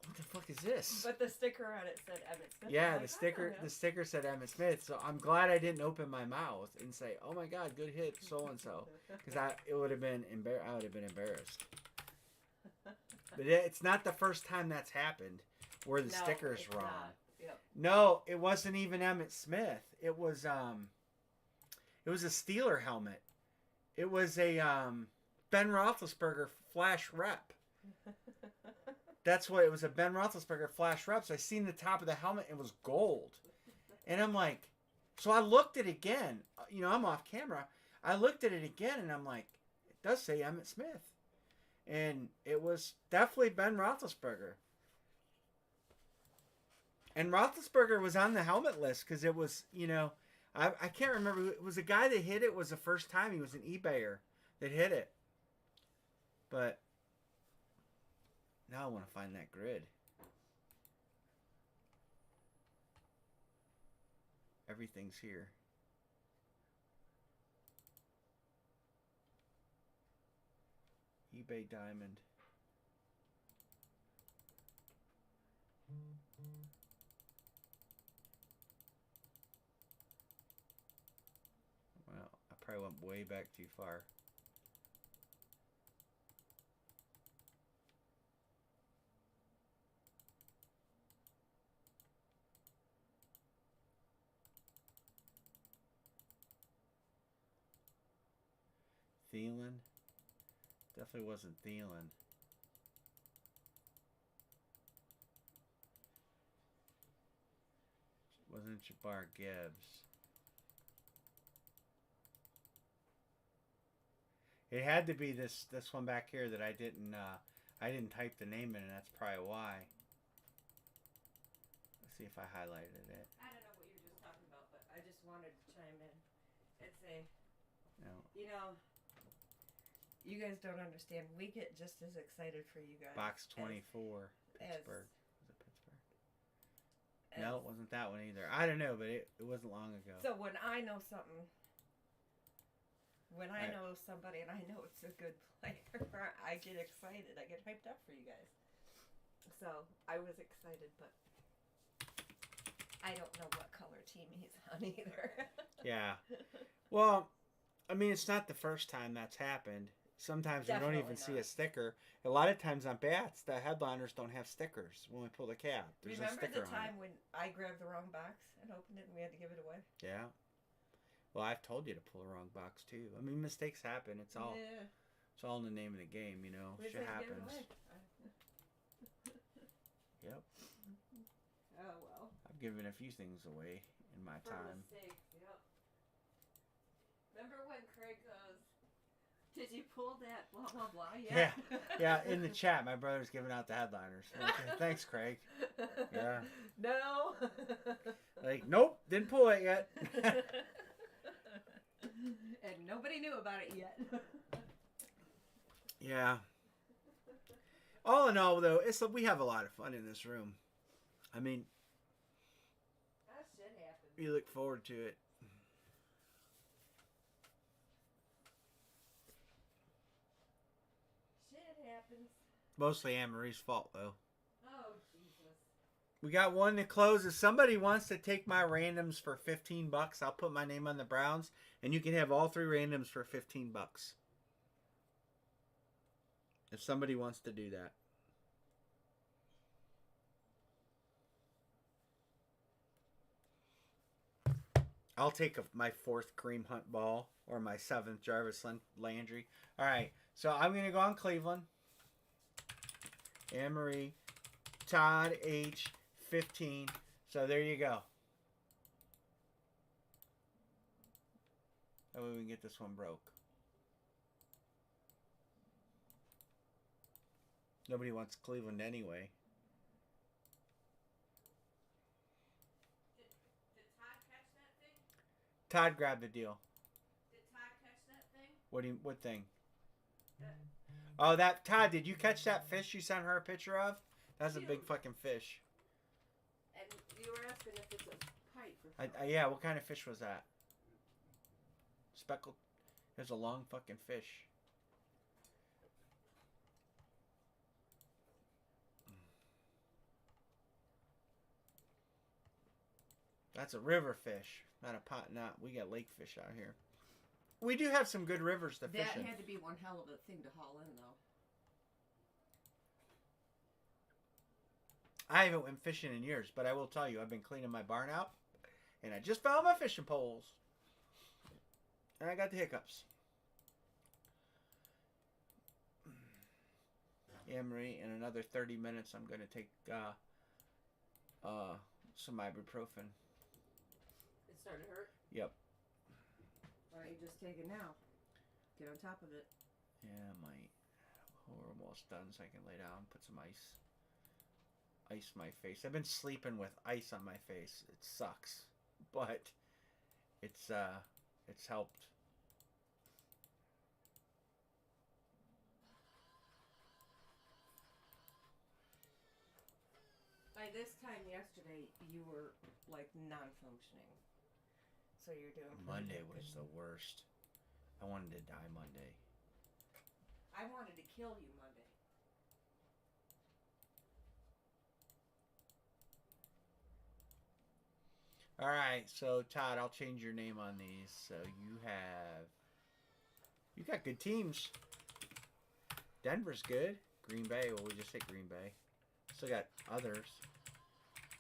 what the fuck is this? But the sticker on it said Emmitt Smith. Yeah, like, the sticker said Emmitt Smith. So I'm glad I didn't open my mouth and say, "Oh my God, good hit, so and so," because I would have been embarrassed. But it's not the first time that's happened. where the No, sticker's it's wrong. not. Yep. No, it wasn't even Emmett Smith. It was a Steeler helmet. It was a Ben Roethlisberger flash rep. That's what it was, a Ben Roethlisberger flash rep. So I seen the top of the helmet. It was gold, and I'm like, so I looked at it again. You know, I'm off camera. I looked at it again, and I'm like, it does say Emmett Smith, and it was definitely Ben Roethlisberger. And Roethlisberger was on the helmet list because it was, you know, I can't remember. It was a guy that hit it. Was the first time he was an eBayer that hit it. But now I want to find that grid. Everything's here. eBay Diamond. Well, I probably went way back too far. Thielen? Definitely wasn't Thielen. Wasn't Jabbar Gibbs. It had to be this one back here that I didn't type the name in, and that's probably why. Let's see if I highlighted it. I don't know what you were just talking about, but I just wanted to chime in and say, No. you know, you guys don't understand. We get just as excited for you guys. Box 24, Pittsburgh. Was it Pittsburgh? No, it wasn't that one either. I don't know, but it wasn't long ago. So when I know something, when I know somebody and I know it's a good player, I get excited. I get hyped up for you guys. So I was excited, but I don't know what color team he's on either. Yeah. Well, I mean, it's not the first time that's happened. Sometimes Definitely we don't even see a not. sticker. A lot of times on bats, the headliners don't have stickers when we pull the cap. There's Remember a sticker the on time it. when I grabbed the wrong box and opened it and we had to give it away? Yeah. Well, I've told you to pull the wrong box too. I mean, mistakes happen. It's all in the name of the game, you know. We Shit just had to give it happens. away. Yep. Oh well. I've given a few things away in my For time. mistakes, yep. Remember when Craig goes, did you pull that blah blah blah yet? Yeah. In the chat, my brother's giving out the headliners. Okay, thanks, Craig. Yeah. No. Like, nope, didn't pull it yet. And nobody knew about it yet. Yeah. All in all, though, we have a lot of fun in this room. I mean, That shit happens. we look forward to it. Shit happens. Mostly Anne-Marie's fault, though. Oh, Jesus. We got one to close. If somebody wants to take my randoms for $15, I'll put my name on the Browns, and you can have all 3 randoms for $15. If somebody wants to do that. I'll take my 4th Kareem Hunt ball or my 7th Jarvis Landry. All right, so I'm going to go on Cleveland. Anne-Marie, Todd H, 15. So there you go. That way we can get this one broke. Nobody wants Cleveland anyway. Did Todd catch that thing? Todd grabbed the deal. Did Todd catch that thing? What thing? That, Oh, Todd, did you catch that fish you sent her a picture of? That's a big fucking fish. and you were asking if it's a pipe or something. Yeah, what kind of fish was that? Speckled. It was a long fucking fish. That's a river fish, not a pot. Not we got lake fish out here. We do have some good rivers to fish That in. had to be one hell of a thing to haul in, though. I haven't went fishing in years, but I will tell you, I've been cleaning my barn out, and I just found my fishing poles, and I got the hiccups. Yeah, Marie, in another 30 minutes, I'm going to take some ibuprofen. It started to hurt. Yep. Why don't you just take it now? Get on top of it. Yeah, I might. We're almost done, so I can lay down, put some ice my face. I've been sleeping with ice on my face. It sucks, but it's helped. By this time yesterday, you were like non-functioning. So you're doing. Monday was the worst. I wanted to die Monday. I wanted to kill you Monday. All right, so Todd, I'll change your name on these. So you got good teams. Denver's good. Green Bay, well, we just hit Green Bay. Still got others.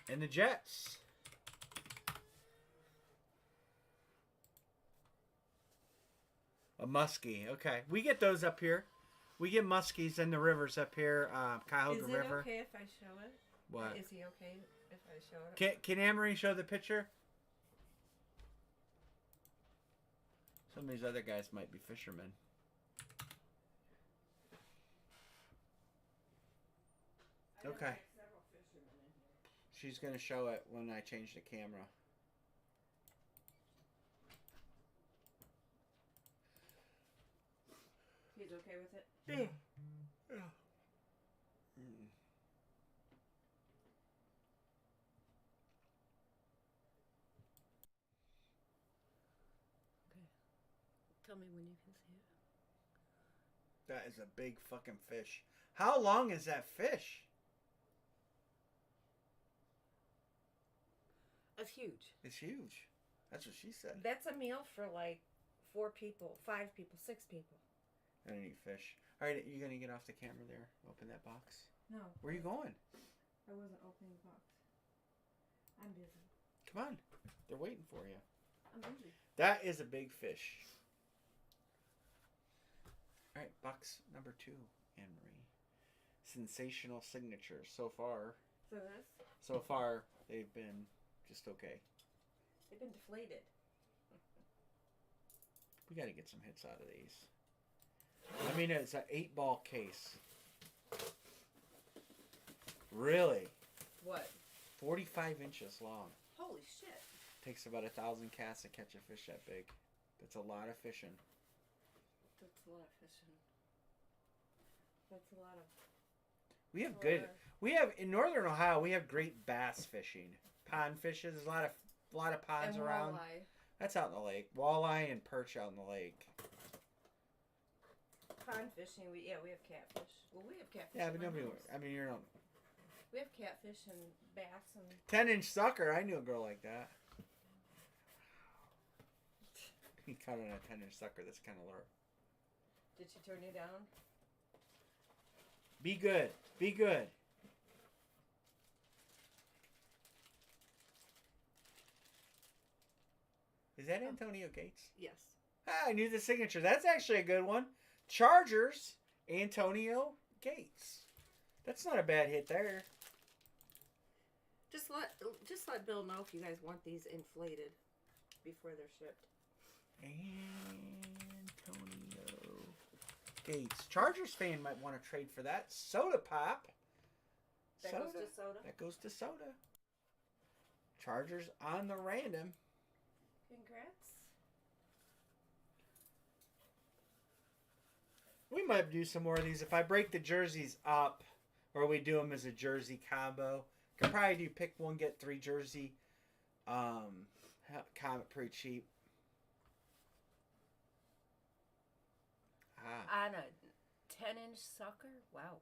And the Jets. A muskie. Okay. We get those up here. We get muskies in the rivers up here. Cuyahoga Is it River. okay if I show it? What? Is he okay if I show it? Can Amory show the picture? Some of these other guys might be fishermen. Okay. Several fishermen in here. She's going to show it when I change the camera. He's okay with it? Yeah. Tell me when you can see it. That is a big fucking fish. How long is that fish? It's huge. It's huge. That's what she said. That's a meal for like 4 people, 5 people, 6 people. I don't eat fish. All right, you gonna get off the camera there? Open that box. No. Where are you going? I wasn't opening the box. I'm busy. Come on. They're waiting for you. I'm busy. That is a big fish. All right, box number 2, Anne-Marie. Sensational signatures. So far, they've been just okay. They've been deflated. We got to get some hits out of these. I mean, it's an 8-ball case. Really? What? 45 inches long. Holy shit. Takes about 1,000 casts to catch a fish that big. That's a lot of fishing. That's a lot of fishing. That's a lot of... We have in northern Ohio, we have great bass fishing. Pond fishes, there's a lot of ponds and around. walleye. That's out in the lake. Walleye and perch out in the lake. Pond fishing, we have catfish. Well, we have catfish. Yeah, at but my nobody. house. I mean, you're not. We have catfish and bass and... 10-inch sucker. I knew a girl like that. He caught on a 10-inch sucker. That's kind of lure. Did she turn you down? Be good. Be good. Is that Antonio Gates? Yes. Ah, I knew the signature. That's actually a good one. Chargers, Antonio Gates. That's not a bad hit there. Just let Bill know if you guys want these inflated before they're shipped. Antonio Gates. Chargers fan might want to trade for that. Soda pop. That goes to soda? That goes to soda. Chargers on the random. Congrats. We might do some more of these. If I break the jerseys up, or we do them as a jersey combo, could probably do pick one, get 3 jersey. Comet pretty cheap. On a 10-inch sucker? Wow.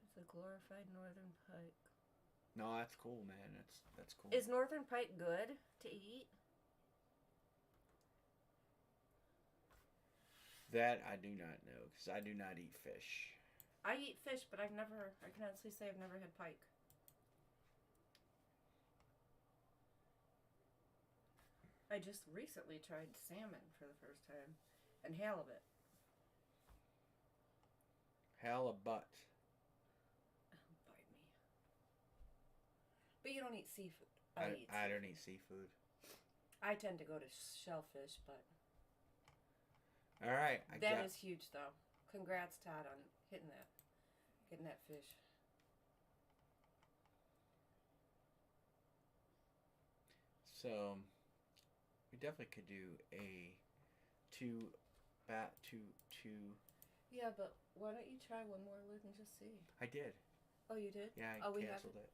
It's a glorified northern pike. No, that's cool, man. That's cool. Is northern pike good to eat? That I do not know, because I do not eat fish. I eat fish, but I can honestly say I've never had pike. I just recently tried salmon for the first time and halibut. Halibut. Bite me. But you don't eat seafood. I don't eat seafood. I tend to go to shellfish, but All right. that is huge, though. Congrats, Todd, on getting that fish. So, we definitely could do a two. Yeah, but why don't you try one more lid and just see? I did. Oh, you did? Yeah, I we canceled it.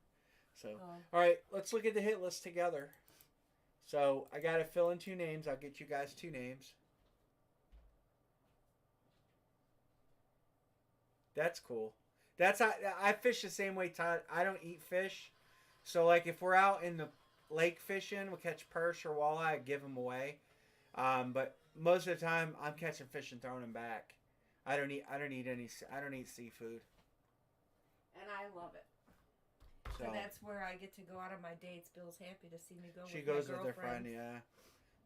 So, Oh. all right, let's look at the hit list together. So, I got to fill in 2 names. I'll get you guys 2 names. That's cool. I fish the same way, Todd. I don't eat fish. So, like, if we're out in the lake fishing, we'll catch perch or walleye, I give them away. But most of the time, I'm catching fish and throwing them back. I don't eat seafood. And I love it. So that's where I get to go out on my dates. Bill's happy to see me go. She with goes my with her friend, yeah.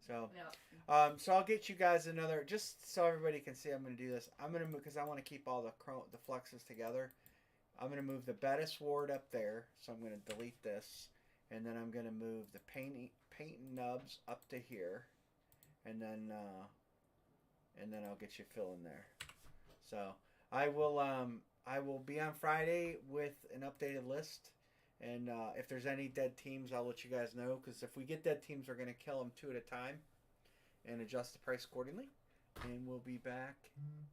So, yeah. So I'll get you guys another, just so everybody can see. I'm going to do this. I'm going to move because I want to keep all the fluxes together. I'm going to move the Bettis ward up there, so I'm going to delete this, and then I'm going to move the paint nubs up to here, and then I'll get you fill in there. So I will be on Friday with an updated list. And if there's any dead teams, I'll let you guys know. Because if we get dead teams, we're going to kill them 2 at a time and adjust the price accordingly. And we'll be back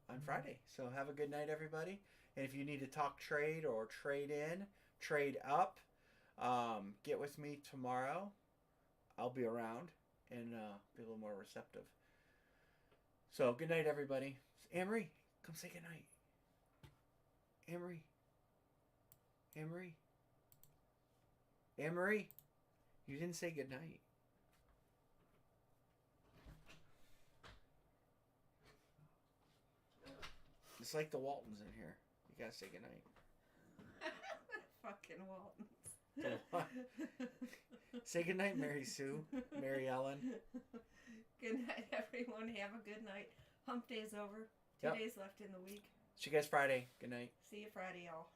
on Friday. So have a good night, everybody. And if you need to talk trade or trade in, trade up, get with me tomorrow. I'll be around and be a little more receptive. So good night, everybody. Amory, come say good night. Amory. Anne-Marie, you didn't say goodnight. It's like the Waltons in here. You gotta say goodnight. Fucking Waltons. Say goodnight, Mary Sue, Mary Ellen. Good night, everyone. Have a good night. Hump day's over. 2 days left in the week. See you guys Friday. Good night. See you Friday, y'all.